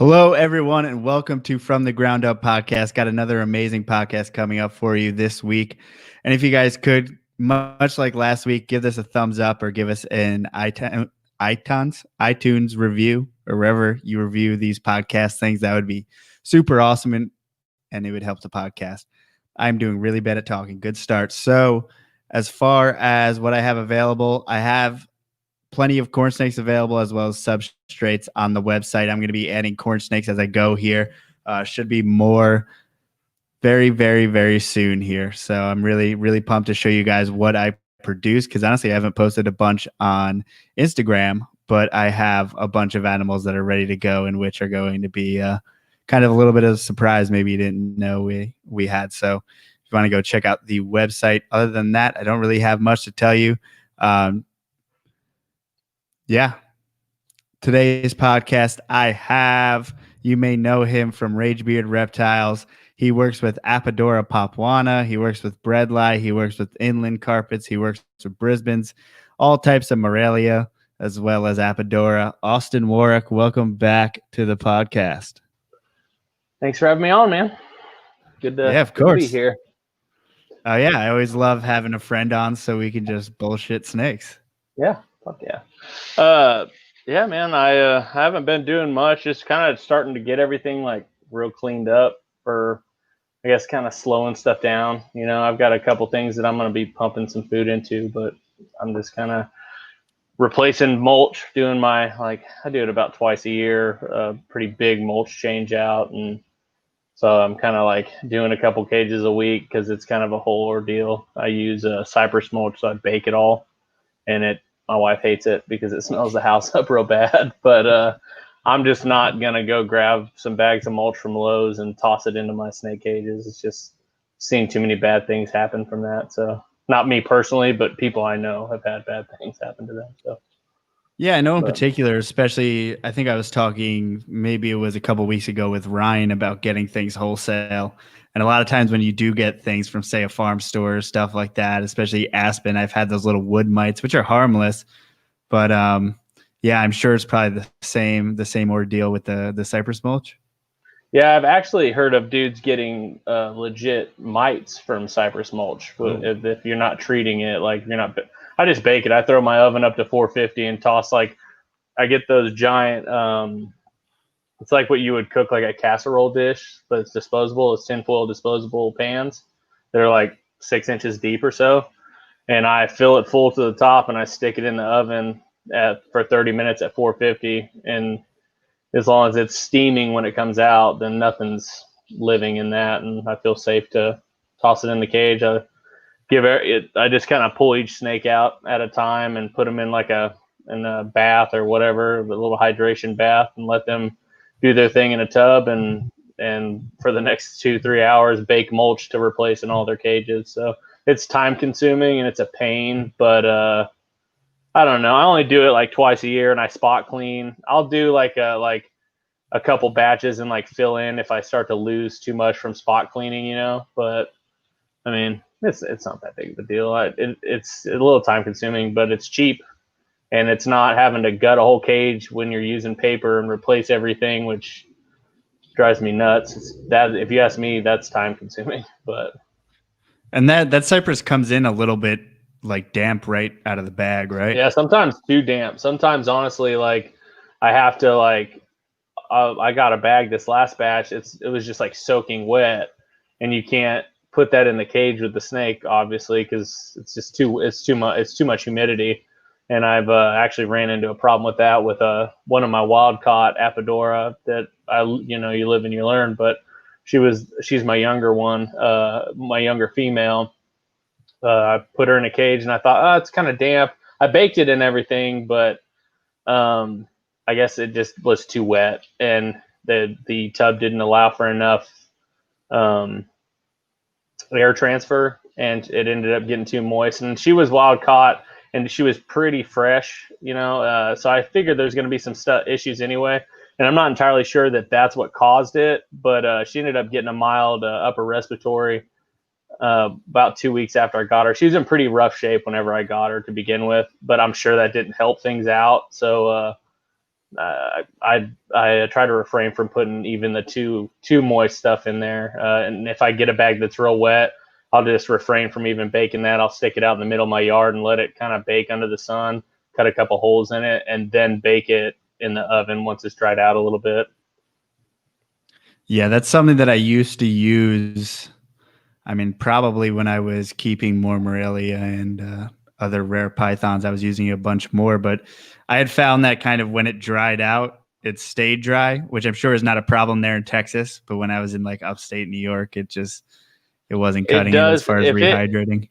Hello, everyone, and welcome to From the Ground Up podcast. Got another amazing podcast coming up for you this week. And if you guys could, much like last week, give this a thumbs up or give us an iTunes review or wherever you review these podcast things, that would be super awesome and it would help the podcast. I'm doing really bad at talking. Good start. So, as far as what I have available, I have plenty of corn snakes available as well as substrates on the website. I'm going to be adding corn snakes as I go here. Should be more very, very, very soon here. So I'm really, really pumped to show you guys what I produce because honestly, I haven't posted a bunch on Instagram, but I have a bunch of animals that are ready to go and which are going to be kind of a little bit of a surprise. Maybe you didn't know we had. So if you want to go check out the website, other than that, I don't really have much to tell you. Yeah. Today's podcast, you may know him from Ragebeard Reptiles. He works with Apodora Papuana. He works with Breadlie. He works with Inland Carpets. He works with Brisbane's, all types of Morelia, as well as Apodora. Austin Warrick, welcome back to the podcast. Thanks for having me on, man. Good to be here. Oh, yeah. I always love having a friend on so we can just bullshit snakes. Yeah. Fuck yeah. Yeah, man, I haven't been doing much, just kind of starting to get everything like real cleaned up for, I guess, kind of slowing stuff down. You know, I've got a couple things that I'm going to be pumping some food into, but I'm just kind of replacing mulch, doing I do it about twice a year, pretty big mulch change out. And so I'm kind of like doing a couple cages a week because it's kind of a whole ordeal. I use cypress mulch, so I bake it all, and my wife hates it because it smells the house up real bad, but I'm just not going to go grab some bags of mulch from Lowe's and toss it into my snake cages. It's just seeing too many bad things happen from that. So not me personally, but people I know have had bad things happen to them. So yeah, I know in particular, especially, I think I was talking, maybe it was a couple of weeks ago with Ryan about getting things wholesale. And a lot of times when you do get things from, say, a farm store or stuff like that, especially Aspen, I've had those little wood mites, which are harmless. But yeah, I'm sure it's probably the same ordeal with the cypress mulch. Yeah, I've actually heard of dudes getting legit mites from cypress mulch. If you're not treating it, like you're not, I just bake it. I throw my oven up to 450 and toss I get those giant, it's like what you would cook like a casserole dish, but it's disposable. It's tinfoil disposable pans. They're like 6 inches deep or so. And I fill it full to the top and I stick it in the oven for 30 minutes at 450. And as long as it's steaming when it comes out, then nothing's living in that. And I feel safe to toss it in the cage. I just kind of pull each snake out at a time and put them in in a bath or whatever, a little hydration bath, and let them do their thing in a tub, and for the next 2-3 hours bake mulch to replace in all their cages. So it's time consuming and it's a pain, but I don't know. I only do it like twice a year and I spot clean. I'll do like a couple batches and like fill in if I start to lose too much from spot cleaning, you know. But I mean, it's not that big of a deal. It's a little time consuming, but it's cheap. And it's not having to gut a whole cage when you're using paper and replace everything, which drives me nuts. If you ask me, that's time consuming. And that cypress comes in a little bit like damp right out of the bag, right? Yeah, sometimes too damp. Sometimes, honestly, like I have to I got a bag this last batch. It was just like soaking wet, and you can't put that in the cage with the snake, obviously, because it's too much humidity. And I've actually ran into a problem with that with one of my wild caught Apodora that you live and you learn, but she's my younger one, my younger female. I put her in a cage and I thought, oh, it's kind of damp. I baked it and everything, but I guess it just was too wet, and the tub didn't allow for enough air transfer, and it ended up getting too moist. And she was wild caught, and she was pretty fresh, you know. So I figured there's going to be some issues anyway, and I'm not entirely sure that that's what caused it. But she ended up getting a mild upper respiratory about 2 weeks after I got her. She was in pretty rough shape whenever I got her to begin with, but I'm sure that didn't help things out. So I try to refrain from putting even the too moist stuff in there. And if I get a bag that's real wet, I'll just refrain from even baking that. I'll stick it out in the middle of my yard and let it kind of bake under the sun, cut a couple holes in it, and then bake it in the oven once it's dried out a little bit. Yeah, that's something that I used to use. I mean, probably when I was keeping more Morelia and other rare pythons, I was using it a bunch more. But I had found that kind of when it dried out, it stayed dry, which I'm sure is not a problem there in Texas. But when I was in like upstate New York, it wasn't It cutting it as does far as rehydrating.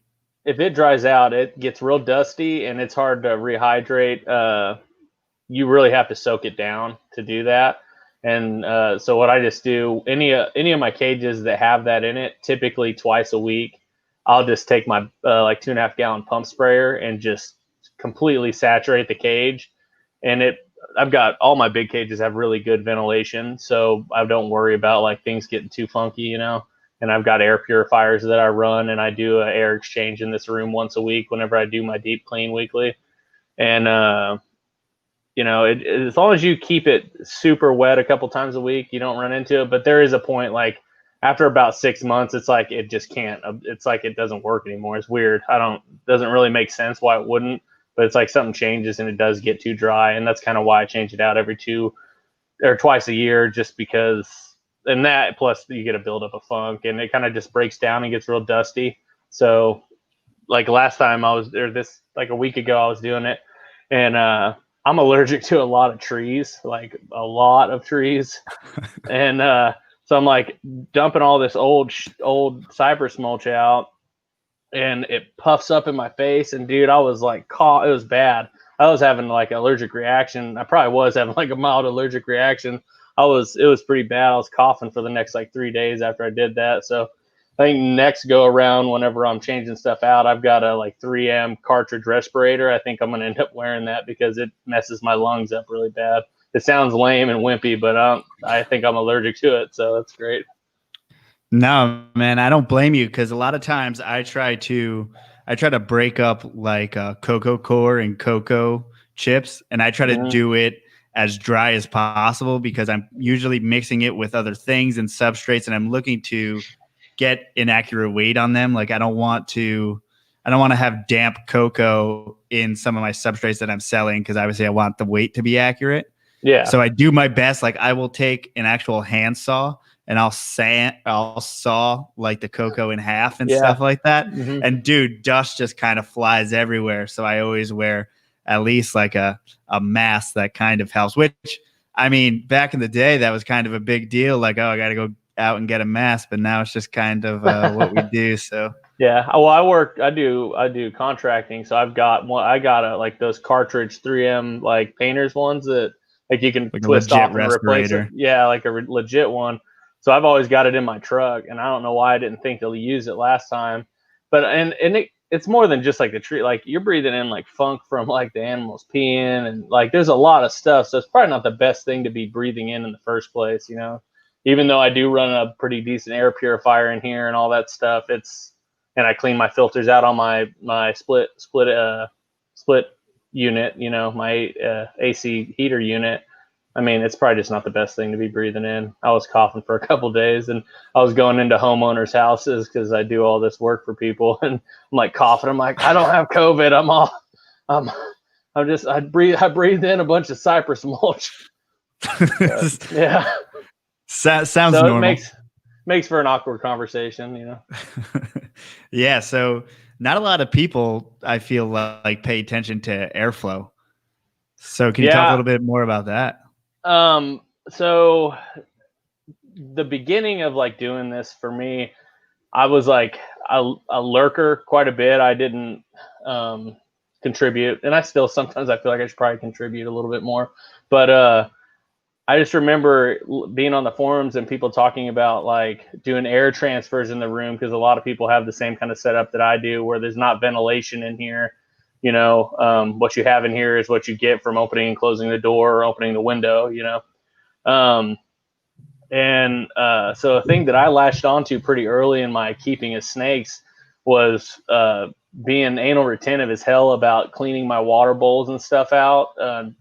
if it dries out, it gets real dusty and it's hard to rehydrate. You really have to soak it down to do that. And so what I just do, any of my cages that have that in it, typically twice a week, I'll just take my like 2.5 gallon pump sprayer and just completely saturate the cage. And I've got all my big cages have really good ventilation, so I don't worry about like things getting too funky, you know. And I've got air purifiers that I run, and I do an air exchange in this room once a week whenever I do my deep clean weekly. And you know, as long as you keep it super wet a couple times a week, you don't run into it. But there is a point, like after about 6 months, it's like it just can't. It's like it doesn't work anymore. It's weird. Doesn't really make sense why it wouldn't. But it's like something changes and it does get too dry, and that's kind of why I change it out every 2 or twice a year, just because. And that plus you get a buildup of funk, and it kind of just breaks down and gets real dusty. So, like last time I was there, this like a week ago, I was doing it, and I'm allergic to a lot of trees, like a lot of trees. And so I'm like dumping all this old cypress mulch out, and it puffs up in my face. And dude, I was like, it was bad. I was having like an allergic reaction. I probably was having like a mild allergic reaction. It was pretty bad. I was coughing for the next like 3 days after I did that. So I think next go around, whenever I'm changing stuff out, I've got a like 3M cartridge respirator. I think I'm going to end up wearing that because it messes my lungs up really bad. It sounds lame and wimpy, but I think I'm allergic to it. So that's great. No, man, I don't blame you, because a lot of times I try to break up like cocoa core and cocoa chips, and I try to do it as dry as possible because I'm usually mixing it with other things and substrates, and I'm looking to get an accurate weight on them. Like I don't want to have damp cocoa in some of my substrates that I'm selling, because obviously I want the weight to be accurate. Yeah. So I do my best. Like I will take an actual handsaw and I'll saw like the cocoa in half and stuff like that. Mm-hmm. And dude, dust just kind of flies everywhere. So I always wear at least like a mask that kind of helps, which I mean, back in the day, that was kind of a big deal. Like, oh, I got to go out and get a mask, but now it's just kind of what we do. So yeah, well, I do contracting, so I got like those cartridge 3M like painters ones that like you can like twist off and replace it. Yeah, like a legit one. So I've always got it in my truck, and I don't know why I didn't think to use it last time. But it's more than just like the tree. Like you're breathing in like funk from like the animals peeing, and like there's a lot of stuff. So it's probably not the best thing to be breathing in the first place, you know. Even though I do run a pretty decent air purifier in here and all that stuff, and I clean my filters out on my split unit, you know, my AC heater unit. I mean, it's probably just not the best thing to be breathing in. I was coughing for a couple days, and I was going into homeowners' houses because I do all this work for people, and I'm like coughing. I'm like, I don't have COVID. I breathed in a bunch of cypress mulch. Yeah. Sounds so normal. It makes for an awkward conversation, you know. Yeah, so not a lot of people, I feel like, pay attention to airflow. So can you talk a little bit more about that? So the beginning of like doing this for me, I was like a lurker quite a bit. I didn't contribute, and I still sometimes I feel like I should probably contribute a little bit more. But I just remember being on the forums and people talking about like doing air transfers in the room, because a lot of people have the same kind of setup that I do, where there's not ventilation in here. You know, what you have in here is what you get from opening and closing the door or opening the window, you know. So a thing that I latched onto pretty early in my keeping of snakes was being anal retentive as hell about cleaning my water bowls and stuff out,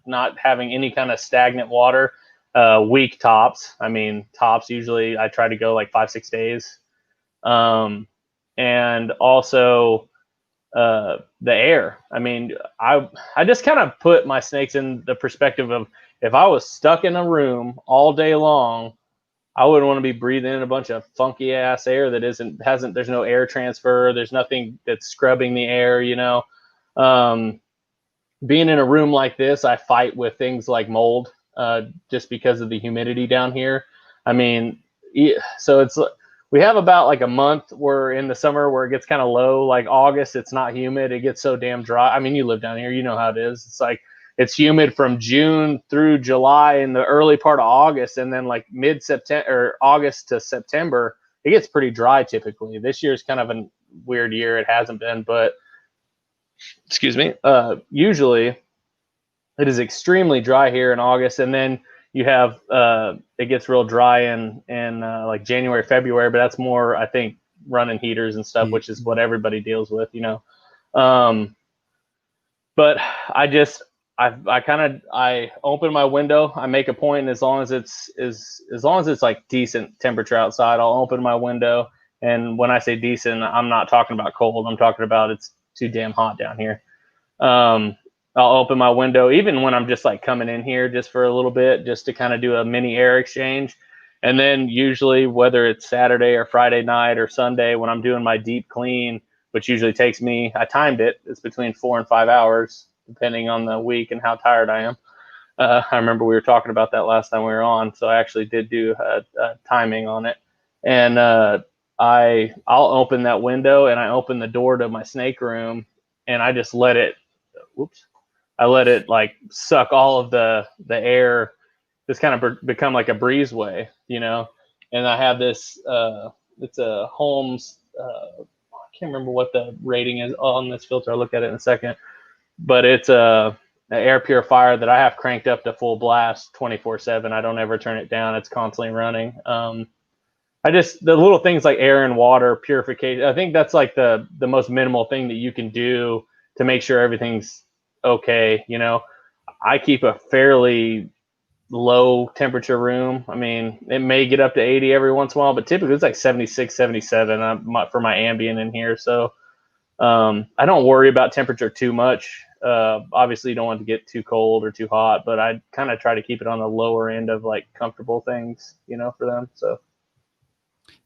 not having any kind of stagnant water. Week tops. I mean, tops usually I try to go like 5-6 days. And also the air. I mean, I just kind of put my snakes in the perspective of, if I was stuck in a room all day long, I wouldn't want to be breathing in a bunch of funky ass air that there's no air transfer. There's nothing that's scrubbing the air, you know. Being in a room like this, I fight with things like mold, just because of the humidity down here. I mean, so we have about like a month where in the summer where it gets kind of low, like August, it's not humid. It gets so damn dry. I mean, you live down here, you know how it is. It's like, it's humid from June through July and the early part of August. And then like mid-September or August to September, it gets pretty dry typically. This year's kind of a weird year. It hasn't been, but excuse me. Usually it is extremely dry here in August. And then you have, it gets real dry in like January, February, but that's more, I think, running heaters and stuff, which is what everybody deals with, you know? But I open my window. I make a point, as long as it's like decent temperature outside, I'll open my window. And when I say decent, I'm not talking about cold. I'm talking about it's too damn hot down here. I'll open my window, even when I'm just like coming in here just for a little bit, just to kind of do a mini air exchange. And then usually, whether it's Saturday or Friday night or Sunday, when I'm doing my deep clean, which usually takes me, I timed it, it's between 4 and 5 hours, depending on the week and how tired I am. I remember we were talking about that last time we were on, so I actually did do a timing on it. And I'll open that window and I open the door to my snake room, and I just let it, I let it like suck all of the air, just kind of become like a breezeway, you know. And I have this, it's a Holmes, I can't remember what the rating is on this filter. I'll look at it in a second. But it's an air purifier that I have cranked up to full blast 24/7. I don't ever turn it down. It's constantly running. The little things like air and water purification, I think that's like the most minimal thing that you can do to make sure everything's okay. You know, I keep a fairly low temperature room. I mean, it may get up to 80 every once in a while, but typically it's like 76, 77 for my ambient in here. So I don't worry about temperature too much. Obviously you don't want to get too cold or too hot, but I kind of try to keep it on the lower end of like comfortable things, you know, for them. So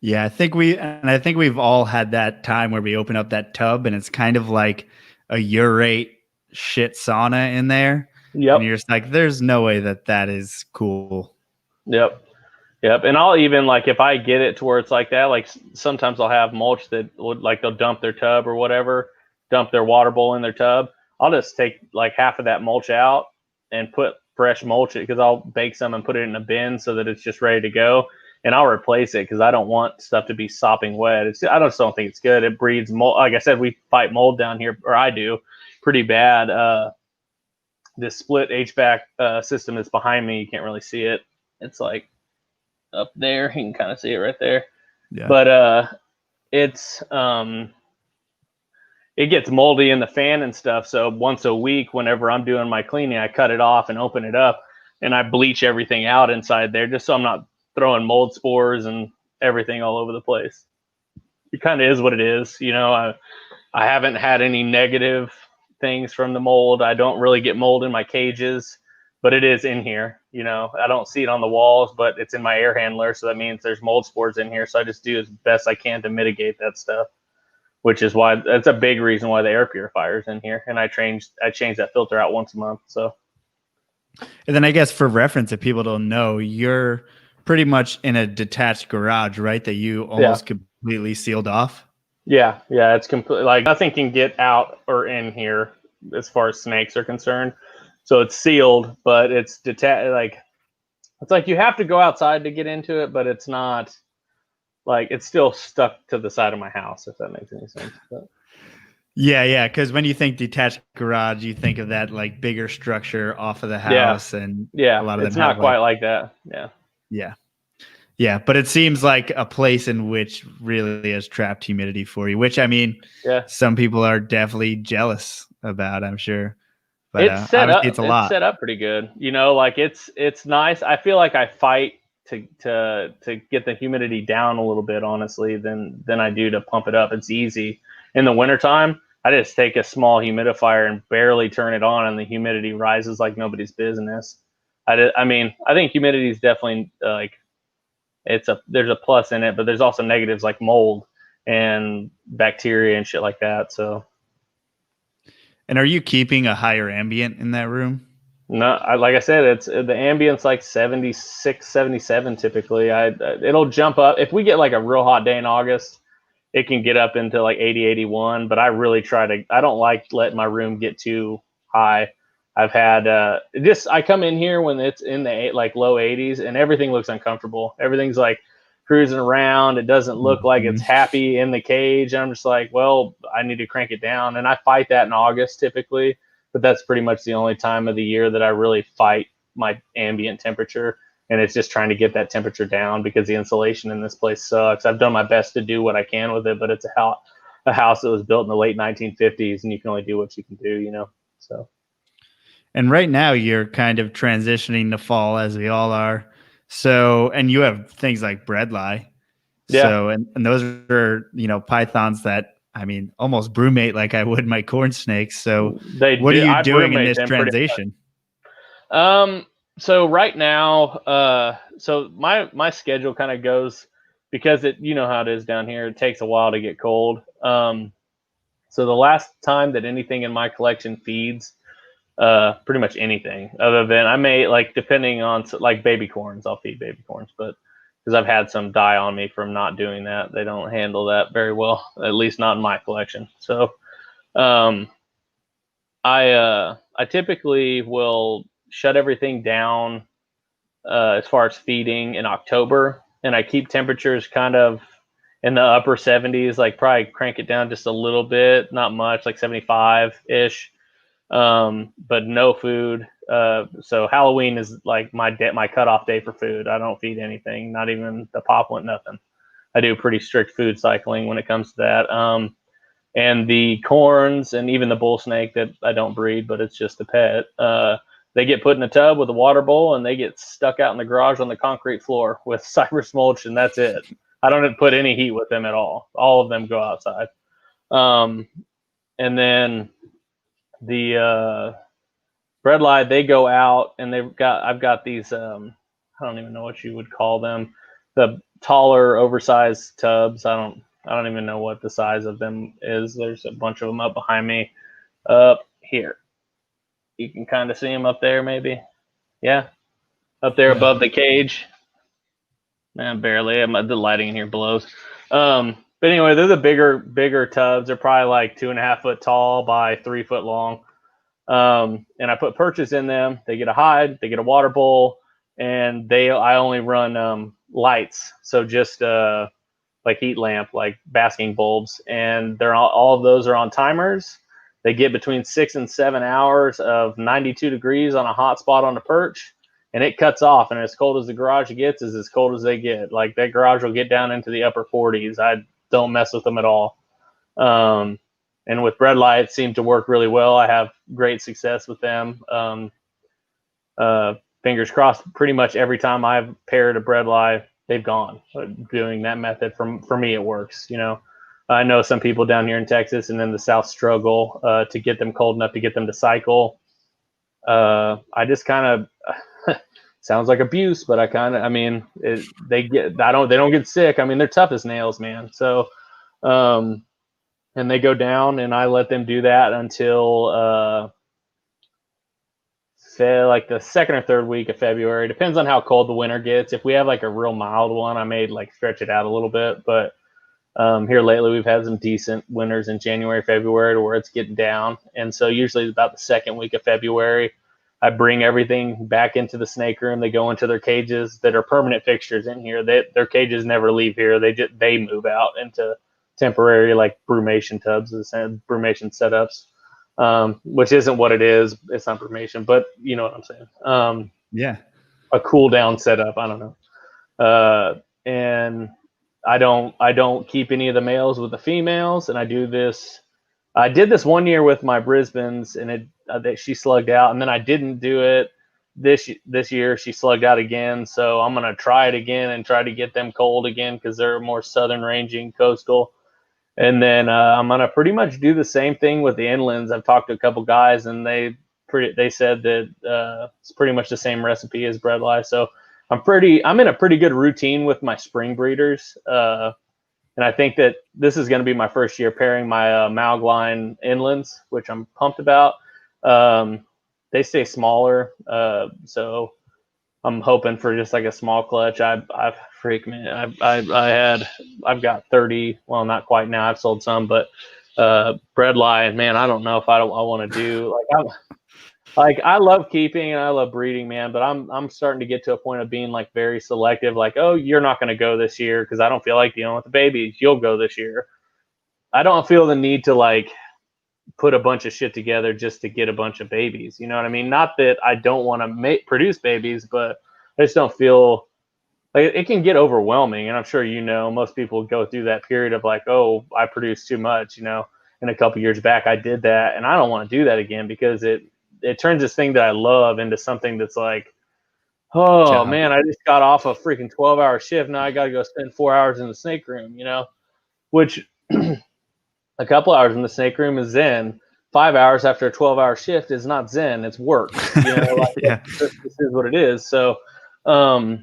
yeah, I think we've all had that time where we open up that tub and it's kind of like a urate shit sauna in there. Yep. And you're just like, there's no way that is cool. Yep. And I'll even, like, if I get it to where it's like that, like sometimes I'll have mulch that would, like, they'll dump their tub or whatever, dump their water bowl in their tub. I'll just take like half of that mulch out and put fresh mulch, because I'll bake some and put it in a bin so that it's just ready to go. And I'll replace it because I don't want stuff to be sopping wet. I just don't think it's good. It breeds mold. Like I said, we fight mold down here, or I do, pretty bad. This split HVAC system is behind me. You can't really see it. It's like up there. You can kind of see it right there. Yeah. But it gets moldy in the fan and stuff. So once a week, whenever I'm doing my cleaning, I cut it off and open it up, and I bleach everything out inside there, just so I'm not throwing mold spores and everything all over the place. It kind of is what it is. You know, I haven't had any negative things from the mold. I don't really get mold in my cages, but it is in here. You know, I don't see it on the walls, but it's in my air handler. So that means there's mold spores in here. So I just do as best I can to mitigate that stuff, which is why that's a big reason why the air purifier is in here. And I change that filter out once a month. So, and then I guess for reference, if people don't know, you're pretty much in a detached garage, right? That you almost completely sealed off. Yeah, it's completely, like, nothing can get out or in here as far as snakes are concerned. So it's sealed, but it's detached. Like, it's like you have to go outside to get into it, but it's not like, it's still stuck to the side of my house, if that makes any sense. But yeah, because when you think detached garage, you think of that like bigger structure off of the house, and a lot of them. It's not quite like that. Yeah. Yeah, but it seems like a place in which really has trapped humidity for you, which I mean, Yeah. some people are definitely jealous about, I'm sure. But It's set obviously up. it's a It's lot. set up pretty good. Like it's nice. I feel like I fight to get the humidity down a little bit, honestly, than I do to pump it up. It's easy. In the wintertime, I just take a small humidifier and barely turn it on, and the humidity rises like nobody's business. I mean, I think humidity is definitely like there's a plus in it, but there's also negatives like mold and bacteria and shit like that. So And are you keeping a higher ambient in that room? no, like I said, it's the ambient's like 76, 77 typically. It'll jump up if we get like a real hot day in August. It can get up into like 80, 81, but I really try to. I don't like letting my room get too high. I've had I come in here when it's in the like low 80s and everything looks uncomfortable. Everything's like cruising around. It doesn't look like it's happy in the cage. And I'm just like, well, I need to crank it down. And I fight that in August typically, but that's pretty much the only time of the year that I really fight my ambient temperature. And it's just trying to get that temperature down because the insulation in this place sucks. I've done my best to do what I can with it, but it's a house that was built in the late 1950s, and you can only do what you can do. So. And right now you're kind of transitioning to fall as we all are. So, and you have things like breadlie. Yeah, So, and those are, pythons that, I mean, almost brumate like I would my corn snakes. So they what are do. you I doing in brumate this them pretty. transition? So right now, so my schedule kind of goes because you know how it is down here. It takes a while to get cold. So the last time that anything in my collection feeds, pretty much anything other than I may like depending on like baby corns, I'll feed baby corns, but because I've had some die on me from not doing that, they don't handle that very well, at least not in my collection. So, um, I typically will shut everything down as far as feeding in October, and I keep temperatures kind of in the upper 70s, like probably crank it down just a little bit, not much, like 75 ish, but no food. So Halloween is like my cutoff day for food. I don't feed anything, not even the poplet, nothing. I do pretty strict food cycling when it comes to that. And the corns and even the bull snake that I don't breed, but it's just a pet. They get put in a tub with a water bowl and they get stuck out in the garage on the concrete floor with cypress mulch, and that's it. I don't put any heat with them at all. All of them go outside. And then the breadlie, they go out and I've got these, I don't even know what you would call them, the taller, oversized tubs. I don't even know what the size of them is. There's a bunch of them up behind me, up here. You can kind of see them up there, maybe. Yeah, up there above the cage. Barely. The lighting in here blows. But anyway, they're the bigger tubs. They're probably like 2.5 foot tall by 3 foot long. And I put perches in them. They get a hide, they get a water bowl, and I only run lights. So just like heat lamp, like basking bulbs, and they're all of those are on timers. They get between 6 and 7 hours of 92 degrees on a hot spot on the perch, and it cuts off. And as cold as the garage gets is as cold as they get. Like that garage will get down into the upper 40s. I don't mess with them at all. And with breadlie, it seemed to work really well. I have great success with them. Fingers crossed, pretty much every time I've paired a breadlie, they've gone. Doing that method, for me, it works. I know some people down here in Texas and in the South struggle to get them cold enough to get them to cycle. I just kind of sounds like abuse, but they don't get sick. I mean, they're tough as nails, man. So, and they go down, and I let them do that until say like the second or third week of February. Depends on how cold the winter gets. If we have like a real mild one, I may like stretch it out a little bit. But here lately, we've had some decent winters in January, February, to where it's getting down. And so usually about the second week of February, I bring everything back into the snake room. They go into their cages that are permanent fixtures in here. Their cages never leave here. They move out into temporary like brumation tubs, brumation setups, which isn't what it is. It's not brumation, but you know what I'm saying. Yeah. A cool down setup. I don't know. And I don't keep any of the males with the females, and I did this one year with my Brisbanes, and she slugged out, and then I didn't do it this year. She slugged out again, so I'm gonna try it again and try to get them cold again because they're more southern ranging, coastal. And then I'm gonna pretty much do the same thing with the inlands. I've talked to a couple guys, and they said that it's pretty much the same recipe as bredli. So I'm in a pretty good routine with my spring breeders. And I think that this is going to be my first year pairing my Malgline inlands, which I'm pumped about. They stay smaller, so I'm hoping for just like a small clutch. I've got 30. Well, not quite now. I've sold some, but bredli, man, I don't know if I want to do I love keeping and I love breeding, man, but I'm starting to get to a point of being like very selective. Like, oh, you're not going to go this year because I don't feel like dealing with the babies. You'll go this year. I don't feel the need to like put a bunch of shit together just to get a bunch of babies. You know what I mean? Not that I don't want to produce babies, but I just don't feel like it can get overwhelming. And I'm sure most people go through that period of like, oh, I produced too much. And a couple years back I did that, and I don't want to do that again because it turns this thing that I love into something that's like, oh man, I just got off a freaking 12-hour shift. Now I got to go spend 4 hours in the snake room, which a couple hours in the snake room is zen. 5 hours after a 12-hour shift is not zen. It's work. Yeah. This is what it is. So, so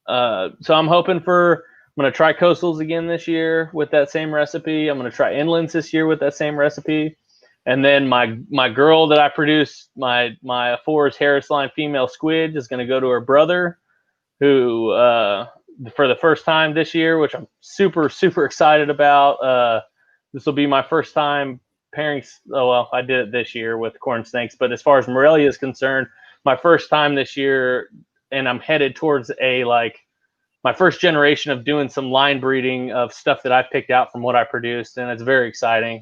I'm hoping I'm going to try coastals again this year with that same recipe. I'm going to try inlands this year with that same recipe. And then my girl that I produced, my Forrest Harris line female squid, is going to go to her brother, who for the first time this year, which I'm super, super excited about. This will be my first time pairing. Oh, well, I did it this year with corn snakes. But as far as Morelia is concerned, my first time this year, and I'm headed towards my first generation of doing some line breeding of stuff that I picked out from what I produced. And it's very exciting,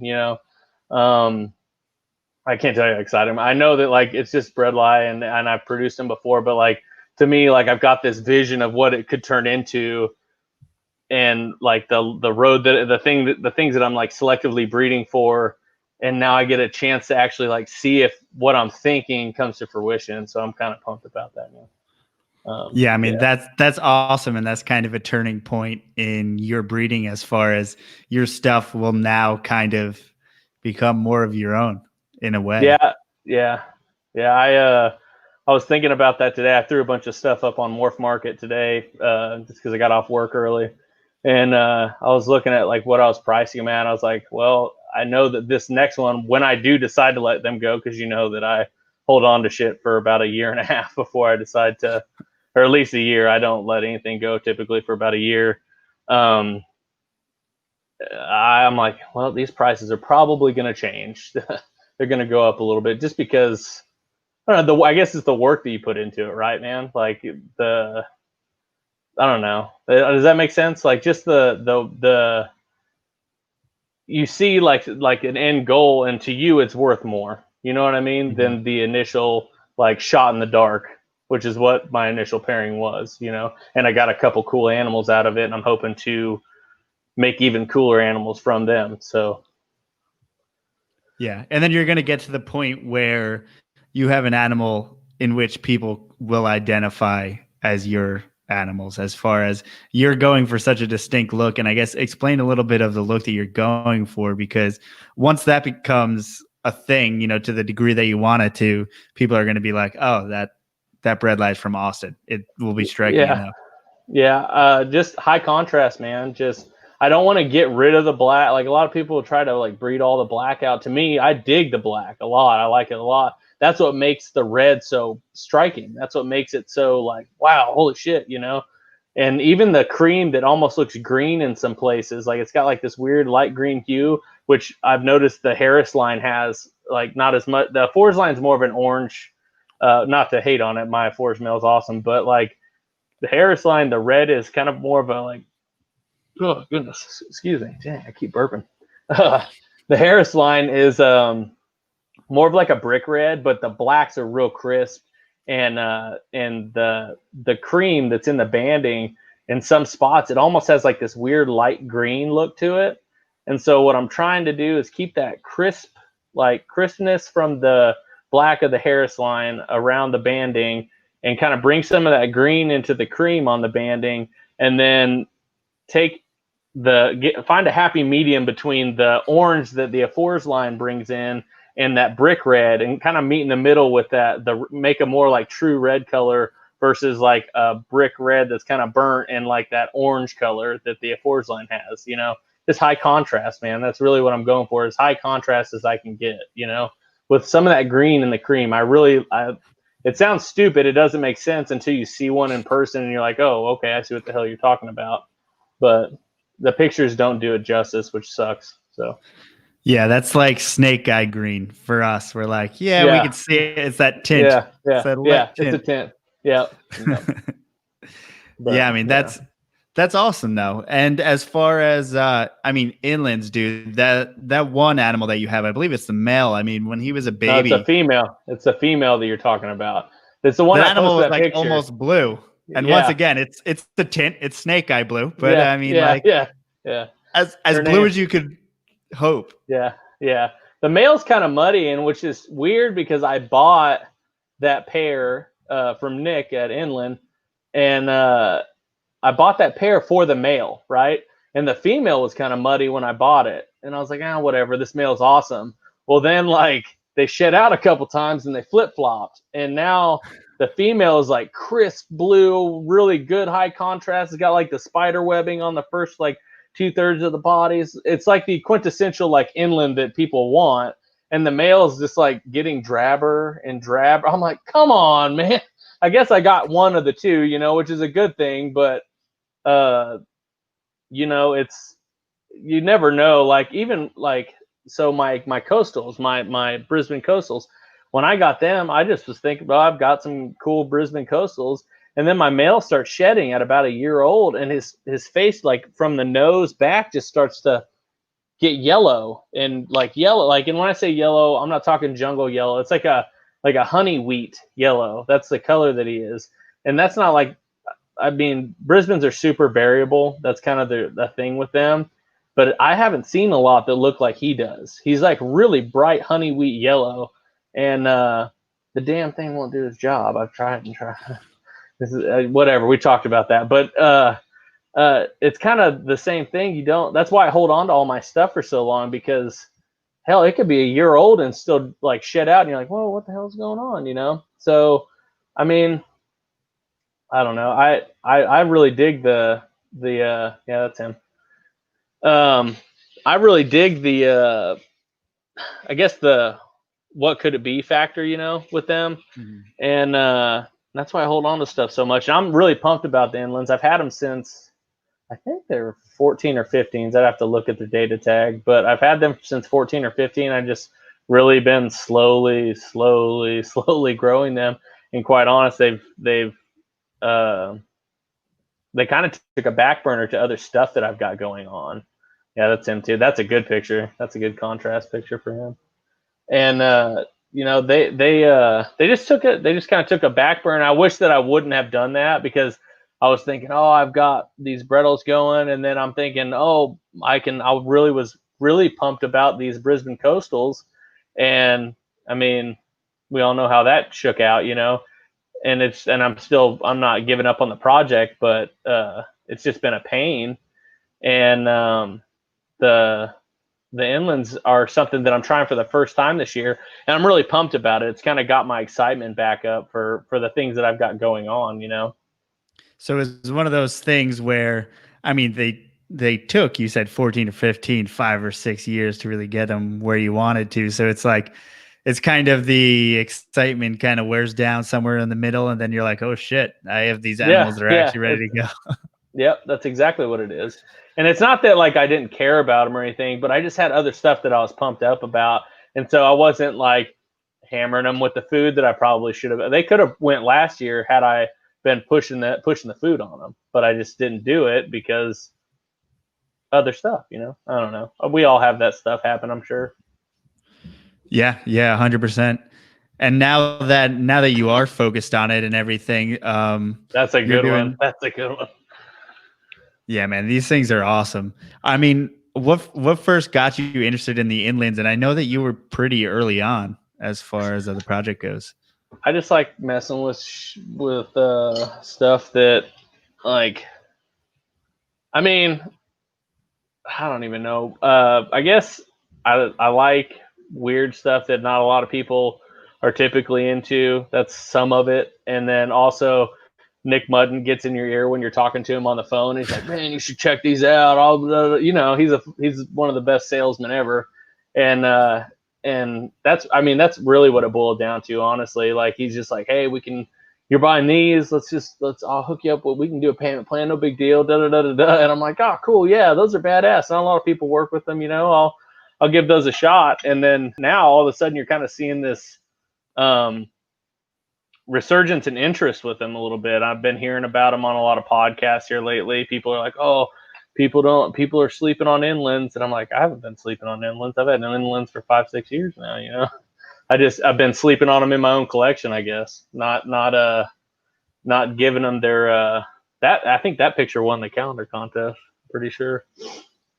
I can't tell you how excited I know that it's just bredli and I've produced them before, but to me, I've got this vision of what it could turn into, and the road the things that I'm selectively breeding for, and now I get a chance to actually see if what I'm thinking comes to fruition. So I'm kind of pumped about that now. Yeah, I mean that's awesome, and that's kind of a turning point in your breeding as far as your stuff will now kind of become more of your own in a way. Yeah. I was thinking about that today. I threw a bunch of stuff up on Morph Market today just because I got off work early, and I was looking at what I was pricing them at. I was like, well, I know that this next one, when I do decide to let them go, because that I hold on to shit for about a year and a half before I decide to, or at least a year. I don't let anything go typically for about a year. I'm like, well, these prices are probably going to change. They're going to go up a little bit just because, I don't know, I guess it's the work that you put into it, right, man? I don't know. Does that make sense? Just the you see an end goal, and to you it's worth more. You know what I mean? Mm-hmm. Than the initial shot in the dark, which is what my initial pairing was, and I got a couple cool animals out of it, and I'm hoping to make even cooler animals from them. So yeah, and then you're going to get to the point where you have an animal in which people will identify as your animals, as far as you're going for such a distinct look. And I guess explain a little bit of the look that you're going for, because once that becomes a thing, to the degree that you want it to, people are going to be like, oh, that bredli is from Austin. It will be striking enough. Yeah. Just high contrast, man. I don't want to get rid of the black. A lot of people try to breed all the black out. To me, I dig the black a lot. I like it a lot. That's what makes the red so striking. That's what makes it so wow, holy shit, And even the cream that almost looks green in some places, it's got this weird light green hue, which I've noticed the Harris line has not as much. The Forge line's more of an orange. Not to hate on it, my Forge male is awesome, but the Harris line, the red is kind of more of a oh goodness, excuse me, dang, I keep burping. The Harris line is more of a brick red, but the blacks are real crisp, and the cream that's in the banding, in some spots, it almost has like this weird light green look to it. And so what I'm trying to do is keep that crispness from the black of the Harris line around the banding, and kind of bring some of that green into the cream on the banding, and then find a happy medium between the orange that the Afores line brings in and that brick red, and kind of meet in the middle with that, make a more like true red color versus like a brick red that's kind of burnt, and like that orange color that the Afores line has, just high contrast, man. That's really what I'm going for, as high contrast as I can get, with some of that green in the cream. It sounds stupid. It doesn't make sense until you see one in person and you're like, oh, okay, I see what the hell you're talking about. But the pictures don't do it justice, which sucks. So yeah, that's like snake eye green for us. We're like, we can see it. It's that tint. Yeah. It's that light tint. It's a tint. Yeah. But, I mean, that's awesome though. And as far as inlands, dude, that one animal that you have, I believe it's the male. I mean, when he was a baby, no, it's a female. It's the female that you're talking about. It's the one that I animal was posted that like picture. almost blue. And once again, it's the tint. It's snake eye blue. But as blue as you could hope. Yeah. The male's kind of muddy, and which is weird because I bought that pair from Nick at Inland, and I bought that pair for the male, right? And the female was kind of muddy when I bought it, and I was like, whatever. This male's awesome. Well, then like they shed out a couple times and they flip flopped, and now the female is like crisp blue, really good high contrast. It's got like the spider webbing on the first like 2/3 of the bodies. It's like the quintessential like inland that people want. And the male is just like getting drabber and drabber. I'm like, come on, man. I guess I got one of the two, which is a good thing. But, it's, you never know. Like, even like, so my coastals, my Brisbane coastals, when I got them, I just was thinking, well, I've got some cool Brisbane coastals. And then my male starts shedding at about a year old, and his face, like from the nose back, just starts to get yellow. And when I say yellow, I'm not talking jungle yellow. It's like a honey wheat yellow. That's the color that he is. And that's not like, Brisbane's are super variable. That's kind of the thing with them. But I haven't seen a lot that look like he does. He's like really bright honey wheat yellow, and the damn thing won't do his job. I've tried and tried. This is whatever. We talked about that, but it's kind of the same thing. That's why I hold on to all my stuff for so long, because hell, it could be a year old and still like shed out, and you're like, whoa, what the hell's going on? So, I mean, I don't know. I really dig the that's him. I really dig the I guess the what could it be factor, with them. Mm-hmm. And that's why I hold on to stuff so much. And I'm really pumped about the inlands. I've had them since, I think they're 14 or 15s. I'd have to look at the data tag, but I've had them since 14 or 15. I've just really been slowly growing them. And quite honest, they kind of took a back burner to other stuff that I've got going on. Yeah, that's him too. That's a good picture. That's a good contrast picture for him. And they just kind of took a back burner. I wish that I wouldn't have done that, because I was thinking, I've got these Brettles going, and then I'm thinking, I was really pumped about these Brisbane coastals, and I mean, we all know how that shook out, and I'm not giving up on the project, but it's just been a pain. And the inlands are something that I'm trying for the first time this year, and I'm really pumped about it. It's kind of got my excitement back up for the things that I've got going on, So it's one of those things where, they took, you said 14 to 15, 5 or 6 years to really get them where you wanted to. So it's like, it's kind of the excitement kind of wears down somewhere in the middle, and then you're like, oh shit, I have these animals that are actually ready to go. Yep, that's exactly what it is. And it's not that like I didn't care about them or anything, but I just had other stuff that I was pumped up about, and so I wasn't like hammering them with the food that I probably should have. They could have went last year had I been pushing the food on them, but I just didn't do it because other stuff. I don't know. We all have that stuff happen, I'm sure. Yeah, 100%. And now that you are focused on it and everything, that's a good one. That's a good one. Yeah, man, these things are awesome. I mean, what first got you interested in the inlands? And I know that you were pretty early on as far as the project goes. I just like messing with stuff that, like, I mean, I don't even know. I guess I like weird stuff that not a lot of people are typically into. That's some of it. And then also Nick Mudden gets in your ear when you're talking to him on the phone. He's like, man, you should check these out. He's one of the best salesmen ever. And that's really what it boiled down to, honestly. Like, he's just like, hey, you're buying these. I'll hook you up. We can do a payment plan. No big deal. Da, da, da, da, da. And I'm like, oh, cool. Yeah, those are badass. Not a lot of people work with them. I'll give those a shot. And then now all of a sudden you're kind of seeing this, resurgence in interest with them a little bit. I've been hearing about them on a lot of podcasts here lately. People are like, oh, people are sleeping on inlands. And I'm like, I haven't been sleeping on inlands. I've had inlands for 5-6 years now, I've been sleeping on them in my own collection, I guess. Not giving them their I think that picture won the calendar contest, pretty sure, a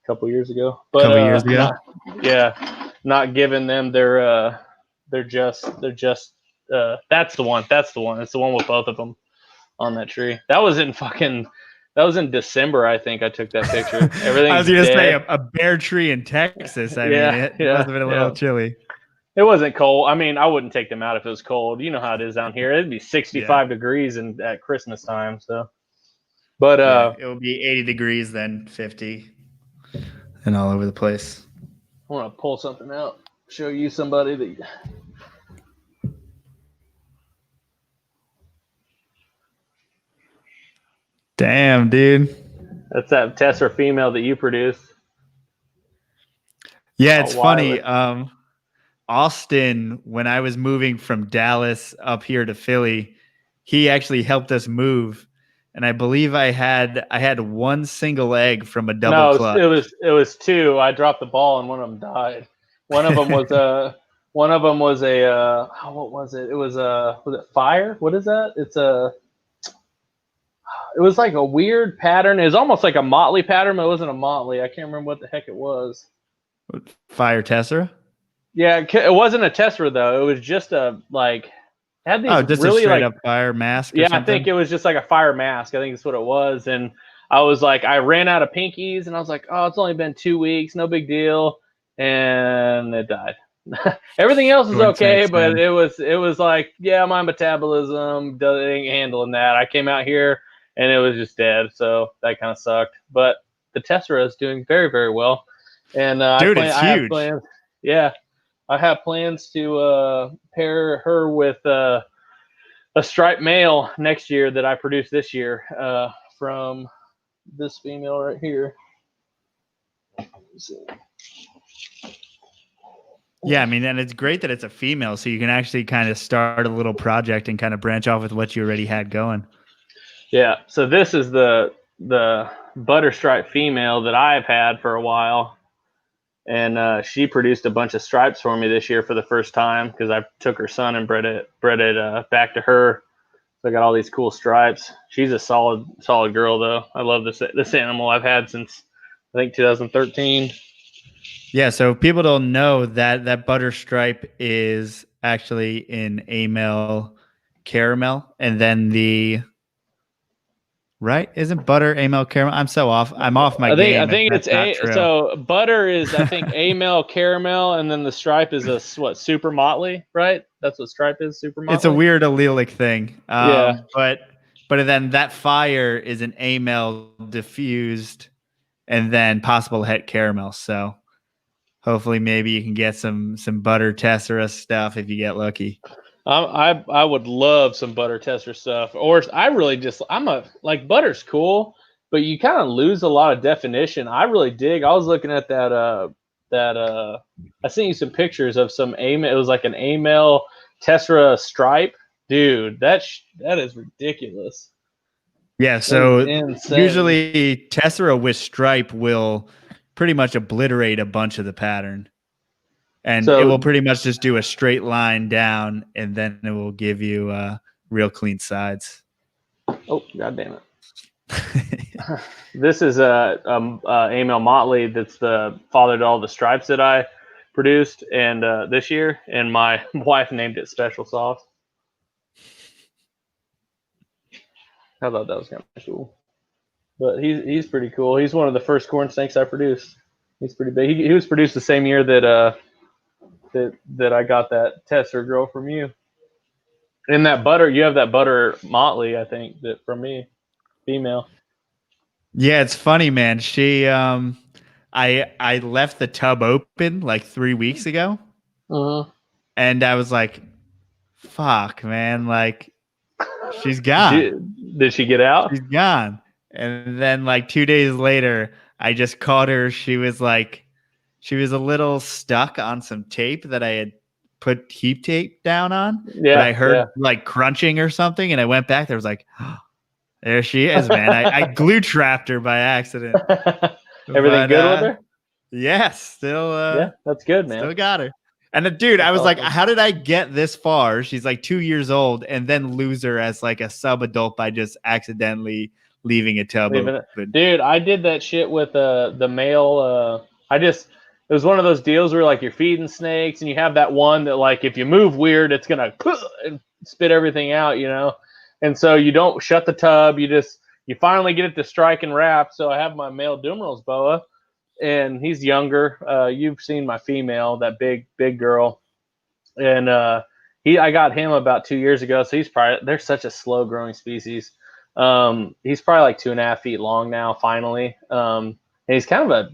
couple years ago. But couple years ago. Not giving them their that's the one. It's the one with both of them on that tree. That was in December, I think I took that picture. Everything. I was going to say a bare tree in Texas. I mean, it must have been a little chilly. It wasn't cold. I mean, I wouldn't take them out if it was cold. You know how it is down here. It'd be 65 degrees at Christmas time. So, but it will be 80 degrees, then 50, and all over the place. I want to pull something out, show you somebody that. Damn, dude. That's that Tessera female that you produced. Yeah, it's funny. Austin, when I was moving from Dallas up here to Philly, he actually helped us move. And I believe I had one single egg from a double clutch. It was two. I dropped the ball and one of them died. One of them was a what was it? It was it fire? What is that? It was like a weird pattern. It was almost like a motley pattern, but it wasn't a motley. I can't remember what the heck it was. Fire Tessera? Yeah, it wasn't a Tessera though. It was just had these just really a straight up fire mask. Yeah, I think it was just like a fire mask. I think that's what it was. And I was like, I ran out of pinkies, and I was like, oh, it's only been 2 weeks, no big deal, and it died. Everything else was okay, but it was like, yeah, my metabolism ain't handling that. I came out here and it was just dead, so that kind of sucked. But the Tessera is doing very, very well, and it's huge. I have plans to pair her with a striped male next year that I produced this year from this female right here. Let's see. Yeah, I mean, and it's great that it's a female, so you can actually kind of start a little project and kind of branch off with what you already had going. Yeah, so this is the butter stripe female that I've had for a while. And she produced a bunch of stripes for me this year for the first time because I took her son and bred it back to her. So I got all these cool stripes. She's a solid girl though. I love this animal. I've had since I think 2013. Yeah, so people don't know that butter stripe is actually an amel caramel, and then isn't butter amel caramel? I'm so off. I'm off my game. I think it's so butter is I think amel caramel, and then the stripe is super motley, right? That's what stripe is, super motley. It's a weird allelic thing. But then that fire is an amel diffused, and then possible het caramel. So hopefully maybe you can get some butter Tessera stuff if you get lucky. I would love some butter Tessera stuff, or butter's cool, but you kind of lose a lot of definition. I really dig. I was looking at that I sent you some pictures of some amel. It was like an amel Tessera stripe, dude. That is ridiculous. Yeah, so usually Tessera with stripe will pretty much obliterate a bunch of the pattern. And So it will pretty much just do a straight line down, and then it will give you real clean sides. oh, god damn it. This is Emil Motley. That's the father to all the stripes that I produced and this year, and my wife named it Special Sauce. I thought that was kind of cool. But he's pretty cool. He's one of the first corn snakes I produced. He's pretty big. He was produced the same year that that I got that tester girl from you. And that butter, you have that butter Motley, I think, that from me, female. Yeah, it's funny, man. She I left the tub open like 3 weeks ago. And I was like, fuck, man, like she's gone. Did she get out? She's gone. And then like 2 days later, I just caught her. She was a little stuck on some tape that I had put heat tape down on. Yeah, but I heard like crunching or something, and I went back. There was like, oh, there she is, man. I glue trapped her by accident. Everything good with her? Yes, still. Yeah, that's good, man. Still got her. And dude, I was like, how did I get this far? She's like 2 years old, and then lose her as like a sub-adult by just accidentally leaving a tub open. Dude, I did that shit with the male. It was one of those deals where like you're feeding snakes, and you have that one that like if you move weird, it's gonna spit everything out, you know. And so you don't shut the tub. You finally get it to strike and wrap. So I have my male Dumerals boa, and he's younger. You've seen my female, that big girl, and I got him about 2 years ago. So they're such a slow growing species. He's probably like 2.5 feet long now. Finally, and he's kind of a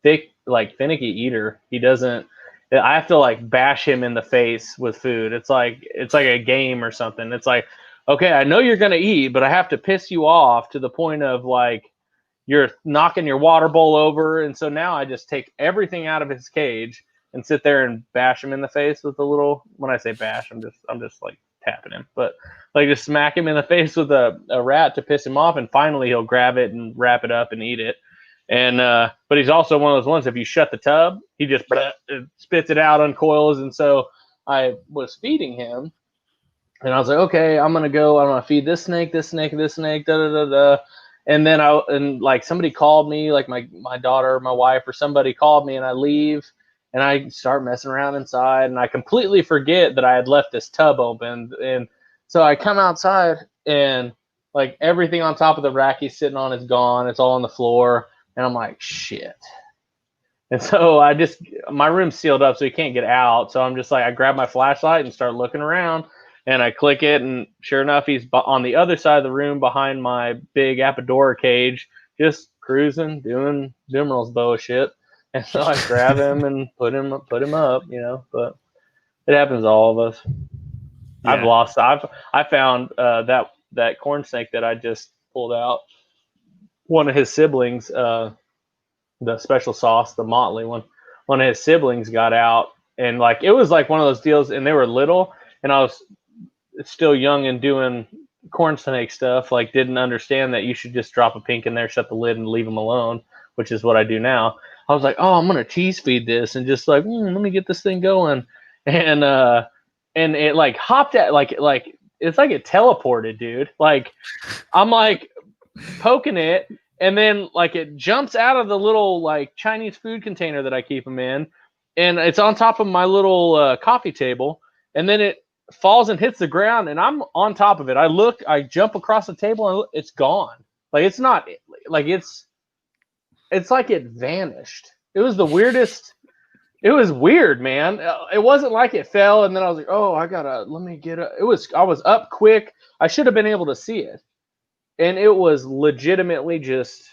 thick, like finicky eater. I have to like bash him in the face with food. It's like a game or something. It's like, okay, I know you're gonna eat, but I have to piss you off to the point of like you're knocking your water bowl over. And so now I just take everything out of his cage and sit there and bash him in the face with a little. When I say bash, I'm just like tapping him, but like just smack him in the face with a rat to piss him off, and finally he'll grab it and wrap it up and eat it. And but he's also one of those ones, if you shut the tub, he just spits it out, uncoils. And so I was feeding him, and I was like, okay, I'm gonna feed this snake, da da da da. And then like somebody called me, like my daughter, my wife, or somebody called me, and I leave and I start messing around inside, and I completely forget that I had left this tub open. And so I come outside, and like everything on top of the rack he's sitting on is gone. It's all on the floor. And I'm like, shit. And so my room's sealed up, so he can't get out. So I'm just like, I grab my flashlight and start looking around, and I click it. And sure enough, he's on the other side of the room behind my big Apodora cage, just cruising, doing Dumerals boa shit. And so I grab him and put him up, you know, but it happens to all of us. Yeah. I found that corn snake that I just pulled out. One of his siblings, the Special Sauce, the Motley one of his siblings got out, and like it was like one of those deals, and they were little, and I was still young and doing corn snake stuff, like didn't understand that you should just drop a pink in there, shut the lid, and leave them alone, which is what I do now. I was like, oh, I'm gonna cheese feed this, and just like let me get this thing going, and it like hopped at like it's like it teleported, dude. Like I'm like poking it, and then like it jumps out of the little like Chinese food container that I keep them in, and it's on top of my little coffee table, and then it falls and hits the ground, and I'm on top of it. I jump across the table, and it's gone. Like it's not like it's like it vanished. It was the weirdest. It was weird, man. It wasn't like it fell, and then I was like, oh, let me get it. I was up quick. I should have been able to see it. And it was legitimately just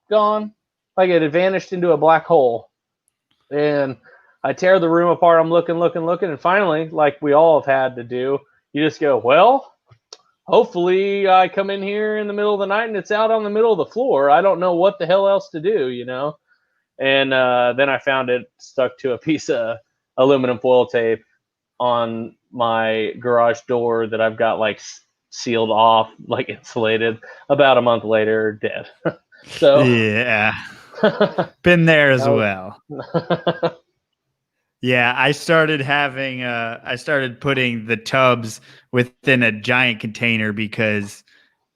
gone. Like it had vanished into a black hole. And I tear the room apart. I'm looking. And finally, like we all have had to do, you just go, well, hopefully I come in here in the middle of the night and it's out on the middle of the floor. I don't know what the hell else to do, you know? And then I found it stuck to a piece of aluminum foil tape on my garage door that I've got like sealed off, like insulated. About a month later, dead. So yeah, been there as well. Yeah, I started putting the tubs within a giant container because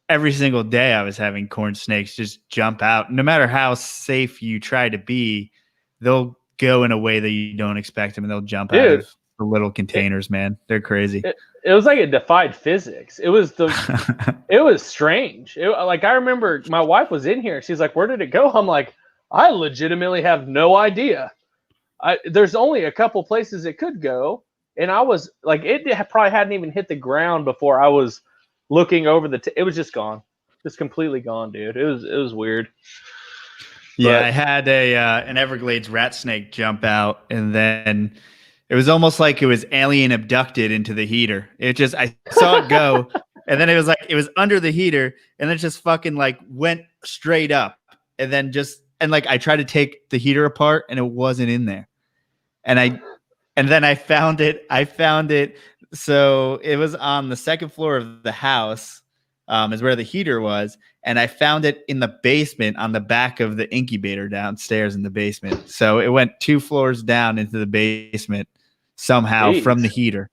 every single day I was having corn snakes just jump out. No matter how safe you try to be, they'll go in a way that you don't expect them, and they'll jump out Dude. of the little containers, man. They're crazy. It was like it defied physics. It was strange. Like I remember my wife was in here. She's like, "Where did it go?" I'm like, "I legitimately have no idea. There's only a couple places it could go." And I was like, probably hadn't even hit the ground before I was looking over it was just gone, just completely gone, dude. It was weird. Yeah, But I had an Everglades rat snake jump out, and then it was almost like it was alien abducted into the heater. I saw it go, and then it was like it was under the heater, and it just fucking like went straight up, and then like I tried to take the heater apart, and it wasn't in there, and then I found it. So it was on the second floor of the house, is where the heater was. And I found it in the basement on the back of the incubator downstairs in the basement. So it went 2 floors down into the basement somehow from the jeez, heater.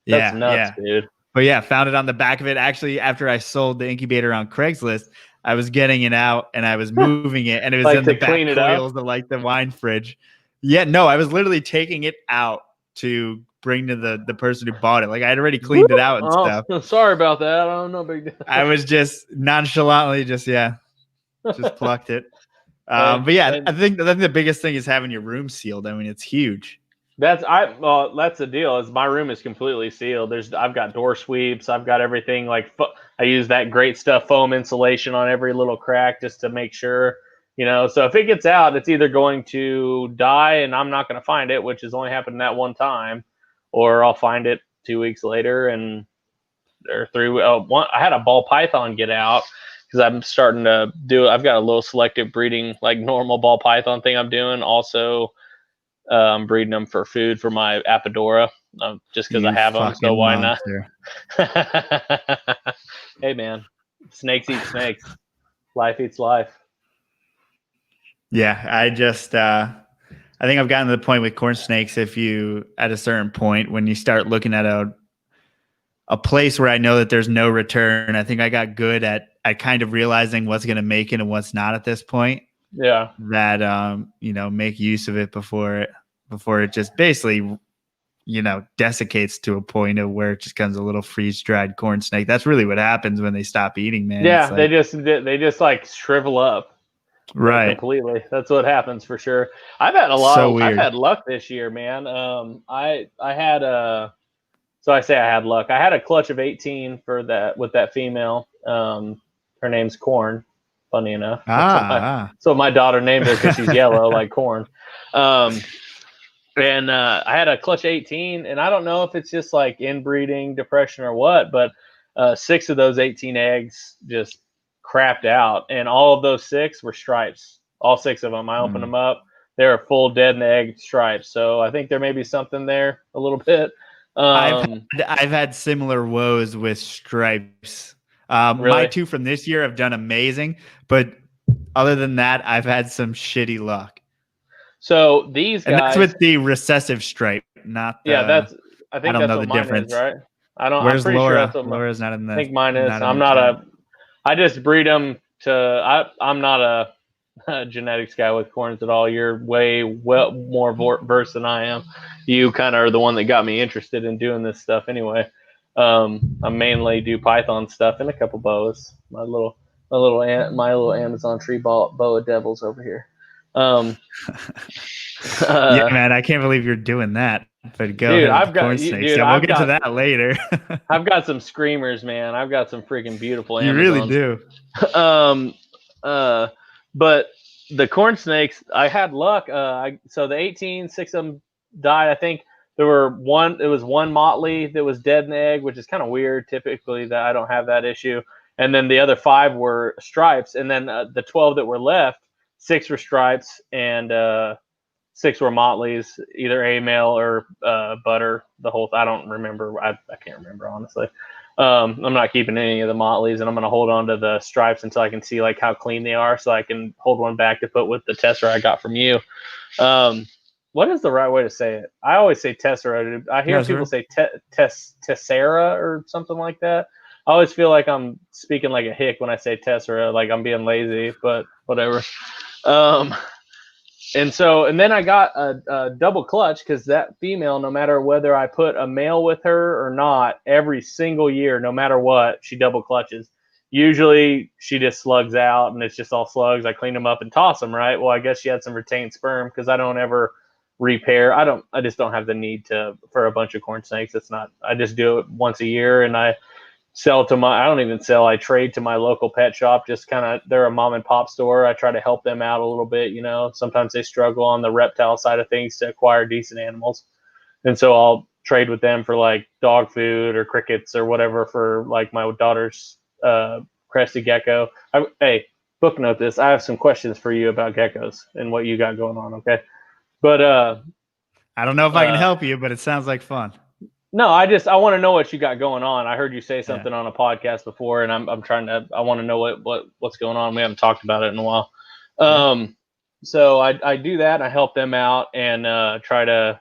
that's Yeah, nuts, yeah. dude. But yeah, found it on the back of it. Actually, after I sold the incubator on Craigslist, I was getting it out and I was moving it, and it was Like in the to back clean it up. coils of like the wine fridge. Yeah, no, I was literally taking it out to bring to the person who bought it. Like I had already cleaned it out and stuff. Oh, sorry about that. I don't know, big deal. I was just nonchalantly just plucked it. Hey, But yeah, and I think the biggest thing is having your room sealed. I mean, it's huge. that's that's the deal. Is my room is completely sealed. I've got door sweeps. I've got everything like I use that great stuff foam insulation on every little crack just to make sure, So if it gets out, it's either going to die and I'm not going to find it, which has only happened that one time, or I'll find it 2 weeks later and or three. I had a ball python get out because I'm starting to I've got a little selective breeding, like normal ball python thing I'm doing. Also, breeding them for food for my Apodora, just because I You have them. So fucking why not? monster. Hey man, snakes eat snakes. Life eats life. Yeah, I think I've gotten to the point with corn snakes. If you at a certain point when you start looking at a place where I know that there's no return, I think I got good at kind of realizing what's going to make it and what's not at this point. Yeah. That make use of it before it just basically desiccates to a point of where it just becomes a little freeze dried corn snake. That's really what happens when they stop eating, man. Yeah, like, they just like shrivel up. Right. Completely. That's what happens for sure. I've had I've had luck this year, man. I had so I say I had luck. I had a clutch of 18 for that with that female. Her name's Corn. Funny enough. So my daughter named her because she's yellow like corn. And I had a clutch 18, and I don't know if it's just like inbreeding depression or what, but 6 of those 18 eggs just crapped out, and all of those 6 were stripes. All 6 of them. I opened them up. They were full dead in the egg stripes. So I think there may be something there a little bit. I've had similar woes with stripes. Really? My 2 from this year have done amazing, but other than that, I've had some shitty luck. So these guys, and that's with the recessive stripe, not the. Yeah, I think I don't that's know what the mine difference. is, right? Where's I'm pretty Laura? sure that's what Laura's not in the. I think mine is. I'm not I just breed them to. I'm not a genetics guy with corns at all. You're way more versed than I am. You kind of are the one that got me interested in doing this stuff anyway. I mainly do Python stuff and a couple boas. My little Amazon tree boa devils over here. Yeah, man, I can't believe you're doing that. But go dude, ahead with the corn snakes. Yeah, we'll get to that later. I've got some screamers, man. I've got some freaking beautiful You Amazons. really do. But the corn snakes, I had luck. So the 18, 6 of them died. I think it was one motley that was dead in the egg, which is kind of weird. Typically, that I don't have that issue. And then the other 5 were stripes. And then the 12 that were left, 6 were stripes and 6 were motleys, either a male or butter. I don't remember. I can't remember honestly. I'm not keeping any of the motleys, and I'm going to hold on to the stripes until I can see like how clean they are, so I can hold one back to put with the tester I got from you. what is the right way to say it? I always say tessera. I hear people say tessera or something like that. I always feel like I'm speaking like a hick when I say tessera, like I'm being lazy, but whatever. And then I got a double clutch because that female, no matter whether I put a male with her or not, every single year, no matter what, she double clutches. Usually she just slugs out and it's just all slugs. I clean them up and toss them, right? Well, I guess she had some retained sperm because I don't ever repair. I just don't have the need for a bunch of corn snakes. I just do it once a year and I I don't even sell, I trade to my local pet shop. Just kind of, they're a mom and pop store. I try to help them out a little bit. Sometimes they struggle on the reptile side of things to acquire decent animals. And so I'll trade with them for like dog food or crickets or whatever for like my daughter's crested gecko. Hey, book note this. I have some questions for you about geckos and what you got going on. Okay. But I don't know if I can help you, but it sounds like fun. No, I want to know what you got going on. I heard you say something on a podcast before, and I want to know what's going on. We haven't talked about it in a while. So I do that. And I help them out and try to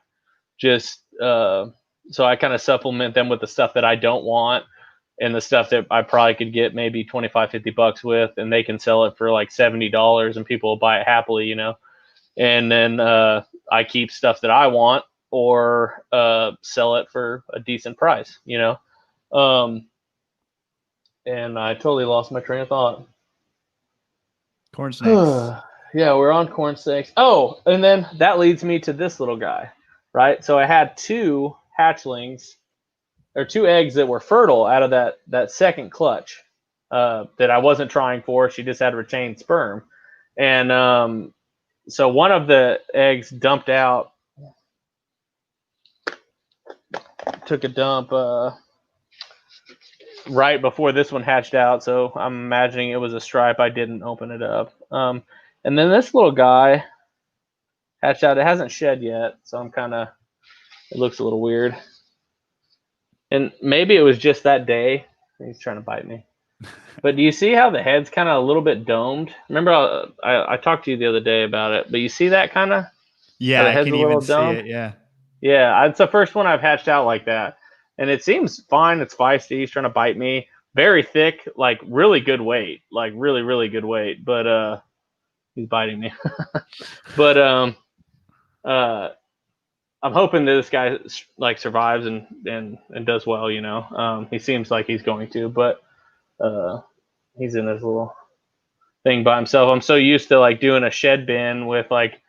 just so I kind of supplement them with the stuff that I don't want and the stuff that I probably could get maybe $25-$50 with, and they can sell it for like $70 and people will buy it happily, And then I keep stuff that I want or sell it for a decent price, and I totally lost my train of thought. Corn snakes. Yeah, we're on corn snakes. Oh, and then that leads me to this little guy, right? So I had 2 hatchlings or 2 eggs that were fertile out of that second clutch that I wasn't trying for. She just had retained sperm. And so one of the eggs dumped out, took a dump right before this one hatched out. So I'm imagining it was a stripe. I didn't open it up. And then this little guy hatched out. It hasn't shed yet. So it looks a little weird. And maybe it was just that day. He's trying to bite me. But do you see how the head's kind of a little bit domed? Remember, I talked to you the other day about it. But you see that kind of? Yeah, I can even see it. Yeah. Yeah, it's the first one I've hatched out like that. And it seems fine. It's feisty. He's trying to bite me. Very thick, like really good weight. Like really, really good weight. But he's biting me. But I'm hoping that this guy like survives and does well, He seems like he's going to, but he's in this little thing by himself. I'm so used to like doing a shed bin with like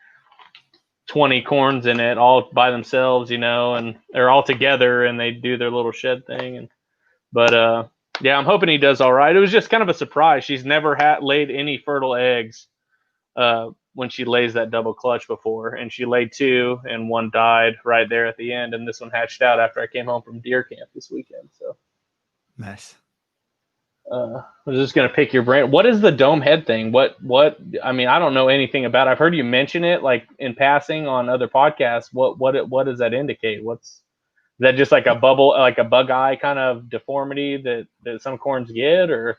20 corns in it all by themselves, and they're all together and they do their little shed thing. But yeah, I'm hoping he does all right. It was just kind of a surprise. She's never laid any fertile eggs when she lays that double clutch before, and she laid 2 and 1 died right there at the end. And this one hatched out after I came home from deer camp this weekend. So nice. I was just going to pick your brain. What is the dome head thing? I mean, I don't know anything about it. I've heard you mention it like in passing on other podcasts. What does that indicate? Is that just like a bubble, like a bug eye kind of deformity that some corns get, or?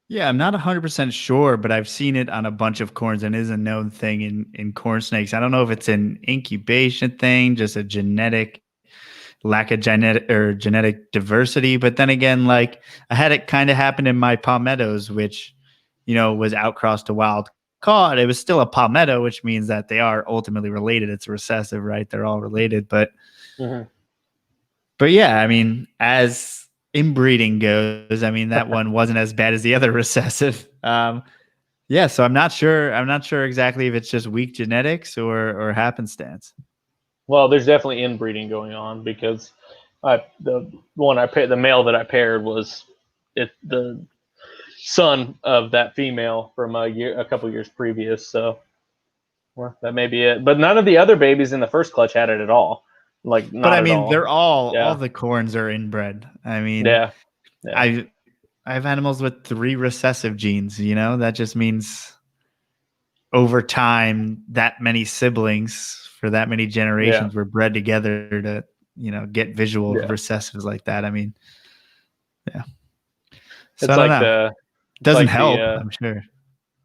Yeah, I'm not 100% sure, but I've seen it on a bunch of corns and it is a known thing in corn snakes. I don't know if it's an incubation thing, just a lack of genetic diversity. But then again, like I had it kind of happen in my palmettos, which, was outcrossed to wild caught. It was still a palmetto, which means that they are ultimately related. It's recessive, right? They're all related. But yeah, I mean, as inbreeding goes, I mean, that one wasn't as bad as the other recessive. Yeah, so I'm not sure exactly if it's just weak genetics or happenstance. Well, there's definitely inbreeding going on because the male that I paired was the son of that female from a couple years previous. So that may be it. But none of the other babies in the first clutch had it at all. Like, not but I at mean, all. They're all the corns are inbred. I mean, yeah. I have animals with 3 recessive genes. That just means over time that many siblings for that many generations were bred together to get visual recessives like that. I mean, yeah. So it's like doesn't help, I'm sure.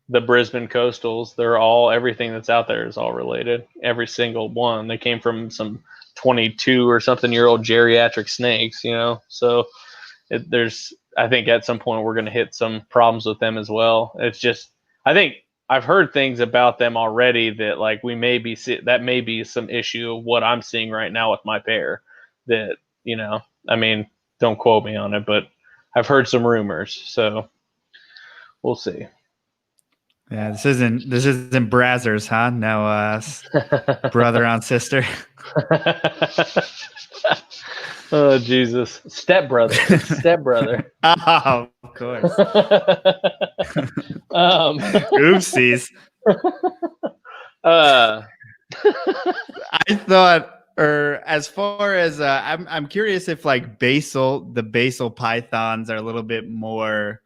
the Brisbane coastals. They're all, everything that's out there is all related. Every single one. They came from some 22 or something year old geriatric snakes, you know. So I think at some point we're going to hit some problems with them as well. It's just, I think I've heard things about them already that like that may be some issue of what I'm seeing right now with my pair. That, you know, I mean, don't quote me on it, but I've heard some rumors, so we'll see. Yeah, this isn't Brazzers, huh? No, brother on sister. Oh Jesus, stepbrother! It's stepbrother. Oh, of course. Oopsies. I thought, or as far as I'm curious if like the basal pythons are a little bit more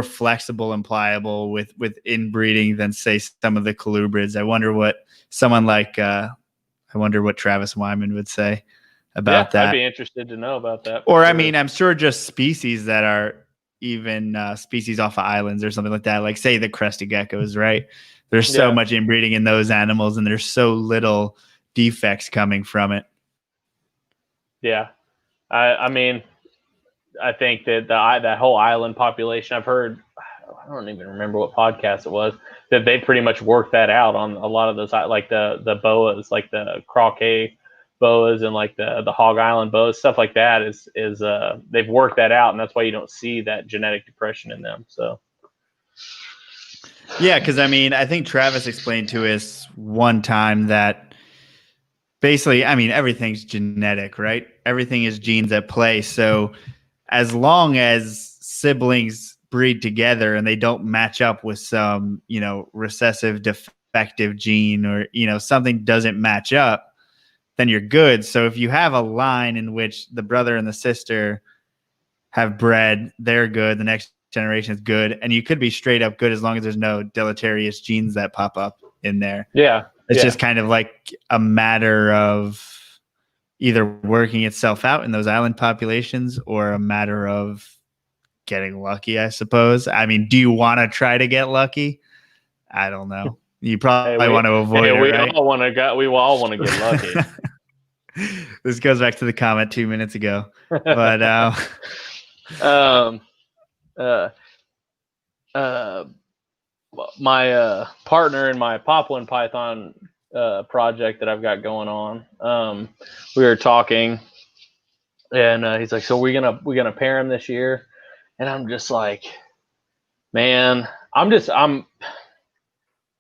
flexible and pliable with inbreeding than say some of the colubrids. I wonder what someone like I wonder what Travis Wyman would say about that. I'd be interested to know about that. Or, sure. I mean, I'm sure just species that are even species off of islands or something like that, like say the crested geckos, right? There's so much inbreeding in those animals and there's so little defects coming from it. Yeah. I mean, I think that that whole island population, I've heard, I don't even remember what podcast it was, that they pretty much worked that out on a lot of those, like the boas, like the croquet boas and like the Hog Island boas, stuff like that is they've worked that out, and that's why you don't see that genetic depression in them. So yeah, because I mean, I think Travis explained to us one time that basically, I mean, everything's genetic, right? Everything is genes at play. So as long as siblings breed together and they don't match up with some, you know, recessive defective gene or, you know, something doesn't match up, then you're good. So if you have a line in which the brother and the sister have bred, they're good. The next generation is good. And you could be straight up good as long as there's no deleterious genes that pop up in there. Yeah. It's just kind of like a matter of either working itself out in those island populations or a matter of getting lucky, I suppose. I mean, do you want to try to get lucky? I don't know. You probably want to avoid it, right? We all want to get lucky. This goes back to the comment 2 minutes ago. But my partner in my poplin python project that I've got going on, we were talking, and he's like, "So we're gonna pair him this year," and I'm just like, "Man, I'm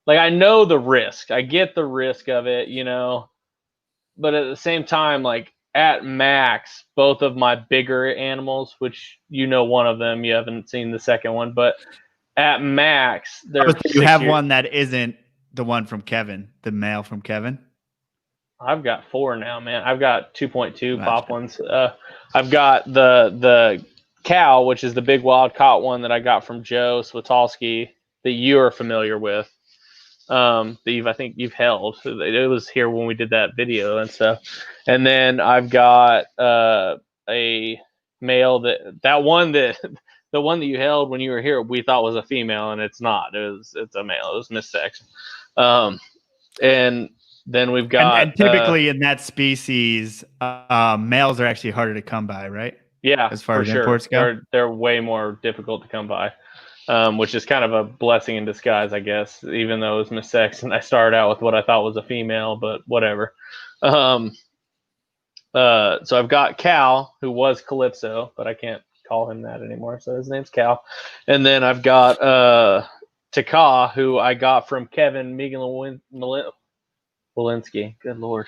like, I know the risk. I get the risk of it, you know, but at the same time, like at max, both of my bigger animals, which you know one of them, you haven't seen the second one, but at max, you have one that isn't the one from Kevin, the male from Kevin. I've got 4 now, man. I've got 2.2 poplins. I've got the cow, which is the big wild caught one that I got from Joe Switalski that you are familiar with. That I think you've held. It was here when we did that video and stuff. And then I've got a male the one that you held when you were here, we thought was a female, and it's not. It's a male. It was missex. And then we've got and typically in that species, males are actually harder to come by, right? Yeah, as far as imports go, they're way more difficult to come by. Which is kind of a blessing in disguise, I guess, even though it was missex and I started out with what I thought was a female, but whatever. So I've got Cal, who was Calypso, but I can't call him that anymore, so his name's Cal. And then I've got Taka, who I got from Kevin Walensky. Good Lord.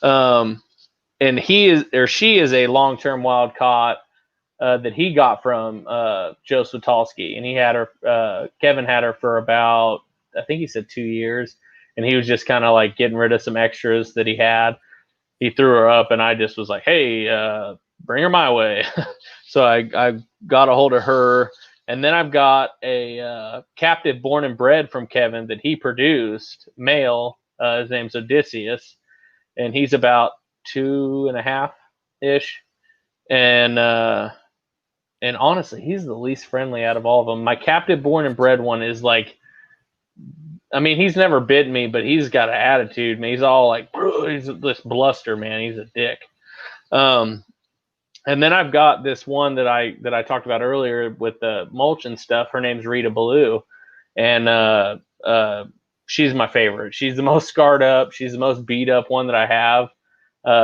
And she is a long-term wild caught that he got from Joe Switalski, and he had her. Kevin had her for about, I think he said 2 years, and he was just kind of like getting rid of some extras that he had. He threw her up, and I just was like, "Hey, bring her my way." So I got a hold of her, and then I've got a captive born and bred from Kevin that he produced, male. His name's Odysseus, and he's about 2.5 ish, and and honestly, he's the least friendly out of all of them. My captive born and bred one is like, I mean, he's never bitten me, but he's got an attitude, man. He's all like, he's this bluster, man. He's a dick. And then I've got this one that I talked about earlier with the mulch and stuff. Her name's Rita Ballou, and she's my favorite. She's the most scarred up. She's the most beat up one that I have.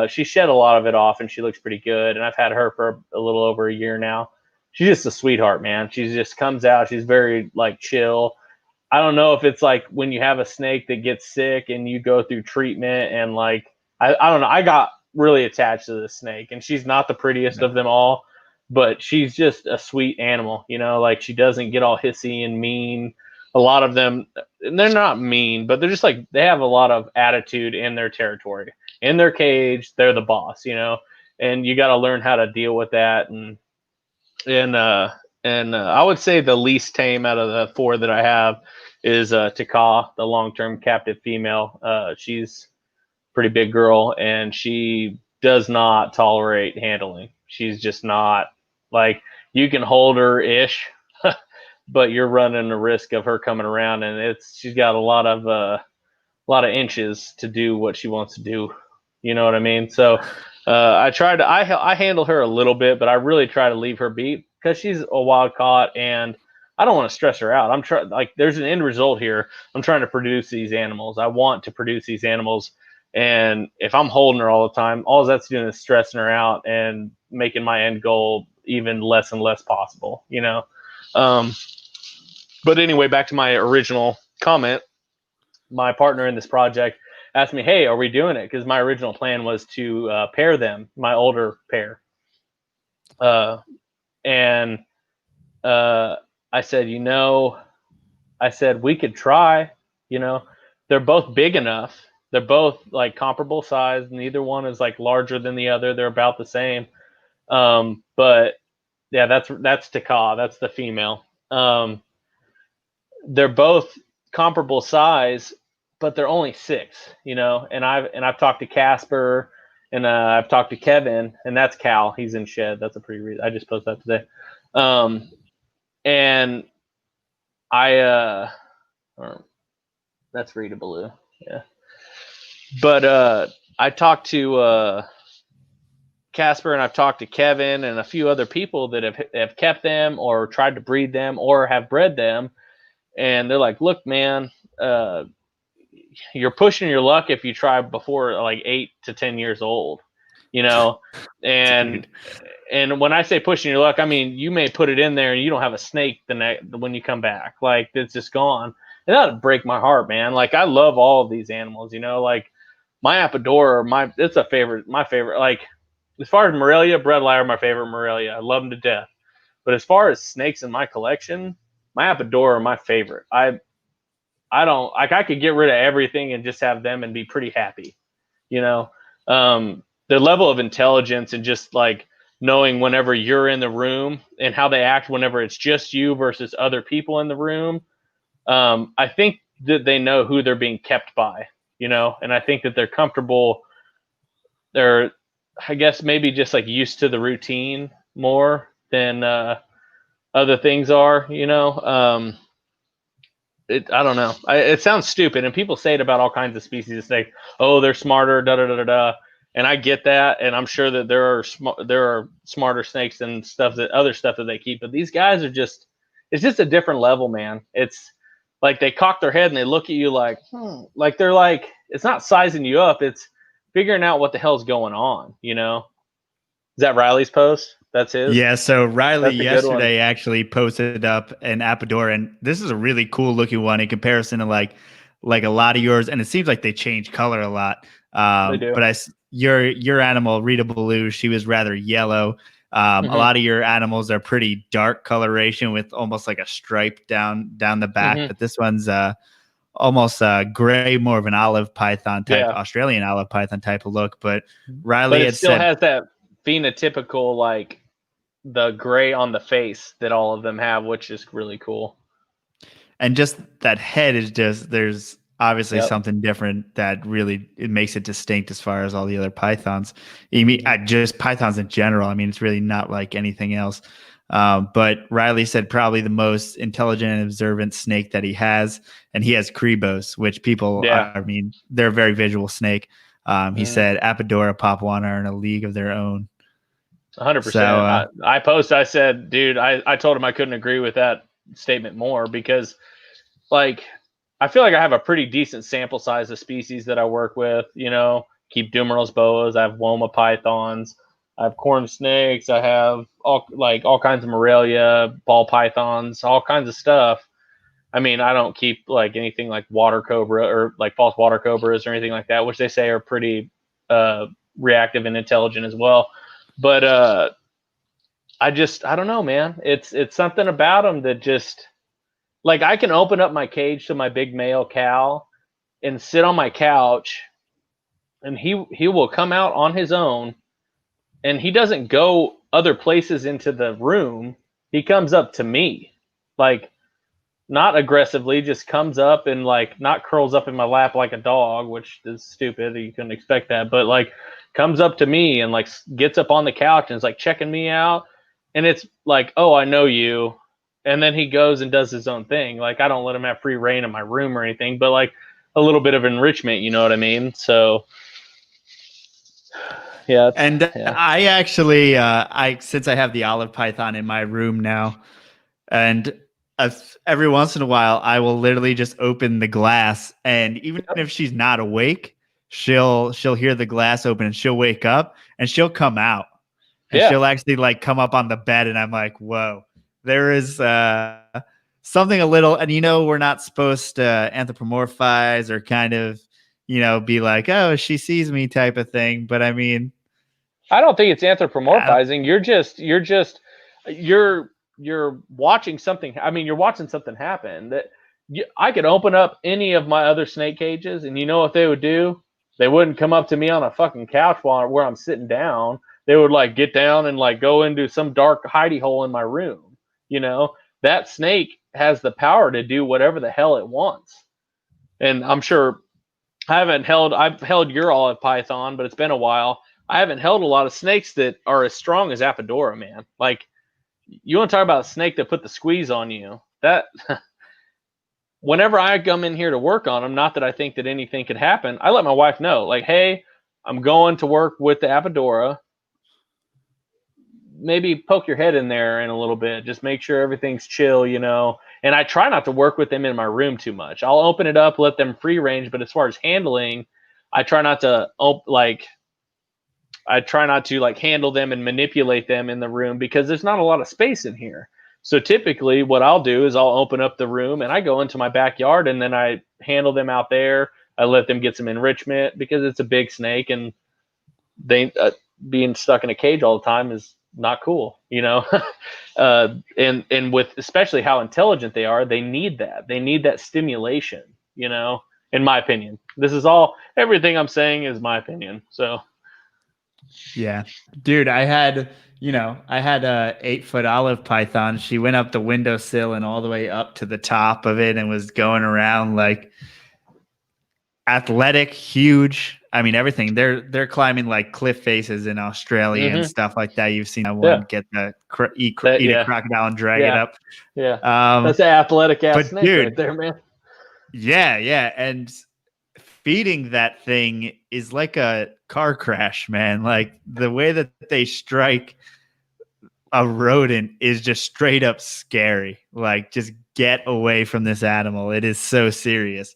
She shed a lot of it off, and she looks pretty good. And I've had her for a little over a year now. She's just a sweetheart, man. She just comes out. She's very like chill. I don't know if it's like when you have a snake that gets sick and you go through treatment and like I don't know. I got really attached to this snake, and she's not the prettiest of them all, but she's just a sweet animal, you know, like she doesn't get all hissy and mean. A lot of them, they're not mean, but they're just like, they have a lot of attitude in their territory, in their cage. They're the boss, you know, and you got to learn how to deal with that. And I would say the least tame out of the four that I have is Taka, the long-term captive female. She's pretty big girl, and she does not tolerate handling. She's just not like, you can hold her ish, but you're running the risk of her coming around, and she's got a lot of inches to do what she wants to do. You know what I mean? So I handle her a little bit, but I really try to leave her be because she's a wild caught, and I don't want to stress her out. I'm trying, like, there's an end result here. I'm trying to produce these animals. I want to produce these animals. And if I'm holding her all the time, all that's doing is stressing her out and making my end goal even less and less possible, you know? But anyway, back to my original comment. My partner in this project asked me, hey, are we doing it? Because my original plan was to pair them, my older pair. And I said, we could try, you know, they're both big enough. They're both like comparable size. Neither one is like larger than the other. They're about the same. But yeah, that's Taka. That's the female. They're both comparable size, but they're only 6, you know, and I've talked to Casper, and I've talked to Kevin, and that's Cal. He's in shed. That's a pretty reason. I just posted that today. And that's Rita Ballou. Yeah. But I talked to Casper, and I've talked to Kevin and a few other people that have kept them or tried to breed them or have bred them. And they're like, look, man, you're pushing your luck if you try before like 8 to 10 years old, you know? And when I say pushing your luck, I mean, you may put it in there and you don't have a snake when you come back. Like, it's just gone. And that would break my heart, man. Like, I love all of these animals, you know, like my Apodora, it's my favorite. Like, as far as Morelia, Breadlie are my favorite Morelia. I love them to death. But as far as snakes in my collection, my Apodora are my favorite. I don't like, I could get rid of everything and just have them and be pretty happy, you know. Their level of intelligence and just like knowing whenever you're in the room and how they act whenever it's just you versus other people in the room. I think that they know who they're being kept by, you know, and I think that they're comfortable. They're, I guess, maybe just like used to the routine more than other things are, you know. I don't know. It sounds stupid, and people say it about all kinds of species. It's like, oh, they're smarter, da da da da da. And I get that, and I'm sure that there are smarter snakes and other stuff that they keep. But these guys are just, it's just a different level, man. It's like they cock their head and they look at you like, like they're like, it's not sizing you up. It's figuring out what the hell's going on, you know? Is that Riley's post? That's his? Yeah, so Riley yesterday actually posted up an Apodora, and this is a really cool looking one in comparison to like a lot of yours, and it seems like they change color a lot. They do. But your animal, Rita Ballou, she was rather yellow. A lot of your animals are pretty dark coloration with almost like a stripe down the back, but this one's almost gray, more of an olive python type, Australian olive python type of look. But Riley it still has that phenotypical, like the gray on the face that all of them have, which is really cool. And just that head is just, there's obviously something different that really, it makes it distinct as far as all the other pythons. I mean, just pythons in general. I mean, it's really not like anything else. But Riley said probably the most intelligent and observant snake that he has, and he has Crebos, which people, Yeah. I mean, they're a very visual snake. He said Apodora, Papuana are in a league of their own. 100%. So, I said, dude, I told him I couldn't agree with that statement more because, like, I feel like I have a pretty decent sample size of species that I work with. You know, keep Dumerals boas. I have Woma pythons. I have corn snakes. I have all kinds of Morelia, ball pythons, all kinds of stuff. I mean, I don't keep like anything like water cobra or like false water cobras or anything like that, which they say are pretty reactive and intelligent as well. But I don't know, man. It's something about them that just, like, I can open up my cage to my big male cow and sit on my couch, and he will come out on his own, and he doesn't go other places into the room. He comes up to me, like, not aggressively, just comes up and like not curls up in my lap like a dog, which is stupid. You couldn't expect that, but like comes up to me and like gets up on the couch and is like checking me out. And it's like, oh, I know you. And then he goes and does his own thing. Like, I don't let him have free reign in my room or anything, but like a little bit of enrichment, you know what I mean? So yeah. I actually, since I have the olive python in my room now, and every once in a while, I will literally just open the glass, and even if she's not awake, she'll hear the glass open and she'll wake up and she'll come out, and she'll actually like come up on the bed, and I'm like, whoa, there is something a little, and we're not supposed to anthropomorphize or kind of be like, oh, she sees me type of thing, but I mean, I don't think it's anthropomorphizing. You're watching something. I mean, you're watching something happen. I could open up any of my other snake cages, and you know what they would do? They wouldn't come up to me on a fucking couch where I'm sitting down. They would like get down and like go into some dark hidey hole in my room. You know, that snake has the power to do whatever the hell it wants. And I'm sure I've held your olive python, but it's been a while. I haven't held a lot of snakes that are as strong as Apodora, man. Like, you want to talk about a snake that put the squeeze on you? That whenever I come in here to work on them, not that I think that anything could happen, I let my wife know, like, hey, I'm going to work with the Apodora. Maybe poke your head in there in a little bit. Just make sure everything's chill, And I try not to work with them in my room too much. I'll open it up, let them free range. But as far as handling, I try not to handle them and manipulate them in the room because there's not a lot of space in here. So typically what I'll do is I'll open up the room and I go into my backyard and then I handle them out there. I let them get some enrichment because it's a big snake, and they being stuck in a cage all the time is not cool, and with especially how intelligent they are, they need that stimulation, in my opinion. This is everything I'm saying is my opinion. So yeah, dude, I had a 8-foot olive python. She went up the windowsill and all the way up to the top of it and was going around like athletic, huge. I mean, everything. They're climbing like cliff faces in Australia and stuff like that. You've seen that one get eat a crocodile and drag it up. Yeah, that's an athletic ass snake, dude, right there, man. Yeah, and feeding that thing is like a car crash, man. Like the way that they strike a rodent is just straight up scary. Like, just get away from this animal. It is so serious.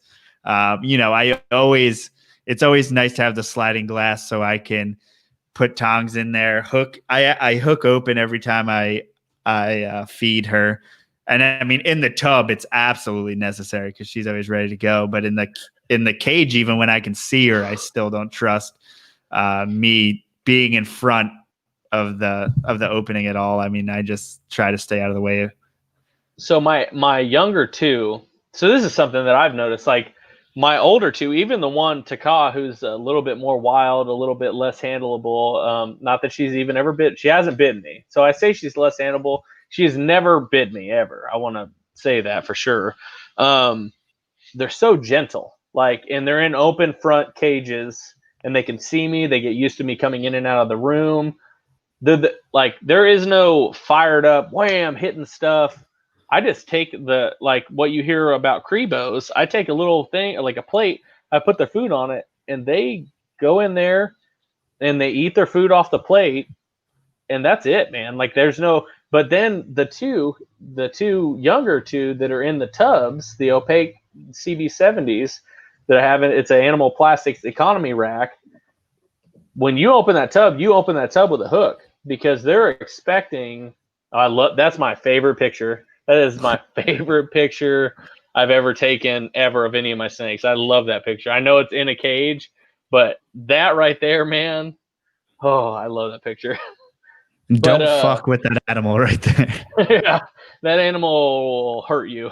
It's always nice to have the sliding glass so I can put tongs in there. I hook open every time I feed her. And I mean, in the tub, it's absolutely necessary because she's always ready to go. But in the cage, even when I can see her, I still don't trust me being in front of the opening at all. I mean, I just try to stay out of the way. So my younger two. So this is something that I've noticed. Like, my older two, even the one Taka, who's a little bit more wild, a little bit less handleable. Not that she's even ever bit. She hasn't bitten me. So I say she's less handleable. She's never bit me ever. I want to say that for sure. They're so gentle, and they're in open front cages, and they can see me. They get used to me coming in and out of the room. like there is no fired up wham hitting stuff. I just take the, like what you hear about Crebos, I take a little thing like a plate, I put their food on it, and they go in there and they eat their food off the plate, and that's it, man. Like there's no, but then the two younger two that are in the tubs, the opaque CB70s that I have, it's an animal plastics economy rack. When you open that tub with a hook, because they're expecting. I love, that's my favorite picture. That is my favorite picture I've ever taken ever of any of my snakes. I love that picture. I know it's in a cage, but that right there, man. Oh, I love that picture. Don't fuck with that animal right there. Yeah, that animal will hurt you.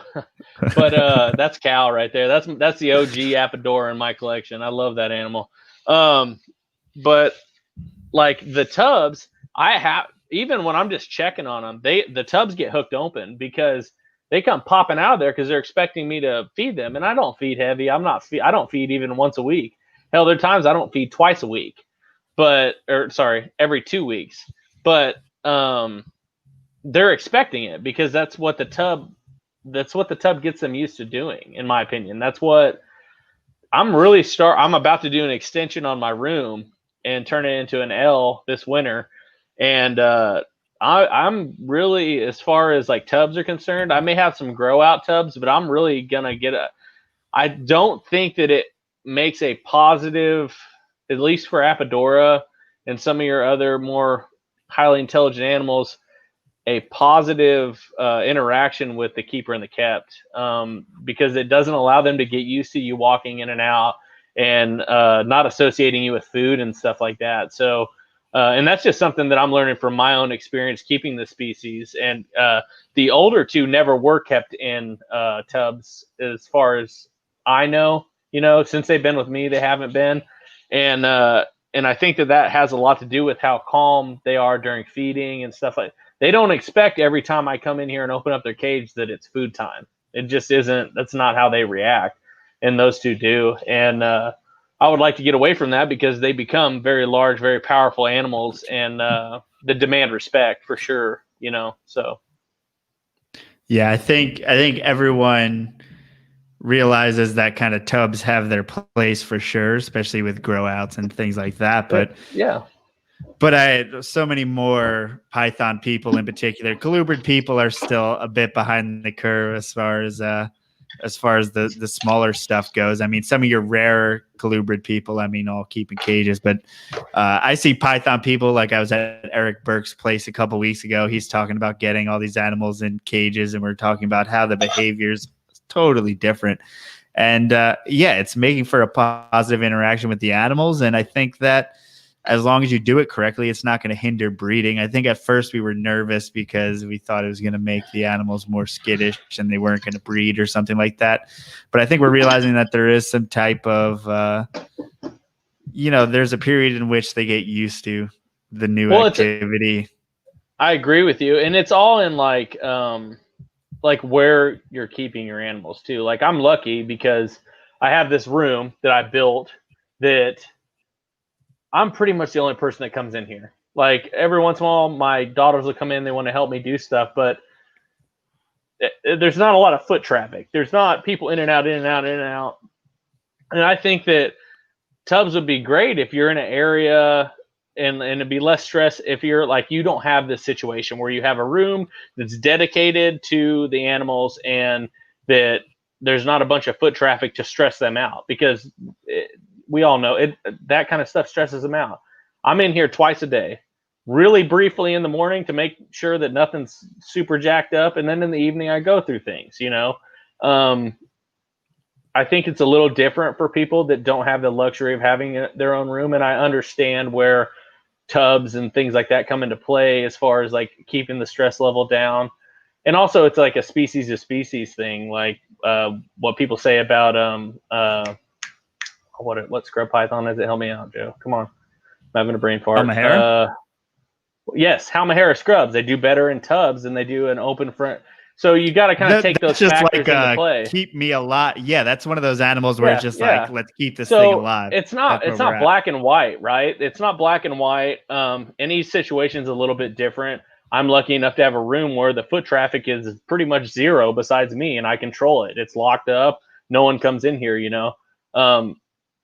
But that's Cal right there. That's the OG Apodora in my collection. I love that animal. But like the tubs, I have, even when I'm just checking on them, the tubs get hooked open because they come popping out of there because they're expecting me to feed them, and I don't feed heavy. I don't feed even once a week. Hell, there are times I don't feed twice a week, every 2 weeks. But they're expecting it because that's what the tub gets them used to doing, in my opinion. That's what I'm about to do an extension on my room and turn it into an L this winter. And I'm really, as far as like tubs are concerned, I may have some grow out tubs, but I'm really gonna I don't think that it makes a positive, at least for Apodora and some of your other more highly intelligent animals, a positive interaction with the keeper and the kept, because it doesn't allow them to get used to you walking in and out and not associating you with food and stuff like that. So, and that's just something that I'm learning from my own experience keeping the species. And the older two never were kept in tubs, as far as I know. Since they've been with me, they haven't been. And I think that has a lot to do with how calm they are during feeding and stuff like that. They don't expect every time I come in here and open up their cage that it's food time. It just isn't. That's not how they react. And those two do. And I would like to get away from that because they become very large, very powerful animals, and the demand respect for sure, so. Yeah, I think everyone realizes that kind of tubs have their place for sure, especially with grow outs and things like that. But yeah. But so many more python people in particular, colubrid people are still a bit behind the curve as far as the smaller stuff goes. I mean, some of your rarer colubrid people, all keep in cages, but I see python people, like I was at Eric Burke's place a couple weeks ago. He's talking about getting all these animals in cages, and we're talking about how the behavior's totally different. And it's making for a positive interaction with the animals. And I think that as long as you do it correctly, it's not going to hinder breeding. I think at first we were nervous because we thought it was going to make the animals more skittish and they weren't going to breed or something like that. But I think we're realizing that there is some type of, there's a period in which they get used to the new activity. I agree with you. And it's all in like where you're keeping your animals too. Like I'm lucky because I have this room that I built that I'm pretty much the only person that comes in here. Like every once in a while, my daughters will come in. They want to help me do stuff, but there's not a lot of foot traffic. There's not people in and out, in and out, in and out. And I think that tubs would be great if you're in an area and it'd be less stress if you're like, you don't have this situation where you have a room that's dedicated to the animals and that there's not a bunch of foot traffic to stress them out, because we all know that kind of stuff stresses them out. I'm in here twice a day, really briefly in the morning to make sure that nothing's super jacked up. And then in the evening, I go through things, I think it's a little different for people that don't have the luxury of having their own room. And I understand where tubs and things like that come into play as far as like keeping the stress level down. And also it's like a species to species thing. Like what people say about, what scrub python is it? Help me out, Joe. Come on. I'm having a brain fart. Halmahera? Yes, Halmahera scrubs. They do better in tubs than they do in open front. So you got to kind of take those that's just factors into play. Keep me alive. Yeah, that's one of those animals where it's just like, let's keep this thing alive. It's not black and white, right? It's not black and white. Any situation's a little bit different. I'm lucky enough to have a room where the foot traffic is pretty much zero besides me, and I control it. It's locked up. No one comes in here, you know.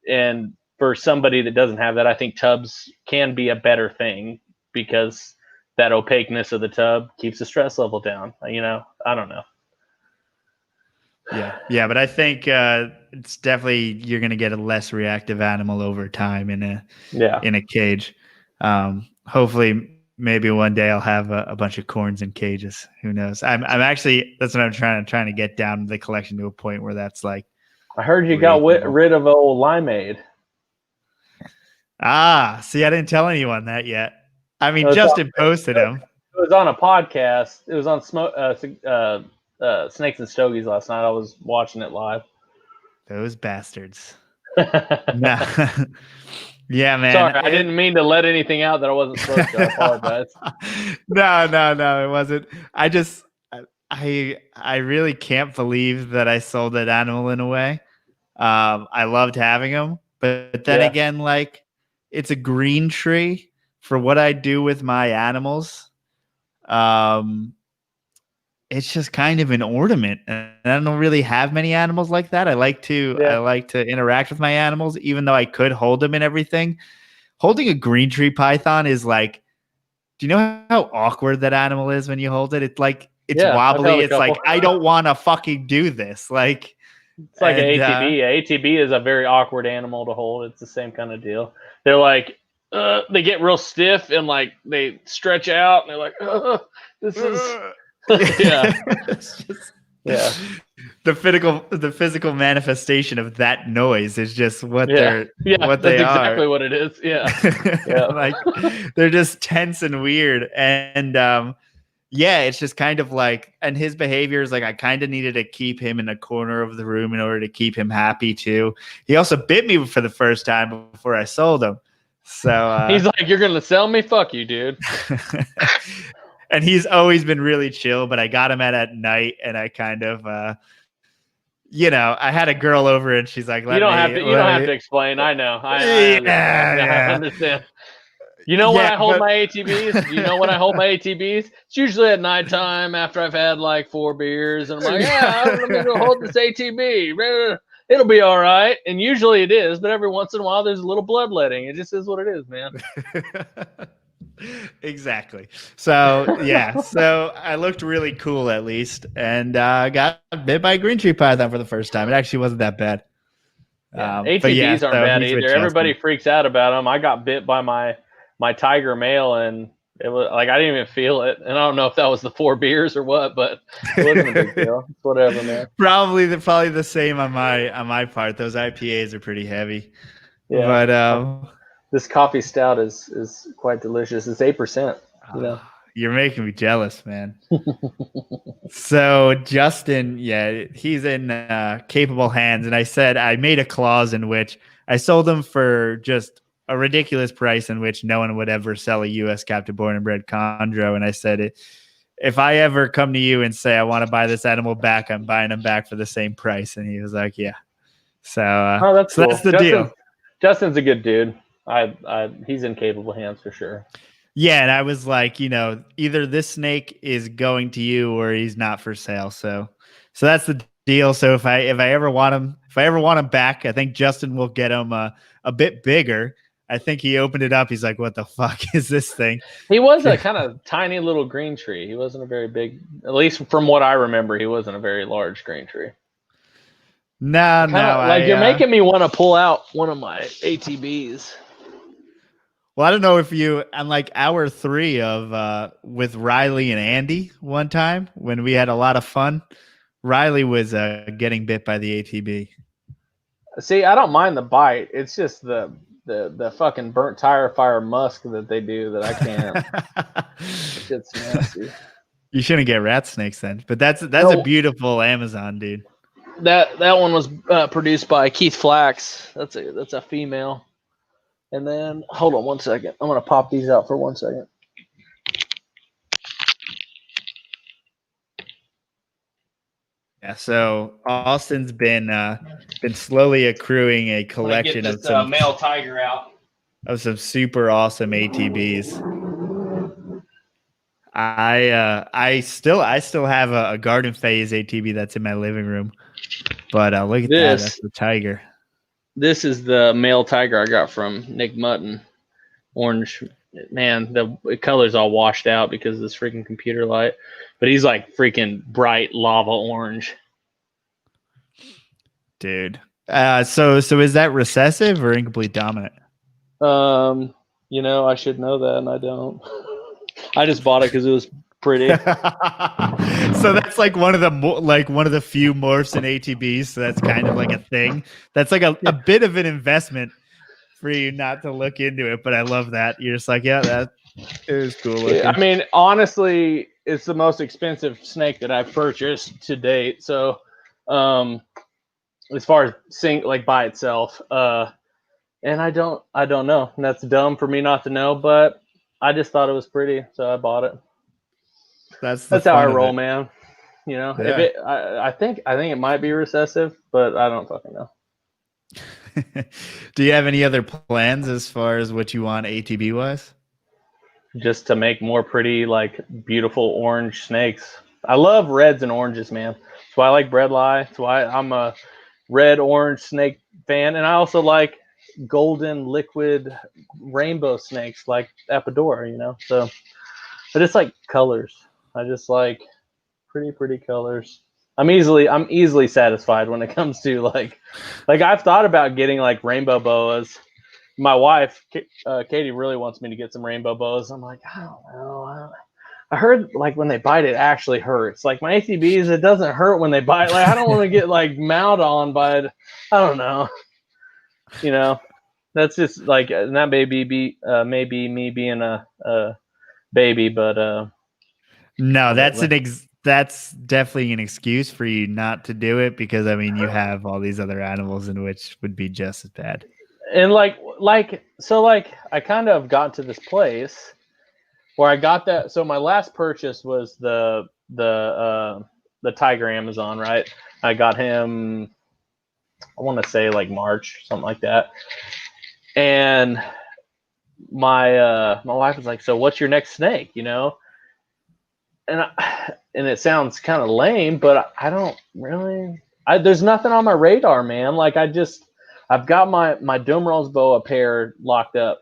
And for somebody that doesn't have that, I think tubs can be a better thing because that opaqueness of the tub keeps the stress level down. You know, I don't know. Yeah, but I think it's definitely you're going to get a less reactive animal over time in a cage. Hopefully, maybe one day I'll have a bunch of corns in cages. Who knows? I'm actually that's what I'm trying to get down the collection to a point where that's like. I heard you got rid of old limeade. See, I didn't tell anyone that yet. I mean, Justin posted him. It was on a podcast. It was on Snakes and Stogies last night. I was watching it live. Those bastards. Nah. Yeah, man. Sorry, I didn't mean to let anything out that I wasn't supposed to. I apologize. No, it wasn't. I really can't believe that I sold that animal in a way. I loved having him, but then again, like it's a green tree for what I do with my animals. It's just kind of an ornament, and I don't really have many animals like that. I like to interact with my animals, even though I could hold them and everything. Holding a green tree python is like, do you know how awkward that animal is when you hold it? It's like it's wobbly. It's like I don't want to fucking do this. Like it's like an ATB. ATB is a very awkward animal to hold. It's the same kind of deal. They're like they get real stiff and like they stretch out and they're like this is. The physical manifestation of that noise is just what that's exactly what it is. Like they're just tense and weird, and it's just kind of like, and his behavior is like I kind of needed to keep him in a corner of the room in order to keep him happy too. He also bit me for the first time before I sold him, so he's like, "You're gonna sell me? Fuck you, dude." And he's always been really chill, but I got him at night, and I kind of, I had a girl over, and she's like, "You don't have to explain. I know. I understand. You know when I hold my ATBs? You know when I hold my ATBs? It's usually at nighttime after I've had like 4 beers, and I'm like, I'm gonna go hold this ATB. It'll be all right. And usually it is, but every once in a while there's a little bloodletting. It just is what it is, man." Exactly. So so I looked really cool at least, and got bit by a green tree python for the first time. It actually wasn't that bad. ATVs aren't bad either. Everybody freaks out about them. I got bit by my tiger male, and it was like I didn't even feel it. And I don't know if that was the 4 beers or what, but it wasn't a big deal. It's whatever, man. Probably the same on my part. Those IPAs are pretty heavy. Yeah. But this coffee stout is quite delicious. It's 8%. You know? You're making me jealous, man. So Justin, he's in capable hands, and I made a clause in which I sold him for just a ridiculous price, in which no one would ever sell a U.S. captive born and bred chondro. And I said, if I ever come to you and say I want to buy this animal back, I'm buying him back for the same price. And he was like, yeah. So that's cool. That's the deal. Justin's a good dude. He's in capable hands for sure. Yeah, and I was like, either this snake is going to you or he's not for sale. So that's the deal. So if I ever want him back, I think Justin will get him a bit bigger. I think he opened it up. He's like, "What the fuck is this thing?" He was a kind of tiny little green tree. He wasn't a very big, at least from what I remember, he wasn't a very large green tree. No. Like you're making me want to pull out one of my ATBs. Well, I don't know if you, on like hour 3 of with Riley and Andy one time when we had a lot of fun, Riley was getting bit by the ATB. See, I don't mind the bite. It's just the fucking burnt tire fire musk that they do that I can't. It's nasty. You shouldn't get rat snakes then. But that's a beautiful Amazon, dude. That one was produced by Keith Flax. That's a female. And then, hold on one second. I'm going to pop these out for 1 second. So Austin's been slowly accruing a I'm gonna get collection this male tiger out. of some super awesome ATBs. I still have a Garden Phase ATB that's in my living room, but look at that. That's the tiger. This is the male tiger I got from Nick Mutton. Orange, man, the color's all washed out because of this freaking computer light, but he's like freaking bright lava orange. Dude. So is that recessive or incomplete dominant? I should know that, and I don't. I just bought it because it was pretty. So that's like one of the few morphs in ATBs. So that's kind of like a thing. That's like a bit of an investment for you not to look into it. But I love that. You're just like, yeah, that is cool looking. I mean, honestly, it's the most expensive snake that I've purchased to date. So, as far as by itself, and I don't know. And that's dumb for me not to know, but I just thought it was pretty, so I bought it. That's how I roll, man. Yeah. If it, I think it might be recessive, but I don't fucking know. Do you have any other plans as far as what you want ATB wise? Just to make more pretty, like beautiful orange snakes. I love reds and oranges, man. That's why I like bredli. That's why I'm a red orange snake fan, and I also like golden liquid rainbow snakes like Apodora. So I just like colors. I just like pretty colors. I'm easily satisfied when it comes to like I've thought about getting like rainbow boas. My wife Katie really wants me to get some rainbow boas. I'm like, I don't know. I heard like when they bite it actually hurts. Like my ATBs, it doesn't hurt when they bite. Like I don't want to get like mauled on by it. I don't know. That's just like, and that may be me being a baby, but no, that's definitely an excuse for you not to do it, because I mean you have all these other animals in which would be just as bad. And so I kind of got to this place where I got that. So my last purchase was the Tiger Amazon, right? I got him, I want to say like March, something like that. And my wife was like, "So what's your next snake?" And it sounds kind of lame, but I don't really. There's nothing on my radar, man. Like I've got my Dumerals boa pair locked up,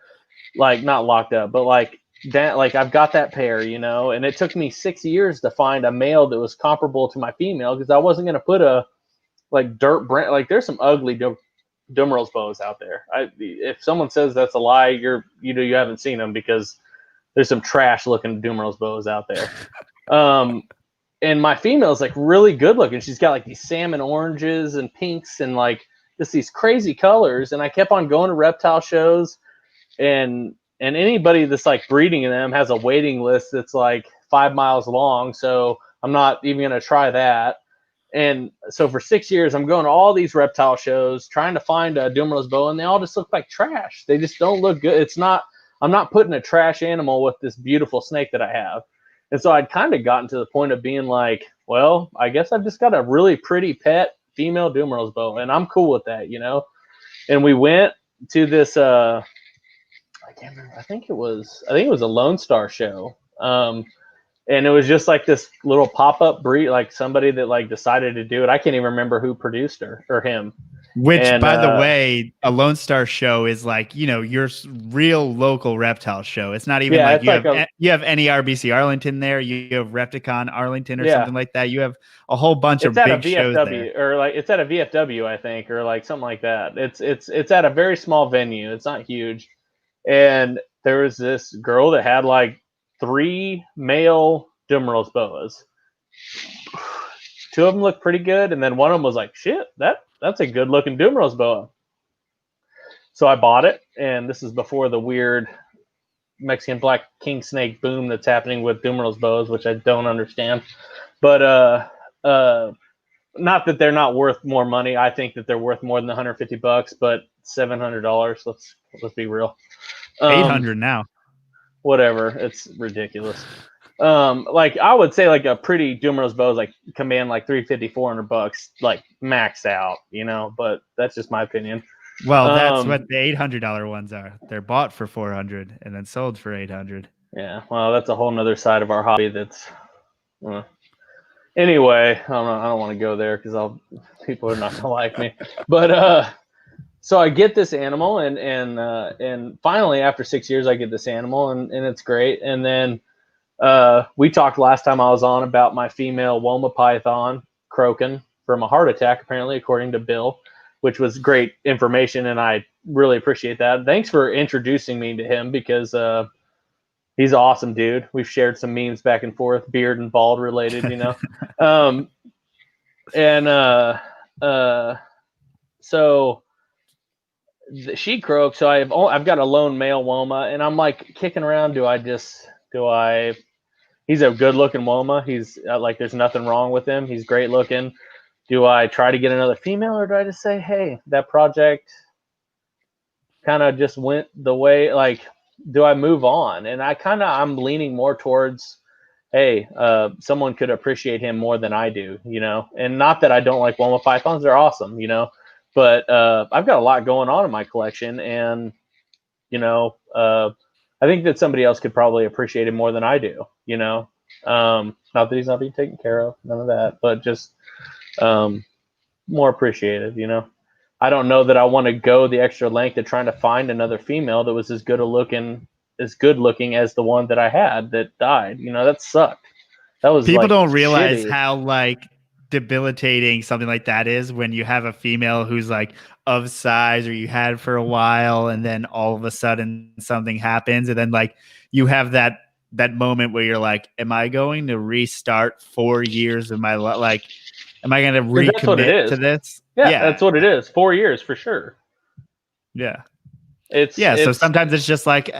like not locked up, but like that. Like I've got that pair, and it took me 6 years to find a male that was comparable to my female, because I wasn't gonna put a like dirt brand. Like there's some ugly Dumerals boas out there. If someone says that's a lie, you haven't seen them, because there's some trash looking Dumerals boas out there. And my female is like really good looking. She's got like these salmon oranges and pinks and like just these crazy colors. And I kept on going to reptile shows, and anybody that's like breeding in them has a waiting list that's like 5 miles long. So I'm not even going to try that. And so for 6 years, I'm going to all these reptile shows trying to find a Dumerals boa, and they all just look like trash. They just don't look good. I'm not putting a trash animal with this beautiful snake that I have. And so I'd kind of gotten to the point of being like, well, I guess I've just got a really pretty pet female Dumerals boa, and I'm cool with that, And we went to this, I can't remember. I think it was a Lone Star show. And it was just like this little pop-up breed, like somebody that like decided to do it. I can't even remember who produced her or him. Which, by the way, a Lone Star show is like, your real local reptile show. It's not even like you have any RBC Arlington there. You have Repticon Arlington or something like that. You have a whole bunch of big shows there. Or like it's at a VFW, I think, or like something like that. It's at a very small venue. It's not huge. And there was this girl that had like 3 male Dumerals boas. 2 of them looked pretty good, and then one of them was like, shit, that's a good looking Dumerals boa. So I bought it, and this is before the weird Mexican black king snake boom that's happening with Dumerals boas, which I don't understand. But not that they're not worth more money. I think that they're worth more than $150, but $700. Let's be real. 800 now. Whatever, it's ridiculous. Like I would say like a pretty Dumeril's bow is like command like $350-$400 like max out, you know, but that's just my opinion. Well, that's what the $800 ones are. They're bought for $400 and then sold for $800. Yeah, well, that's a whole nother side of our hobby. That's anyway. I don't want to go there because people are not gonna like me. But so I get this animal, and finally after 6 years, I get this animal, and it's great. And then we talked last time I was on about my female Woma python croaking from a heart attack, apparently, according to Bill, which was great information, and I really appreciate that. Thanks for introducing me to him because he's an awesome dude. We've shared some memes back and forth, beard and bald related, you know. So she croaked. So I've got a lone male Woma, and I'm like kicking around. He's a good looking Woma. He's like, there's nothing wrong with him. He's great looking. Do I try to get another female, or do I just say, hey, that project kind of just went the way, like, do I move on? And I'm leaning more towards, hey, someone could appreciate him more than I do, you know? And not that I don't like Woma pythons. They're awesome, you know? But I've got a lot going on in my collection, and, you know, I think that somebody else could probably appreciate him more than I do, you know? Not that he's not being taken care of, none of that, but just more appreciated, you know? I don't know that I want to go the extra length of trying to find another female that was as good looking as the one that I had that died. You know, that sucked. That was people like, don't realize shitty. how like debilitating something like that is when you have a female who's like of size, or you had for a while, and then all of a sudden something happens, and then like you have that moment where you're like, am I going to restart 4 years of my life? Like, am I going to recommit to this? Yeah, that's what it is. 4 years for sure. Yeah. It's so sometimes it's just like,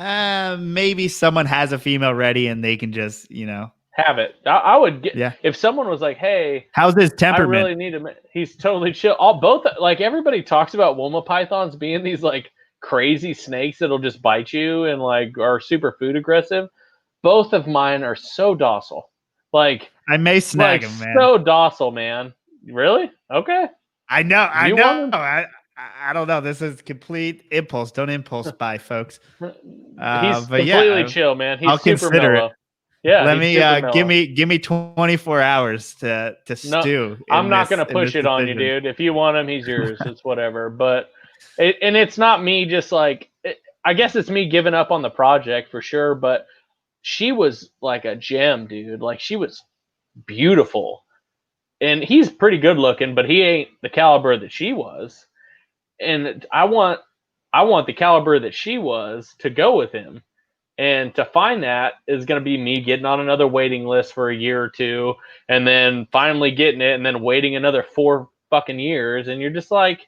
maybe someone has a female ready and they can just, you know, have it. I would get, yeah. If someone was like, hey, how's his temperament? I really need him. He's totally chill. Like everybody talks about Woma pythons being these like crazy snakes that'll just bite you and like are super food aggressive. Both of mine are so docile. Like, I may snag him, man. So docile, man. Really? Okay. I know. I don't know. This is complete impulse. Don't impulse buy, folks. He's completely chill, man. He's super mellow. It. Yeah. Let me give me 24 hours to stew. I'm not going to push it on you, dude. If you want him, he's yours. It's whatever. But it's not me just like, I guess it's me giving up on the project for sure. But she was like a gem, dude. Like, she was beautiful. And he's pretty good looking, but he ain't the caliber that she was. And I want the caliber that she was to go with him. And to find that is going to be me getting on another waiting list for a year or two, and then finally getting it, and then waiting another 4 fucking years. And you're just like,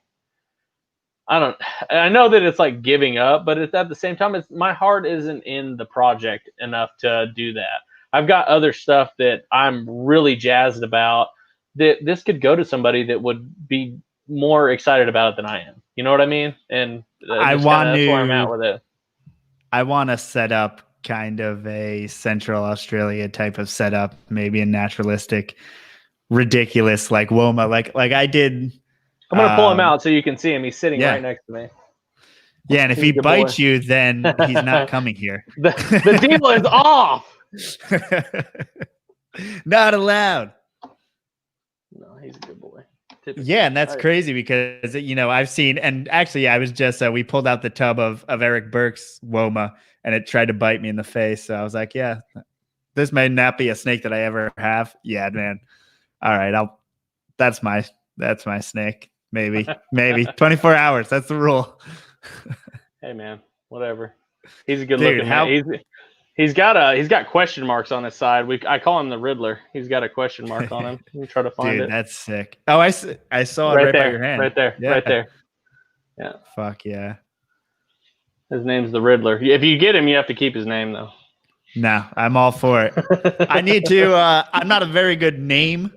I know that it's like giving up, but it's at the same time, my heart isn't in the project enough to do that. I've got other stuff that I'm really jazzed about that this could go to somebody that would be more excited about it than I am. You know what I mean? And that's where I'm at with it. I want to set up kind of a Central Australia type of setup, maybe a naturalistic, ridiculous, like Woma, like I did. I'm going to pull him out so you can see him. He's sitting right next to me. Yeah, and if he bites you, then he's not coming here. The deal is off. Not allowed. No, he's a good boy. Yeah, and that's crazy because, you know, I've seen, and actually, I was just, we pulled out the tub of Eric Burke's Woma, and it tried to bite me in the face. So I was like, yeah, this may not be a snake that I ever have. Yeah, man. All right, that's my snake. Maybe 24 hours. That's the rule. Hey, man, whatever. He's a good looking man. He's got question marks on his side. I call him the Riddler. He's got a question mark on him. Let me try to find it. That's sick. Oh, I saw it right by your hand. Right there. Yeah. Right there. Yeah. Fuck yeah. His name's the Riddler. If you get him, you have to keep his name though. No, I'm all for it. I need to. I'm not a very good name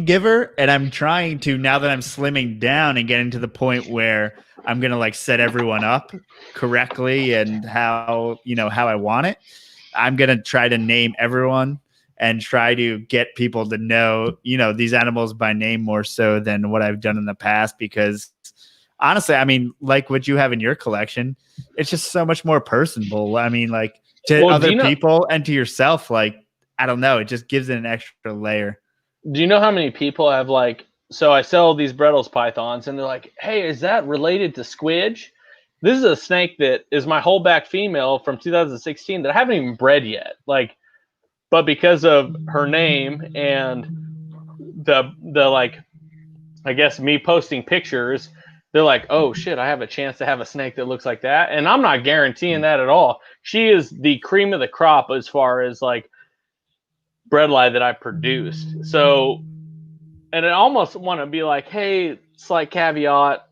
giver, and I'm trying to, now that I'm slimming down and getting to the point where I'm gonna like set everyone up correctly and how I want it. I'm going to try to name everyone and try to get people to know, these animals by name more so than what I've done in the past. Because honestly, I mean, like what you have in your collection, it's just so much more personable. I mean, like to other people and to yourself, like, I don't know, it just gives it an extra layer. Do you know how many people have so I sell these Reptiles and they're like, hey, is that related to Squidge? This is a snake that is my holdback female from 2016 that I haven't even bred yet. But because of her name and the I guess me posting pictures, they're like, oh shit, I have a chance to have a snake that looks like that. And I'm not guaranteeing that at all. She is the cream of the crop as far as bredli that I produced. So, and I almost want to be like, hey, slight caveat,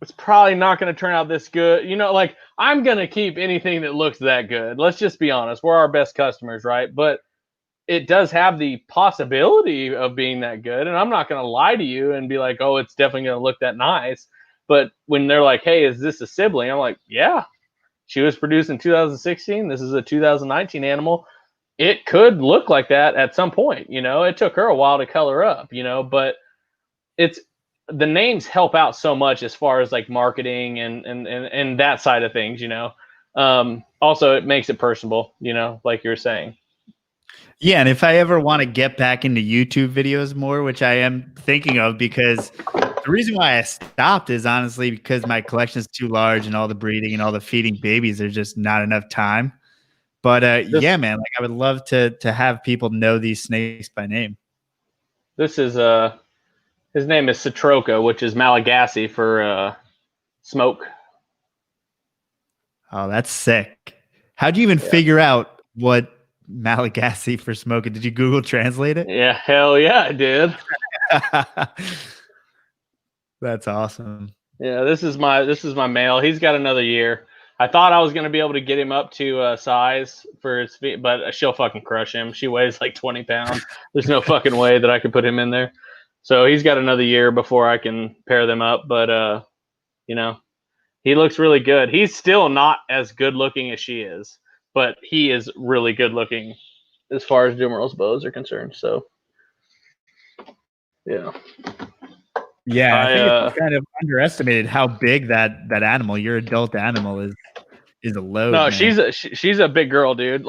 it's probably not going to turn out this good. I'm going to keep anything that looks that good. Let's just be honest. We're our best customers, right? But it does have the possibility of being that good. And I'm not going to lie to you and be like, oh, it's definitely going to look that nice. But when they're like, hey, is this a sibling? I'm like, yeah, she was produced in 2016. This is a 2019 animal. It could look like that at some point. It took her a while to color up, but the names help out so much as far as marketing and that side of things, also it makes it personable, like you're saying. Yeah. And if I ever want to get back into YouTube videos more, which I am thinking of, because the reason why I stopped is honestly because my collection is too large and all the breeding and all the feeding babies, there's just not enough time. But yeah, man, I would love to have people know these snakes by name. This is his name is Citroka, which is Malagasy for smoke. Oh, that's sick. How'd you even figure out what Malagasy for smoke? Did you Google Translate it? Yeah, hell yeah, I did. That's awesome. Yeah, this is my male. He's got another year. I thought I was going to be able to get him up to size for his feet, but she'll fucking crush him. She weighs 20 pounds. There's no fucking way that I could put him in there. So he's got another year before I can pair them up. But, he looks really good. He's still not as good looking as she is, but he is really good looking as far as Dumeral's bows are concerned. So, yeah. Yeah, I think it's kind of underestimated how big that animal, your adult animal, is a load. No, man. she's a big girl, dude.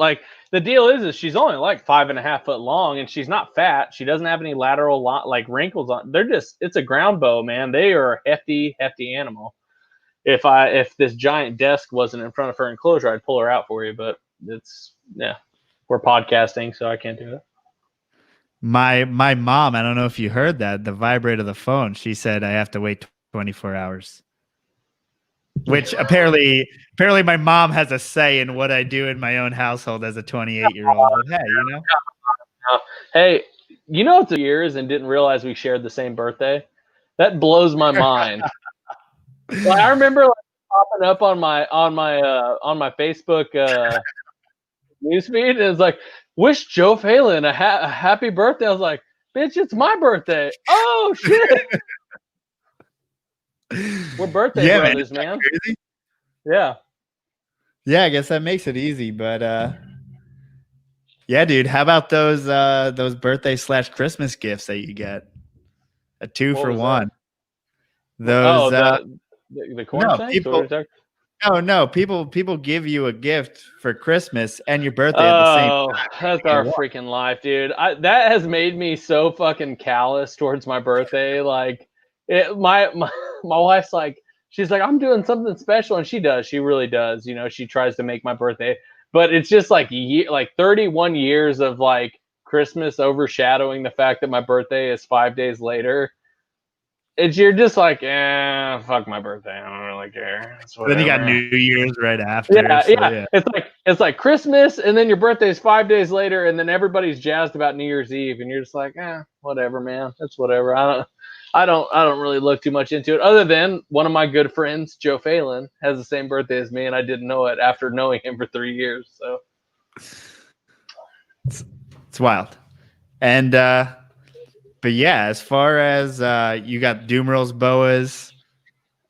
The deal is she's only 5.5 foot long, and she's not fat. She doesn't have any lateral wrinkles on. It's a ground bow, man. They are a hefty animal. If this giant desk wasn't in front of her enclosure, I'd pull her out for you. But we're podcasting, so I can't do it. My mom, I don't know if you heard that, the vibrate of the phone, she said I have to wait 24 hours. Which apparently my mom has a say in what I do in my own household as a 28-year-old. But hey, Hey, it's years and didn't realize we shared the same birthday. That blows my mind. I remember popping up on my Facebook newsfeed, and it's like, wish Joe Phelan a happy birthday. I was like, bitch, it's my birthday. Oh shit. We're birthday brothers, man. Crazy? Yeah. Yeah, I guess that makes it easy, but yeah, dude. How about those birthday / Christmas gifts that you get? A 2 for 1. Those the corn snakes? No, people give you a gift for Christmas and your birthday at the same time. Oh, that's our freaking life, dude. That has made me so fucking callous towards my birthday. My wife's she's like, I'm doing something special, and she does. She really does. She tries to make my birthday, but it's just 31 years of Christmas overshadowing the fact that my birthday is 5 days later. You're just fuck my birthday. I don't really care. Then you got New Year's right after. Yeah. It's like Christmas, and then your birthday's 5 days later, and then everybody's jazzed about New Year's Eve, and you're just whatever, man. That's whatever. I don't really look too much into it, other than one of my good friends, Joe Phelan, has the same birthday as me, and I didn't know it after knowing him for 3 years. So it's wild. And but yeah, as far as you got Dumeral's boas,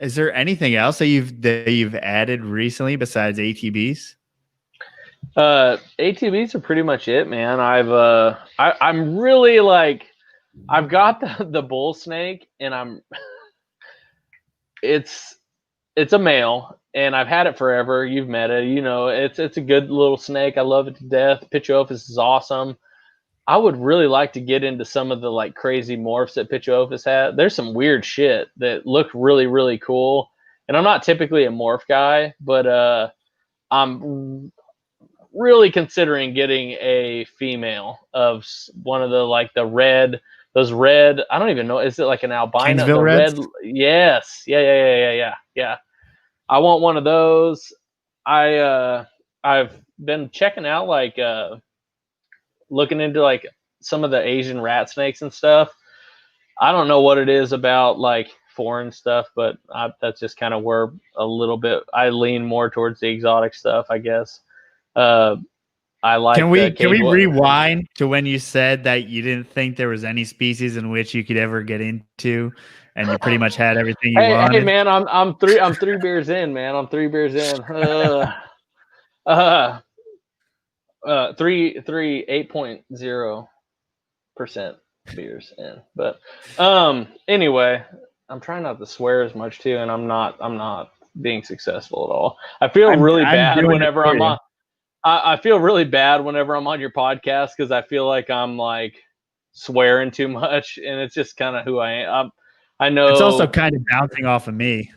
is there anything else that you've added recently besides ATBs? ATVs are pretty much it, man. I'm really like, I've got the bull snake, and it's a male, and I've had it forever. You've met it, it's a good little snake. I love it to death. Pituophis is awesome. I would really like to get into some of the like crazy morphs that Pituophis had. There's some weird shit that look really, really cool. And I'm not typically a morph guy, but I'm really considering getting a female of one of the like those red. I don't even know. Is it like an albino? Kingsville The Reds? red. Yes. Yeah. I want one of those. I've been checking out like looking into like some of the Asian rat snakes and stuff. I don't know what it is about like foreign stuff, but that's just kind of where a little bit I lean more towards the exotic stuff, I guess. Uh, I Can like the we cage. rewind to when you said that you didn't think there was any species in which you could ever get into, and you pretty much had everything you Hey, wanted? man, I'm three beers in, man. I'm 3 beers in. Uh, 8.0% beers in. But anyway, I'm trying not to swear as much too, and I'm not being successful at all. I feel really I'm bad doing it whenever for I'm you. on. I feel really bad whenever I'm on your podcast because I feel like I'm like swearing too much, and it's just kind of who I am. I It's also know. kind of bouncing off of me.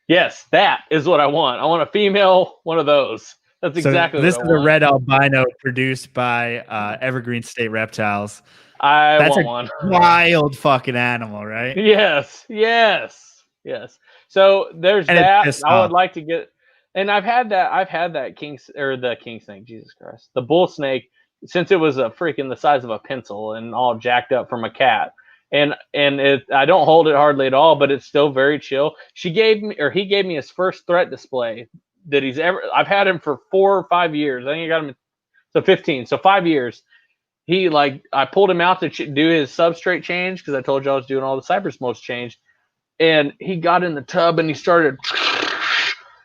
Yes, that is what I want. I want a female one of those. That's So exactly what this I is a want. red albino produced by Evergreen State Reptiles. I That's a want one. wild fucking animal, right? Yes. So there's And it's that. pissed I would off. like to get, and I've had that king snake, Jesus Christ, the bull snake, since it was a freaking the size of a pencil and all jacked up from a cat. And I don't hold it hardly at all, but it's still very chill. He gave me his first threat display that he's ever. I've had him for 4 or 5 years. I think I got him. So 15. So 5 years. I pulled him out to do his substrate change because I told you I was doing all the cypress mulch change, and he got in the tub and he started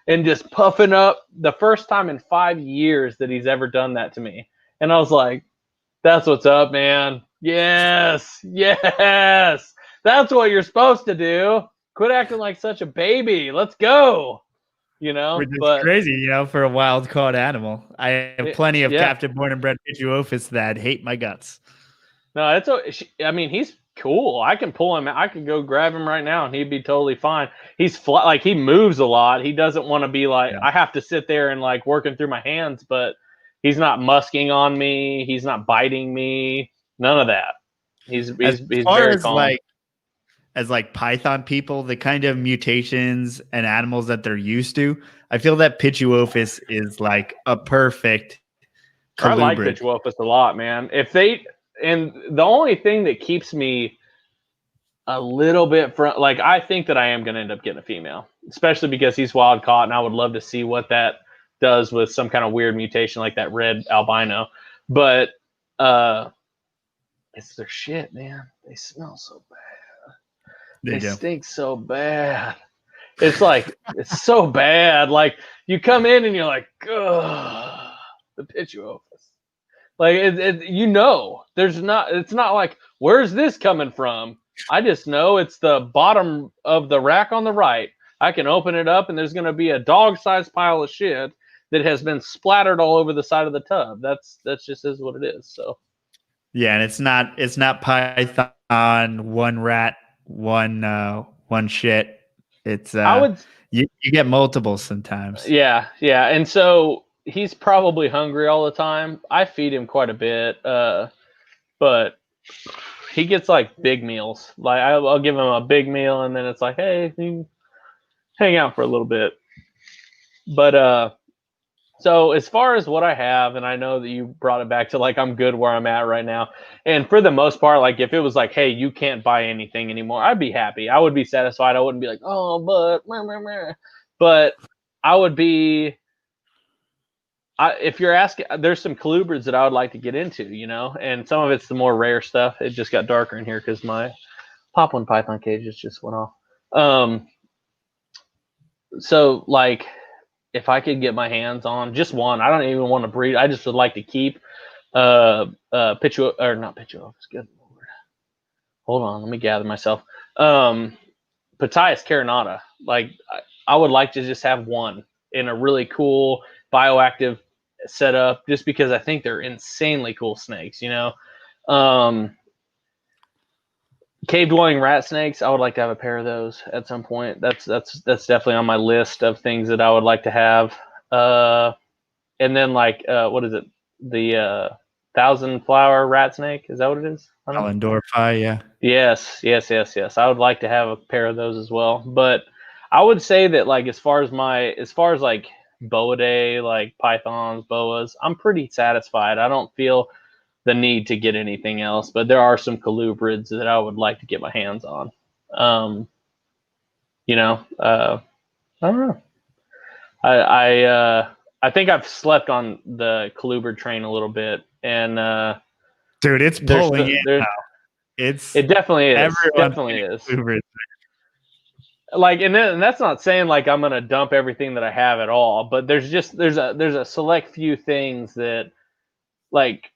and just puffing up the first time in 5 years that he's ever done that to me. And I was like, that's what's up, man. Yes. That's what you're supposed to do. Quit acting like such a baby. Let's go. Which is But crazy, for a wild caught animal. I have plenty of yeah. captive born and bred Pituophis that hate my guts. No, I mean, he's cool. I can pull him. I could go grab him right now, and he'd be totally fine. He's flat, like he moves a lot. He doesn't want to be like Yeah. I have to sit there and like working through my hands, but he's not musking on me. He's not biting me. None of that. He's far very as calm. like python people, the kind of mutations and animals that they're used to, I feel that Pituophis is like a perfect I like colubrid. Pituophis a lot, man. And the only thing that keeps me a little bit from like I think that I am going to end up getting a female, especially because he's wild caught, and I would love to see what that does with some kind of weird mutation like that red albino. But it's their shit, man. They smell so bad. They stink so bad. It's like it's so bad. Like you come in and you're like, ugh, the Pituophis. Like there's not. It's not like where's this coming from. I just know it's the bottom of the rack on the right. I can open it up and there's going to be a dog-sized pile of shit that has been splattered all over the side of the tub. That's just is what it is. So yeah, and it's not python, one rat, one shit. It's I would, you get multiples sometimes. yeah, and so he's probably hungry all the time. I feed him quite a bit, but he gets like big meals. Like I'll give him a big meal, and then it's like, hey, you hang out for a little bit. But so as far as what I have, and I know that you brought it back to like I'm good where I'm at right now. And for the most part, like if it was like, hey, you can't buy anything anymore, I'd be happy. I would be satisfied. I wouldn't be like, oh, but I would be. If you're asking, there's some colubrids that I would like to get into, and some of it's the more rare stuff. It just got darker in here because my poplin python cages just went off. So like if I could get my hands on just one, I don't even want to breed. I just would like to keep Pichu or not Pichu. Good Lord. Hold on, let me gather myself. Pityus carinata. Like I would like to just have one in a really cool bioactive setup, just because I think they're insanely cool snakes. You know, cave dwelling rat snakes. I would like to have a pair of those at some point. That's definitely on my list of things that I would like to have. And then like what is it? The thousand flower rat snake. Is that what it is? Alendorfi, yeah. Yes. I would like to have a pair of those as well. But I would say that like as far as like boidae, like pythons, boas, I'm pretty satisfied. I don't feel the need to get anything else, but there are some colubrids that I would like to get my hands on. You know, I don't know. I think I've slept on the colubrid train a little bit, and dude, it's pulling in now. It definitely is. Definitely is. Colubrids. Like, and that's not saying like I'm gonna dump everything that I have at all, but there's a select few things that like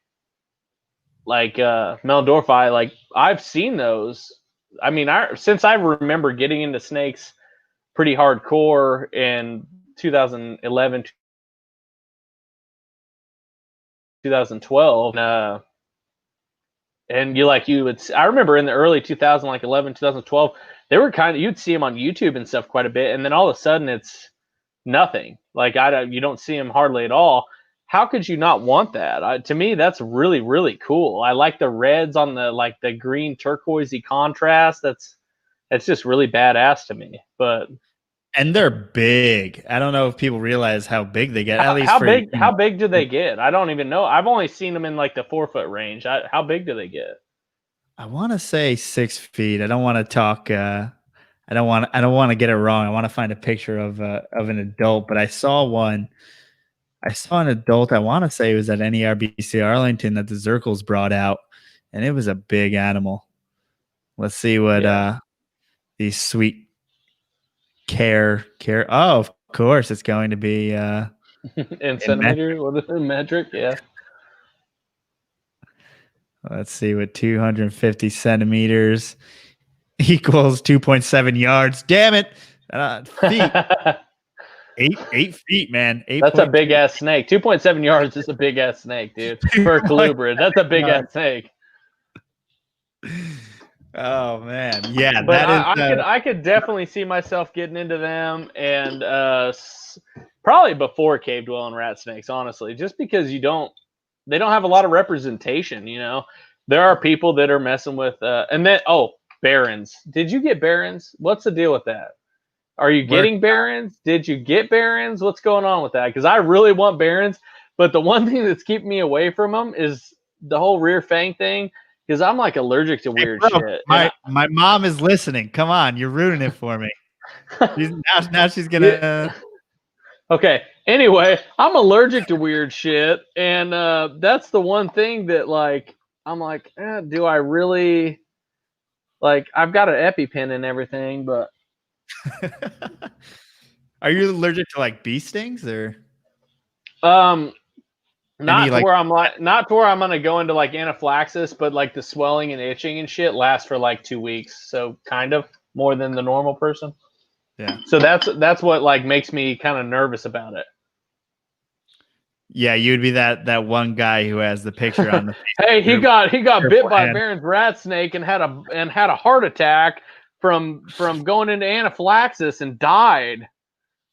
Meldorfi, like I've seen those. I mean, since I remember getting into snakes pretty hardcore in 2011, 2012, and I remember in the early 2000, like 11, 2012, they were you'd see them on YouTube and stuff quite a bit, and then all of a sudden it's nothing. Like you don't see them hardly at all. How could you not want that? To me, that's really, really cool. I like the reds on the green turquoisey contrast. That's just really badass to me. And they're big. I don't know if people realize how big they get. How big do they get? I don't even know. I've only seen them in like the 4 foot range. How big do they get? I want to say 6 feet. I don't want to talk. I don't want to get it wrong. I want to find a picture of an adult, but I saw one. I saw an adult, I want to say it was at NERBC Arlington that the Zirkles brought out, and it was a big animal. Let's see what these sweet care. Oh, of course, it's going to be in centimeter. What is it, metric? Yeah. Let's see what 250 centimeters equals 2.7 yards. Damn it, feet. 8 feet, man. That's a big ass snake. 2.7 yards is a big ass snake, dude. For a colubrid, that's a big ass snake. Oh man, yeah. But I could definitely see myself getting into them, and probably before cave dwelling rat snakes, honestly, just because they don't have a lot of representation. You know, there are people that are messing with, and then barons. Did you get barons? What's the deal with that? Are you getting barons? Did you get barons? What's going on with that? Because I really want barons, but the one thing that's keeping me away from them is the whole rear fang thing. Because I'm like allergic to weird shit. My mom is listening. Come on, you're ruining it for me. now she's gonna. Okay. Anyway, I'm allergic to weird shit, and that's the one thing that I'm like, do I really? Like, I've got an EpiPen and everything, but. Are you allergic to like bee stings or? Not to where I'm gonna go into like anaphylaxis, but like the swelling and itching and shit lasts for like 2 weeks, so kind of more than the normal person. Yeah. So that's what like makes me kind of nervous about it. Yeah, you'd be that one guy who has the picture on the. Hey, he got bit by a Barron's rat snake and had a heart attack from going into anaphylaxis and died.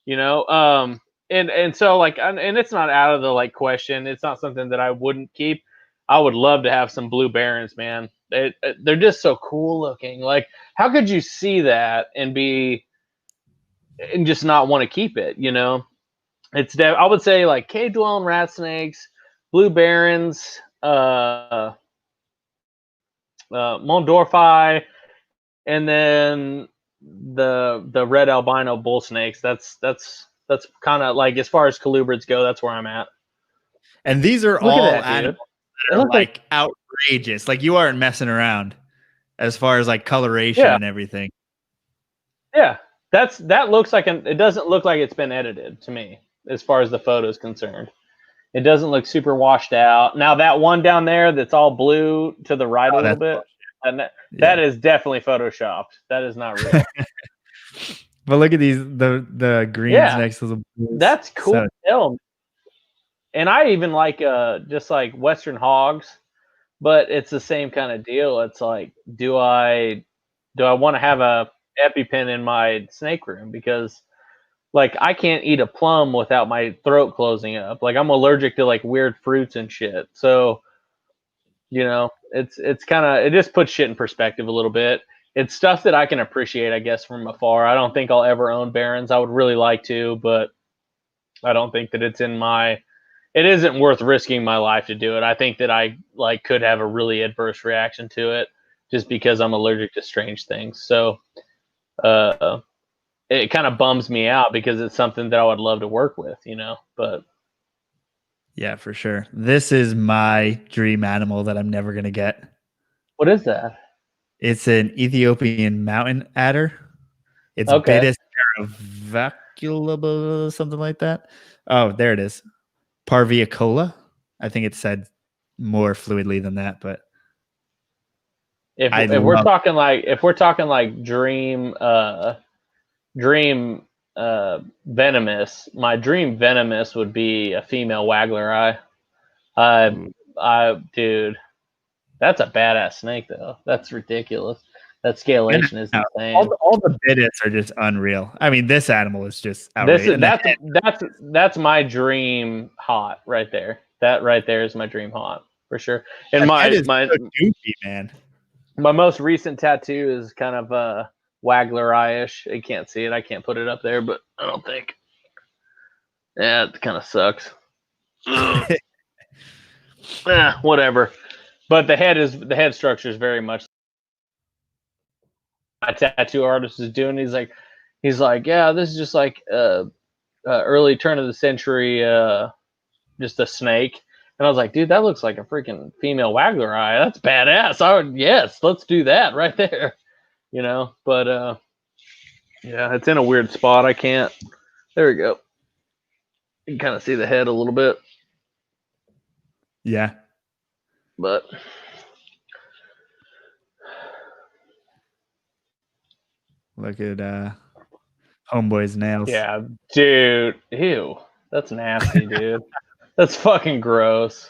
You know, and so like, and it's not out of the like question. It's not something that I wouldn't keep. I would love to have some blue barons, man. They're just so cool looking. Like, how could you see that and just not want to keep it? You know, I would say like cave dwelling rat snakes, blue barons, Mondorfi, and then the red albino bull snakes. That's kind of like, as far as colubrids go, that's where I'm at. And these are all animals that are like outrageous. Like, you aren't messing around as far as like coloration and everything. Yeah, that looks like it doesn't look like it's been edited to me. as far as the photo is concerned. It doesn't look super washed out. Now that one down there that's all blue to the right a little bit, and that is definitely photoshopped. That is not real. But look at these the greens next to the blues. That's cool. So, and I even like just like Western hogs, but it's the same kind of deal. It's like, do I want to have a EpiPen in my snake room? Because like I can't eat a plum without my throat closing up. Like I'm allergic to like weird fruits and shit. So, you know, it's kind of, it just puts shit in perspective a little bit. It's stuff that I can appreciate, I guess, from afar. I don't think I'll ever own Barons. I would really like to, but I don't think that it isn't worth risking my life to do it. I think that I like could have a really adverse reaction to it just because I'm allergic to strange things. So, it kind of bums me out because it's something that I would love to work with, you know, but. Yeah, for sure. This is my dream animal that I'm never going to get. What is that? It's an Ethiopian mountain adder. It's Bitis paravaculable, something like that. Oh, there it is. Parviacola. I think it said more fluidly than that, but if we're talking like dream venomous, my dream venomous would be a female waggler eye. Dude, that's a badass snake though. That's ridiculous. That scalation is insane. All the Bitis are just unreal. I mean, this animal is just outrageous. That's my dream hot right there. That right there is my dream hot for sure. And my goofy, man. My most recent tattoo is kind of waggler eye-ish. You can't see it. I can't put it up there, but I don't think. Yeah, it kind of sucks. Whatever. But the head structure is very much my tattoo artist is doing. He's like, yeah, this is just like early turn of the century, just a snake. And I was like, dude, that looks like a freaking female waggler eye. That's badass. Yes, let's do that right there. You know, but yeah, it's in a weird spot. I can't. There we go. You can kind of see the head a little bit. Yeah. But look at homeboy's nails. Yeah, dude. Ew. That's nasty, dude. That's fucking gross.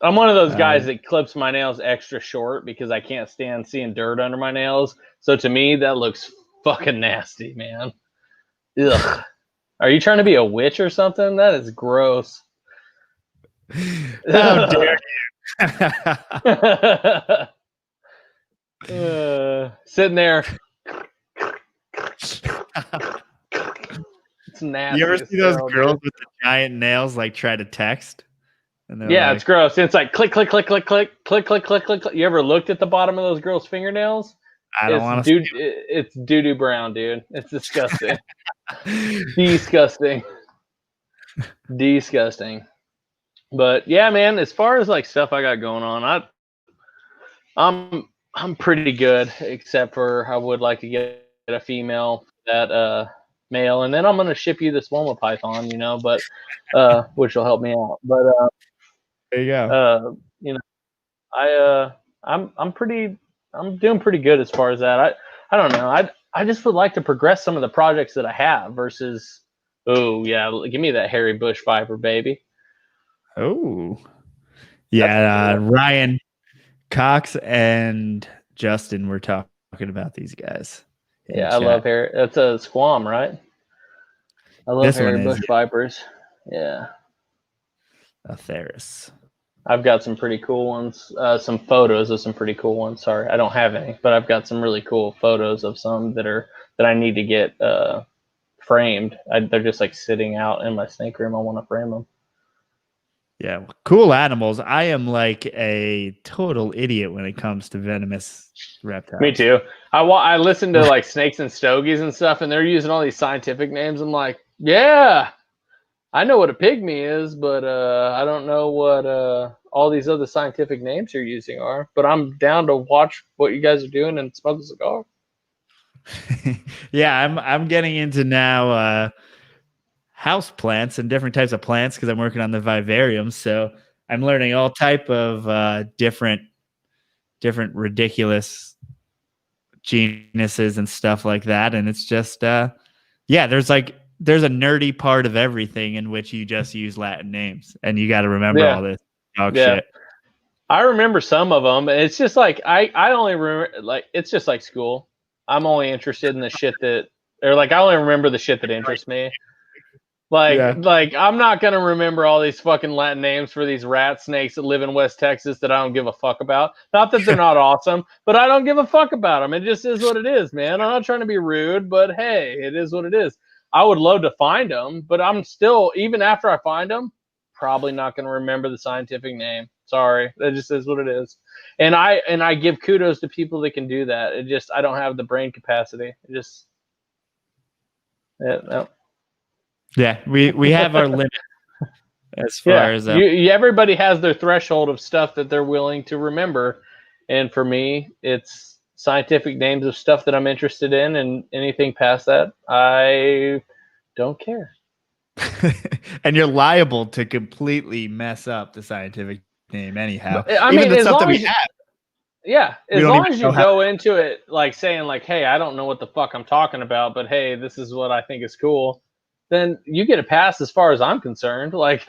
I'm one of those guys that clips my nails extra short because I can't stand seeing dirt under my nails. So to me, that looks fucking nasty, man. Ugh. Are you trying to be a witch or something? That is gross. How dare you? Sitting there. It's nasty. You ever see those girls with the giant nails like try to text? Yeah, it's gross. It's like click, click, click, click, click, click, click, click, click, click. You ever looked at the bottom of those girls' fingernails? I don't want to. It's doo-doo brown, dude. It's disgusting. Disgusting. But yeah, man. As far as like stuff I got going on, I'm pretty good. Except for I would like to get a female that male, and then I'm gonna ship you this one with python, you know, but which will help me out. But there you go. You know, I'm doing pretty good as far as that. I don't know. I just would like to progress some of the projects that I have versus, oh yeah, give me that hairy bush viper, baby. Oh yeah, Ryan Cox and Justin were talking about these guys. Yeah, I love hair. That's a squam, right? I love hairy bush vipers. Yeah. A Theris. I've got some pretty cool ones. Some photos of some pretty cool ones. Sorry, I don't have any, but I've got some really cool photos of some that I need to get framed. They're just like sitting out in my snake room. I want to frame them. Yeah, cool animals. I am like a total idiot when it comes to venomous reptiles. Me too. I listen to like snakes and stogies and stuff, and they're using all these scientific names. I'm like, yeah, I know what a pygmy is, but I don't know what all these other scientific names you're using are. But I'm down to watch what you guys are doing and smoke a cigar. Yeah, I'm getting into now house plants and different types of plants because I'm working on the vivarium. So I'm learning all type of different ridiculous genuses and stuff like that. And it's just there's a nerdy part of everything in which you just use Latin names, and you got to remember all this dog shit. I remember some of them. It's just like I only remember, like, it's just like school. I'm only interested in the shit that, or like I only remember the shit that interests me. Like I'm not gonna remember all these fucking Latin names for these rat snakes that live in West Texas that I don't give a fuck about. Not that they're not awesome, but I don't give a fuck about them. It just is what it is, man. I'm not trying to be rude, but hey, it is what it is. I would love to find them, but I'm still, even after I find them, probably not gonna remember the scientific name. Sorry, that just is what it is. And I give kudos to people that can do that. It just, I don't have the brain capacity. It just, no. Yeah, we have our limit as far as everybody has their threshold of stuff that they're willing to remember, and for me, it's scientific names of stuff that I'm interested in, and anything past that, I don't care. And you're liable to completely mess up the scientific name anyhow. I mean, the stuff that we have. Yeah, as long as you go into it like saying like, hey, I don't know what the fuck I'm talking about, but hey, this is what I think is cool, then you get a pass as far as I'm concerned. Like,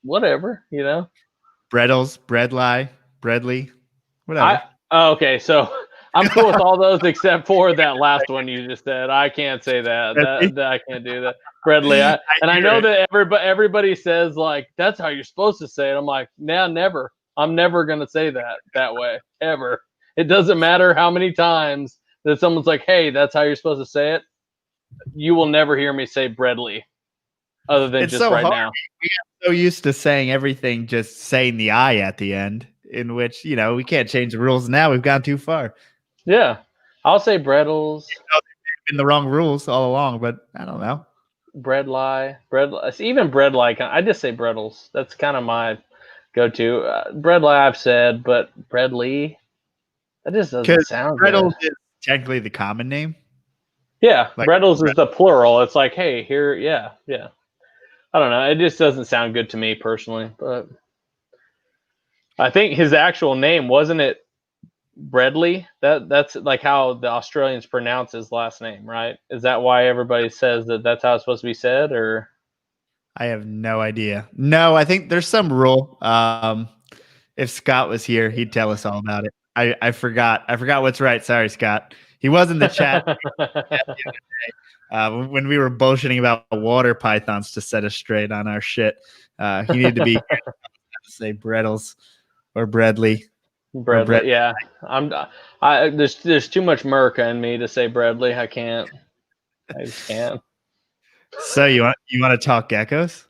whatever, you know. Brettles, Breadly, whatever. Okay, so I'm cool with all those except for that last one you just said. I can't say that. I can't do that. Breadly. I know that everybody says like that's how you're supposed to say it. I'm like, nah, never. I'm never gonna say that way ever. It doesn't matter how many times that someone's like, hey, that's how you're supposed to say it. You will never hear me say Breadly, other than it's just so right hard. Now. We are so used to saying everything, just saying the I at the end, in which, you know, we can't change the rules now. We've gone too far. Yeah, I'll say Brettles. They've been the wrong rules all along, but I don't know. Breadlie. Even Breadlie. I just say Brettles. That's kind of my go-to. Breadlie I've said, but Breadly, that just doesn't sound good. Brettles is technically the common name. Yeah, like, Brettles is the plural. It's like, hey, here, yeah. I don't know. It just doesn't sound good to me personally, but I think his actual name, wasn't it Breadley? That's like how the Australians pronounce his last name, right? Is that why everybody says that that's how it's supposed to be said, or? I have no idea. No, I think there's some rule. If Scott was here, he'd tell us all about it. I forgot what's right. Sorry, Scott. He was in the chat when we were bullshitting about water pythons to set us straight on our shit. He needed to be to say Brettles or Breadly. Breadly, yeah. There's too much Merca in me to say Breadly. I can't. I just can't. So you want to talk geckos?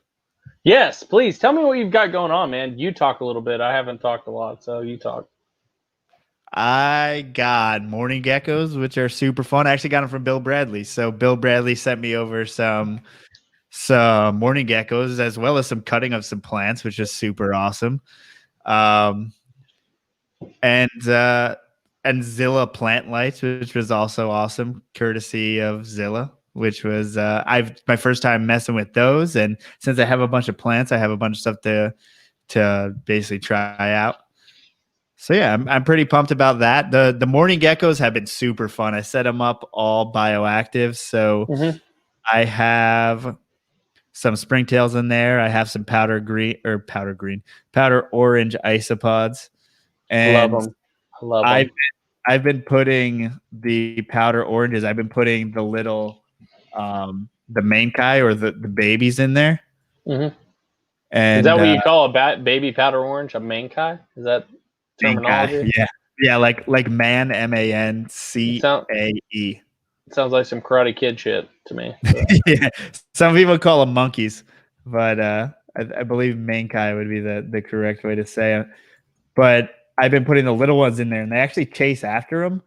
Yes, please. Tell me what you've got going on, man. You talk a little bit. I haven't talked a lot, so you talk. I got morning geckos, which are super fun. I actually got them from Bill Bradley. So Bill Bradley sent me over some morning geckos, as well as some cutting of some plants, which is super awesome. And Zilla plant lights, which was also awesome, courtesy of Zilla, which was my first time messing with those. And since I have a bunch of plants, I have a bunch of stuff to basically try out. So yeah, I'm pretty pumped about that. The morning geckos have been super fun. I set them up all bioactive. So I have some springtails in there. I have some powder orange isopods. And love them. I've been putting the powder oranges. I've been putting the little the mankai or the babies in there. Mm-hmm. And is that what you call a baby powder orange? A mankai? Is that terminology? Yeah, like man, MANCAE. Sounds like some Karate Kid shit to me. So. Yeah, some people call them monkeys, but I believe mankai would be the correct way to say it. But I've been putting the little ones in there, and they actually chase after them.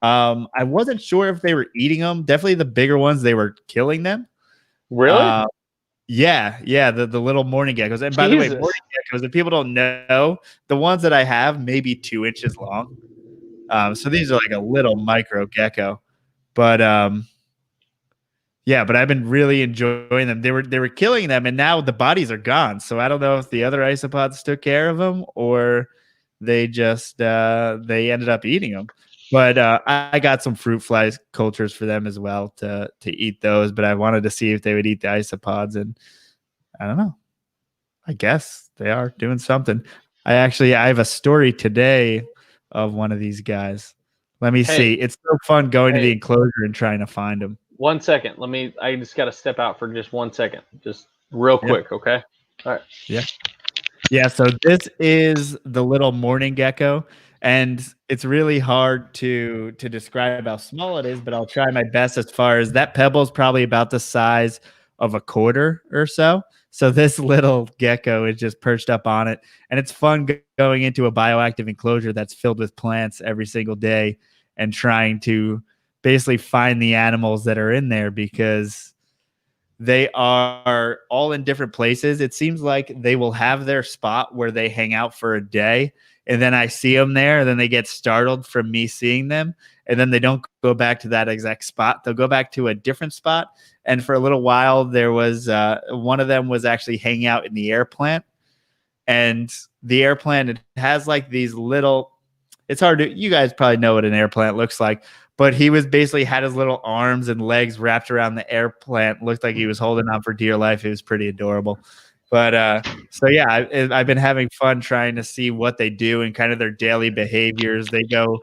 I wasn't sure if they were eating them. Definitely the bigger ones, they were killing them. Really? Yeah, the little morning geckos. And by the way, morning geckos, if people don't know, the ones that I have maybe 2 inches long. So these are like a little micro gecko. But Yeah, but I've been really enjoying them. They were killing them, and now the bodies are gone. So I don't know if the other isopods took care of them or they just they ended up eating them. But I got some fruit fly cultures for them as well to eat those. But I wanted to see if they would eat the isopods, and I don't know. I guess they are doing something. I have a story today of one of these guys. Let me Hey, see. It's so fun going to the hey, enclosure and trying to find them. 1 second. I just got to step out for just 1 second. Just real Yeah. quick, okay? All right. Yeah. Yeah, so this is the little mourning gecko, and it's really hard to describe how small it is, but I'll try my best as far as that pebble is probably about the size of a quarter or so. So this little gecko is just perched up on it, and it's fun going into a bioactive enclosure that's filled with plants every single day and trying to basically find the animals that are in there because they are all in different places. It seems like they will have their spot where they hang out for a day, and then I see them there, and then they get startled from me seeing them, and then they don't go back to that exact spot. They'll go back to a different spot. And for a little while, there was one of them was actually hanging out in the air plant, and the air plant it has like these little. It's hard to. You guys probably know what an air plant looks like, but he was basically had his little arms and legs wrapped around the air plant. Looked like he was holding on for dear life. It was pretty adorable. But so yeah, I've been having fun trying to see what they do and kind of their daily behaviors. They go,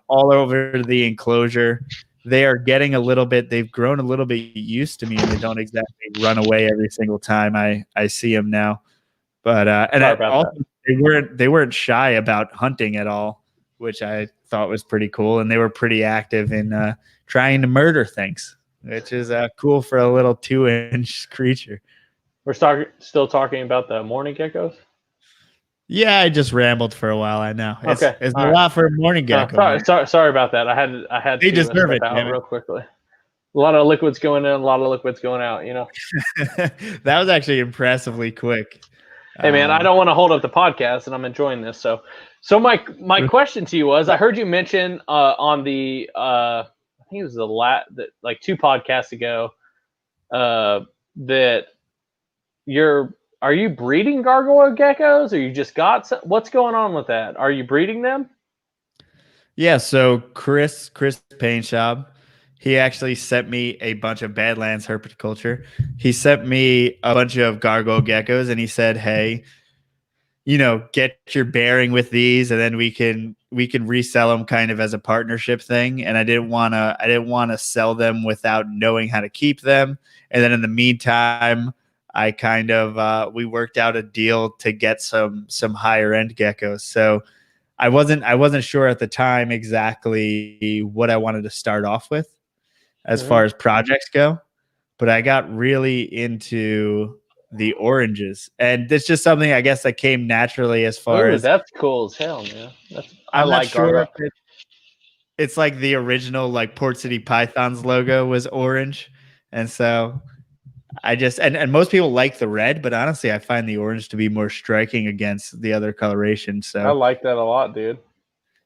all over the enclosure. They are getting a little bit. They've grown a little bit used to me, and they don't exactly run away every single time I see them now. But and Sorry about also that. they weren't shy about hunting at all, which I thought was pretty cool, and they were pretty active in trying to murder things, which is cool for a little 2-inch creature. We're still talking about the morning geckos? Yeah, I just rambled for a while. I know it's Okay. it's All a right. lot for a morning gecko, Sorry, man. sorry about that. I had They to deserve step it, out damn it. real quickly. A lot of liquids going in, a lot of liquids going out, That was actually impressively quick. Hey man, I don't want to hold up the podcast, and I'm enjoying this. So my question to you was, I heard you mention on the I think it was like 2 podcasts ago, that are you breeding gargoyle geckos, or you just got what's going on with that? Are you breeding them? Yeah, so Chris Painshop, he actually sent me a bunch of Badlands herpetoculture. He sent me a bunch of gargoyle geckos, and he said, "Hey, get your bearing with these, and then we can resell them kind of as a partnership thing." And I didn't want to sell them without knowing how to keep them. And then in the meantime, I kind of we worked out a deal to get some higher end geckos. So I wasn't sure at the time exactly what I wanted to start off with as Mm-hmm. far as projects go, but I got really into the oranges, and it's just something I guess that came naturally as far Ooh, as that's cool as hell, man. I I'm not like sure if gargoyle. it's like the original like Port City Pythons logo was orange, and so I just and most people like the red, but honestly, I find the orange to be more striking against the other coloration. I So like that a lot, dude.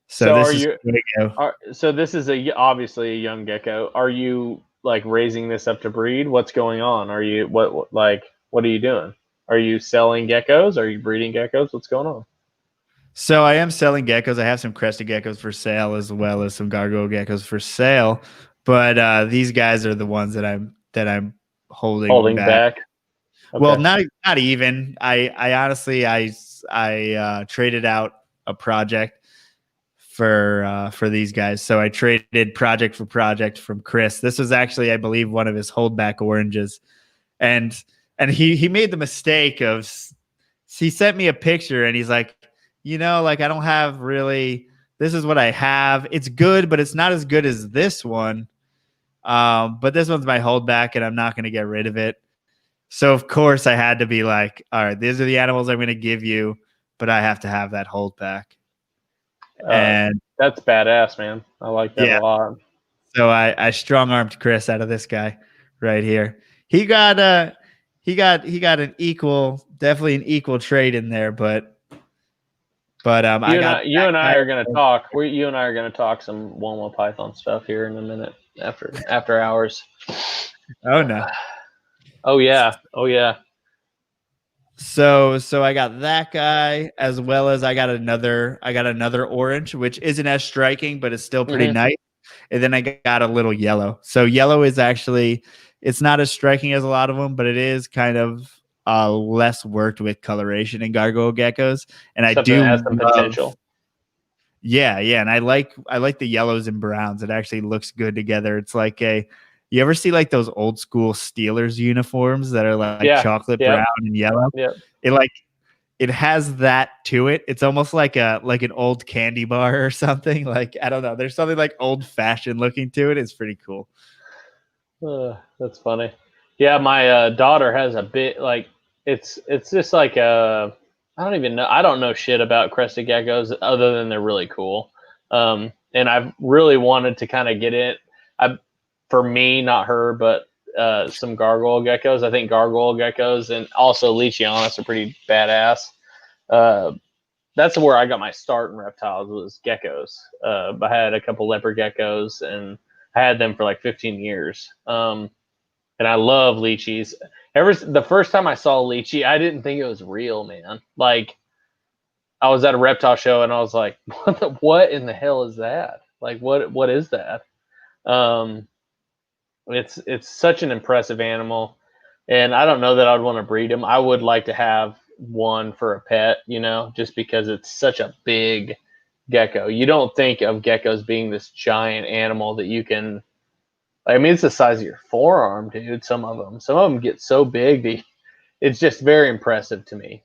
so So this is going to go. so this is obviously a young gecko. Are you like raising this up to breed? What's going on? Are you what are you doing? Are you selling geckos? Are you breeding geckos? What's going on? So I am selling geckos. I have some crested geckos for sale as well as some gargoyle geckos for sale. But these guys are the ones that I'm holding Holding back. back. Well, Okay. not even. I honestly I traded out a project for these guys. So I traded project for project from Chris. This was actually, I believe, one of his holdback oranges, and he made the mistake of he sent me a picture and he's like, like I don't have really. This is what I have. It's good, but it's not as good as this one. But this one's my holdback, and I'm not going to get rid of it. So of course I had to be like, all right, these are the animals I'm going to give you, but I have to have that holdback. And That's badass, man. I like that a yeah, lot. so I strong armed Chris out of this guy right here. He got definitely an equal trade in there, but I got You that and I guy. are gonna talk. You and I are gonna talk some Woma Python stuff here in a minute after hours. Oh no. Oh yeah. Oh yeah. So I got that guy as well as I got another orange, which isn't as striking, but it's still pretty Mm-hmm. nice. And then I got a little yellow. So yellow is actually, it's not as striking as a lot of them, but it is kind of less worked with coloration in gargoyle geckos. And I Something that do has some love, potential. yeah, and I like the yellows and browns. It actually looks good together. It's like you ever see like those old school Steelers uniforms that are like Yeah. chocolate Yep. brown and yellow? Yep. It like it has that to it. It's almost like an old candy bar or something. Like I don't know. There's something like old fashioned looking to it. It's pretty cool. That's funny. Yeah, my daughter has a bit like it's just like I don't even know. I don't know shit about crested geckos other than they're really cool. And I've really wanted to kind of get it. For me, not her, but some gargoyle geckos. I think gargoyle geckos and also Leachianus are pretty badass. Uh, that's where I got my start in reptiles was geckos. I had a couple leopard geckos and I had them for like 15 years. And I love lychees. The first time I saw a lychee, I didn't think it was real, man. Like I was at a reptile show and I was like, what in the hell is that? Like what is that? Um, it's such an impressive animal, and I don't know that I'd want to breed them. I would like to have one for a pet, just because it's such a big gecko. You don't think of geckos being this giant animal that you can. I mean, it's the size of your forearm, dude. Some of them get so big. It's just very impressive to me.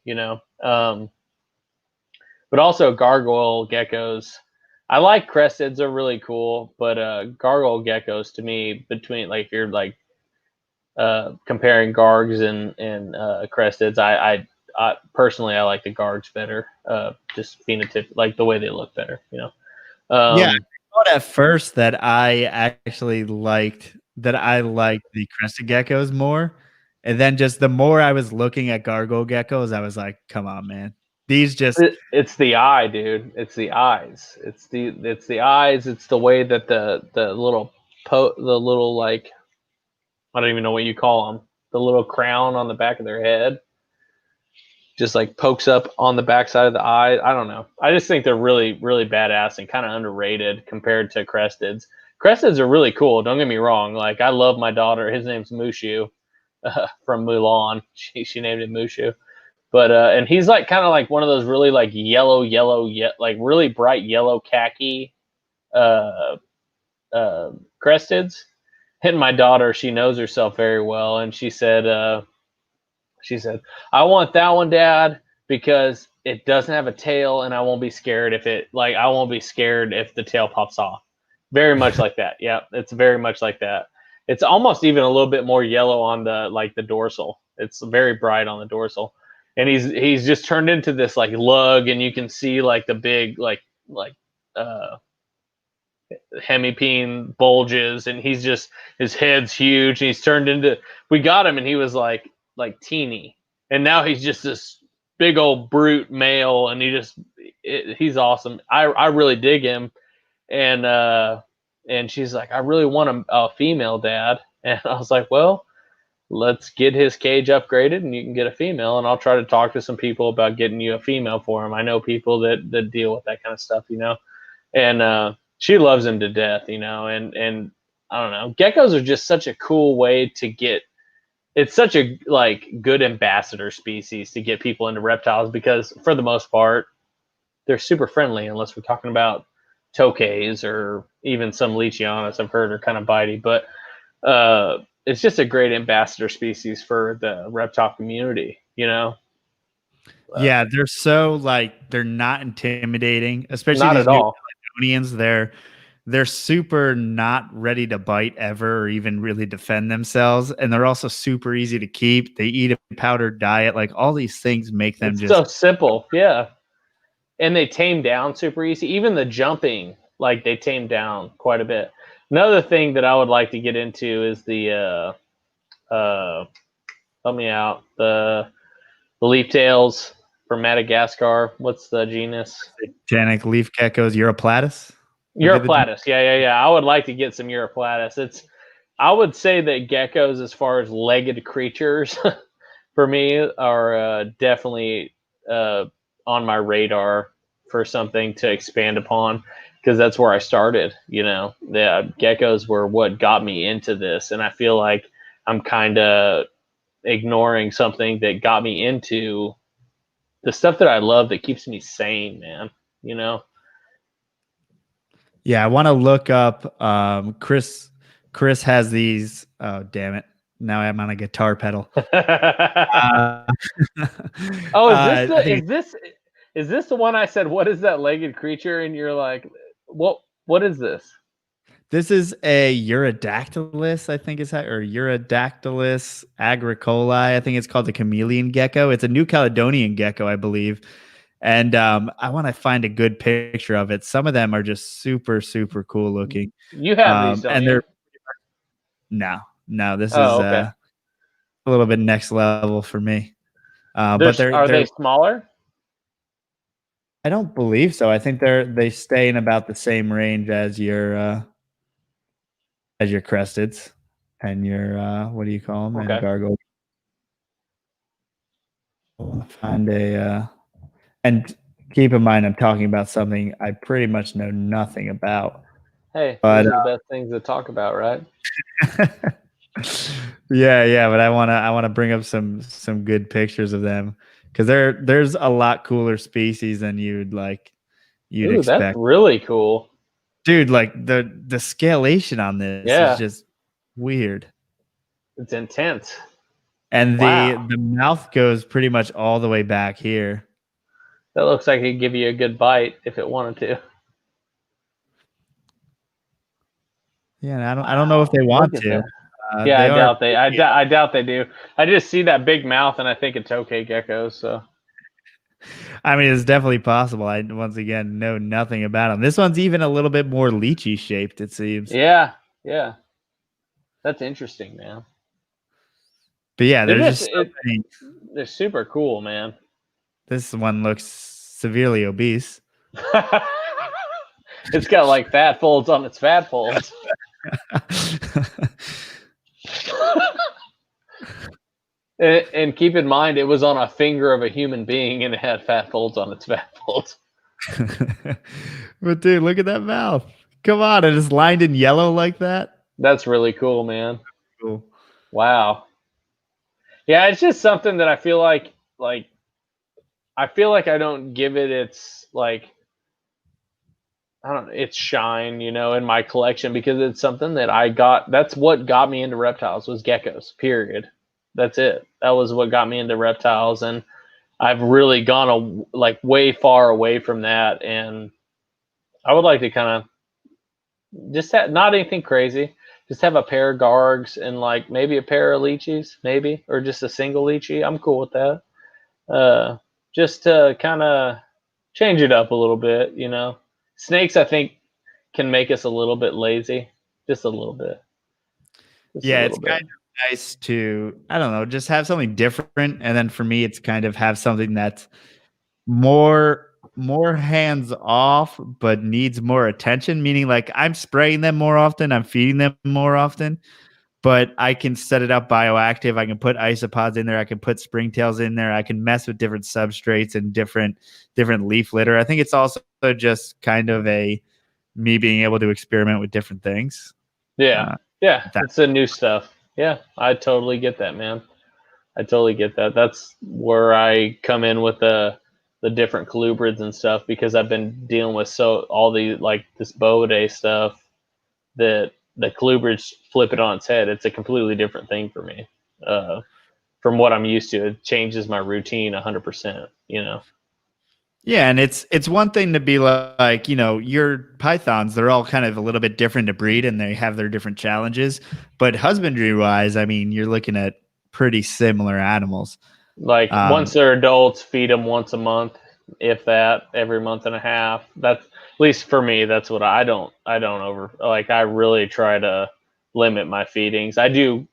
But also gargoyle geckos. I like cresteds; are really cool, but gargoyle geckos to me, between like if you're like comparing gargs and cresteds, I personally I like the gargs better. Just phenotype, like the way they look better. Yeah, I Um, thought at first that I actually liked the crested geckos more. And then just the more I was looking at gargoyle geckos, I was like, come on, man. These just it's the eye, dude. It's the eyes. It's the eyes. It's the way that the little the little like I don't even know what you call them. The little crown on the back of their head just like pokes up on the backside of the eye. I don't know. I just think they're really, really badass and kind of underrated compared to cresteds. Cresteds are really cool. Don't get me wrong. Like I love my daughter. His name's Mushu from Mulan. She named him Mushu. But and he's like kind of like one of those really like yellow, like really bright yellow khaki uh, cresteds. And my daughter, she knows herself very well, and she said, I want that one, Dad, because it doesn't have a tail and I won't be scared I won't be scared if the tail pops off. Very much like that. Yeah, it's very much like that. It's almost even a little bit more yellow on the dorsal. It's very bright on the dorsal. And he's just turned into this like lug, and you can see like the big like uh hemipene bulges, and his head's huge, and he's turned into. We got him and he was like teeny, and now he's just this big old brute male, and he's awesome. I really dig him. And she's like, I really want a female, Dad. And I was like, well, let's get his cage upgraded and you can get a female, and I'll try to talk to some people about getting you a female for him. I know people that deal with that kind of stuff. And she loves him to death. And I don't know, geckos are just such a cool way to get. It's such a like good ambassador species to get people into reptiles, because for the most part they're super friendly, unless we're talking about tokays or even some leachianus I've heard are kind of bitey. But it's just a great ambassador species for the reptile community. yeah, they're so like they're not intimidating, especially Not these at new all. Caledonians. They're super not ready to bite ever or even really defend themselves, and they're also super easy to keep. They eat a powdered diet. Like all these things make them It's so just simple. Yeah. And they tame down super easy. Even the jumping, like they tame down quite a bit. Another thing that I would like to get into is the help me out, the leaf tails from Madagascar. What's the genus? Genic leaf geckos, Europlatus. Are they the Europlatus. Yeah. I would like to get some Europlatus. I would say that geckos, as far as legged creatures, for me, are definitely on my radar for something to expand upon, because that's where I started. The geckos were what got me into this, and I feel like I'm kind of ignoring something that got me into the stuff that I love that keeps me sane, man. Yeah, I want to look up Chris. Chris has these. Oh, damn it. Now I'm on a guitar pedal. Uh, Oh, I think is this the one I said, what is that legged creature? And you're like, what is this? this is a Urodactylus, I think is how, or Urodactylus agricola. I think it's called the chameleon gecko. It's a New Caledonian gecko, I believe. And I want to find a good picture of it. Some of them are just super, super cool looking. You have these, don't And you? they're no, this is Oh, okay. a little bit next level for me. But Are they're they smaller? I don't believe so. I think they stay in about the same range as your cresteds and your what do you call them, and Okay. gargoyle. Find and keep in mind I'm talking about something I pretty much know nothing about. Hey, But those are the best things to talk about, right? yeah, but I wanna bring up some good pictures of them, because there's a lot cooler species than you'd Ooh, that's expect. really cool. Dude, like the scalation on this is Yeah, just weird. it's intense. And the Wow. the mouth goes pretty much all the way back here. That looks like it'd give you a good bite if it wanted to. Yeah, and I don't know if Wow, they look want at to. that. Yeah, They I are doubt they. I doubt they do. I just see that big mouth, and I think it's okay geckos. So I mean, it's definitely possible. I once again know nothing about them. This one's even a little bit more lychee shaped, it seems. yeah, yeah, that's interesting, man. But yeah, They're there's just just so many. they're super cool, man. This one looks severely obese. It's got like fat folds on its fat folds. And keep in mind, it was on a finger of a human being, and it had fat folds on its fat folds. But dude, look at that mouth. Come on, it is lined in yellow like that. That's really cool, man. Cool. Wow. Yeah, it's just something that I feel like I don't give it its I don't know, its shine, in my collection, because it's something that I got. That's what got me into reptiles, was geckos. Period. That's it. That was what got me into reptiles, and I've really gone way far away from that. And I would like to kind of just have, not anything crazy, just have a pair of gargs and maybe a pair of leechies, maybe, or just a single leechie. I'm cool with that. Just to kind of change it up a little bit. Snakes, I think, can make us a little bit lazy, just a little bit, just a Yeah, little it's bit. kind of nice to, I don't know, just have something different. And then for me, it's kind of have something that's more hands off, but needs more attention. Meaning, like, I'm spraying them more often, I'm feeding them more often, but I can set it up bioactive. I can put isopods in there. I can put springtails in there. I can mess with different substrates and different leaf litter. I think it's also just kind of a me being able to experiment with different things. Yeah, Uh, yeah, that it's the new stuff. Yeah, I totally get that, man. I totally get that. That's where I come in with the different colubrids and stuff, because I've been dealing with all the this Bovidae stuff, that the colubrids flip it on its head. It's a completely different thing for me. From what I'm used to, it changes my routine 100%. Yeah, and it's one thing to be like, your pythons, they're all kind of a little bit different to breed and they have their different challenges. But husbandry wise, I mean, you're looking at pretty similar animals. Like Um, once they're adults, feed them once a month, if that, every month and a half. That's, at least for me. That's what I don't over, I really try to limit my feedings. I do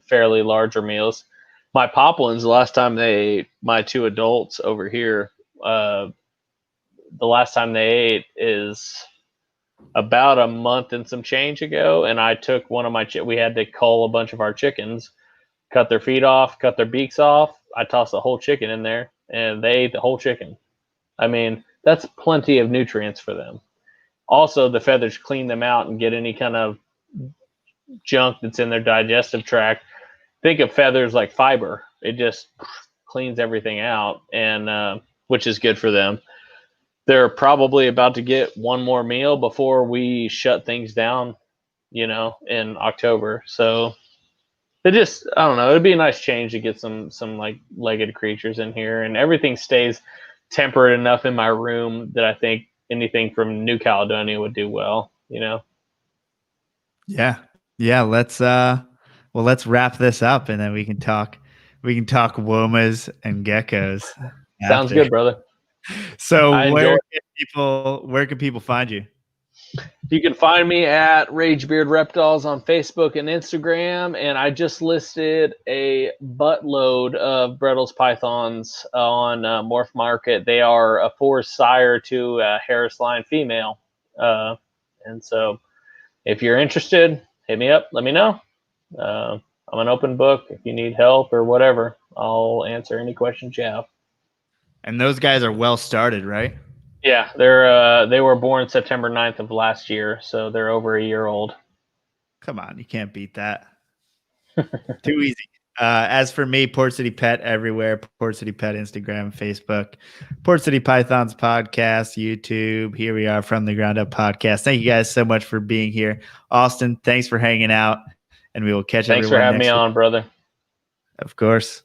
fairly larger meals. My poplins, the last time they ate, my two adults over here, the last time they ate is about a month and some change ago, and I took one of my we had to cull a bunch of our chickens, cut their feet off, cut their beaks off. I tossed the whole chicken in there, and they ate the whole chicken. I mean, that's plenty of nutrients for them. Also, the feathers clean them out and get any kind of junk that's in their digestive tract. Think of feathers like fiber. It just cleans everything out, and which is good for them. They're probably about to get one more meal before we shut things down, in October. So I don't know. It'd be a nice change to get some like legged creatures in here, and everything stays temperate enough in my room that I think anything from New Caledonia would do well, Yeah. Let's wrap this up, and then we can talk womas and geckos. Sounds good, brother. So where can people find you? You can find me at Ragebeard Reptiles on Facebook and Instagram, and I just listed a buttload of Brettles pythons on Morph Market. They are a forest sire to a Harris line female, and so if you're interested, hit me up. Let me know. I'm an open book. If you need help or whatever, I'll answer any questions you have. And those guys are well started, right? Yeah, they were born September 9th of last year, so they're over a year old. Come on, you can't beat that. Too easy. As for me, Port City Pet everywhere. Port City Pet, Instagram, Facebook, Port City Pythons podcast, YouTube. Here we are, From the Ground Up podcast. Thank you guys so much for being here. Austin, thanks for hanging out, and we will catch everyone next week. Thanks for having me on, brother. Of course.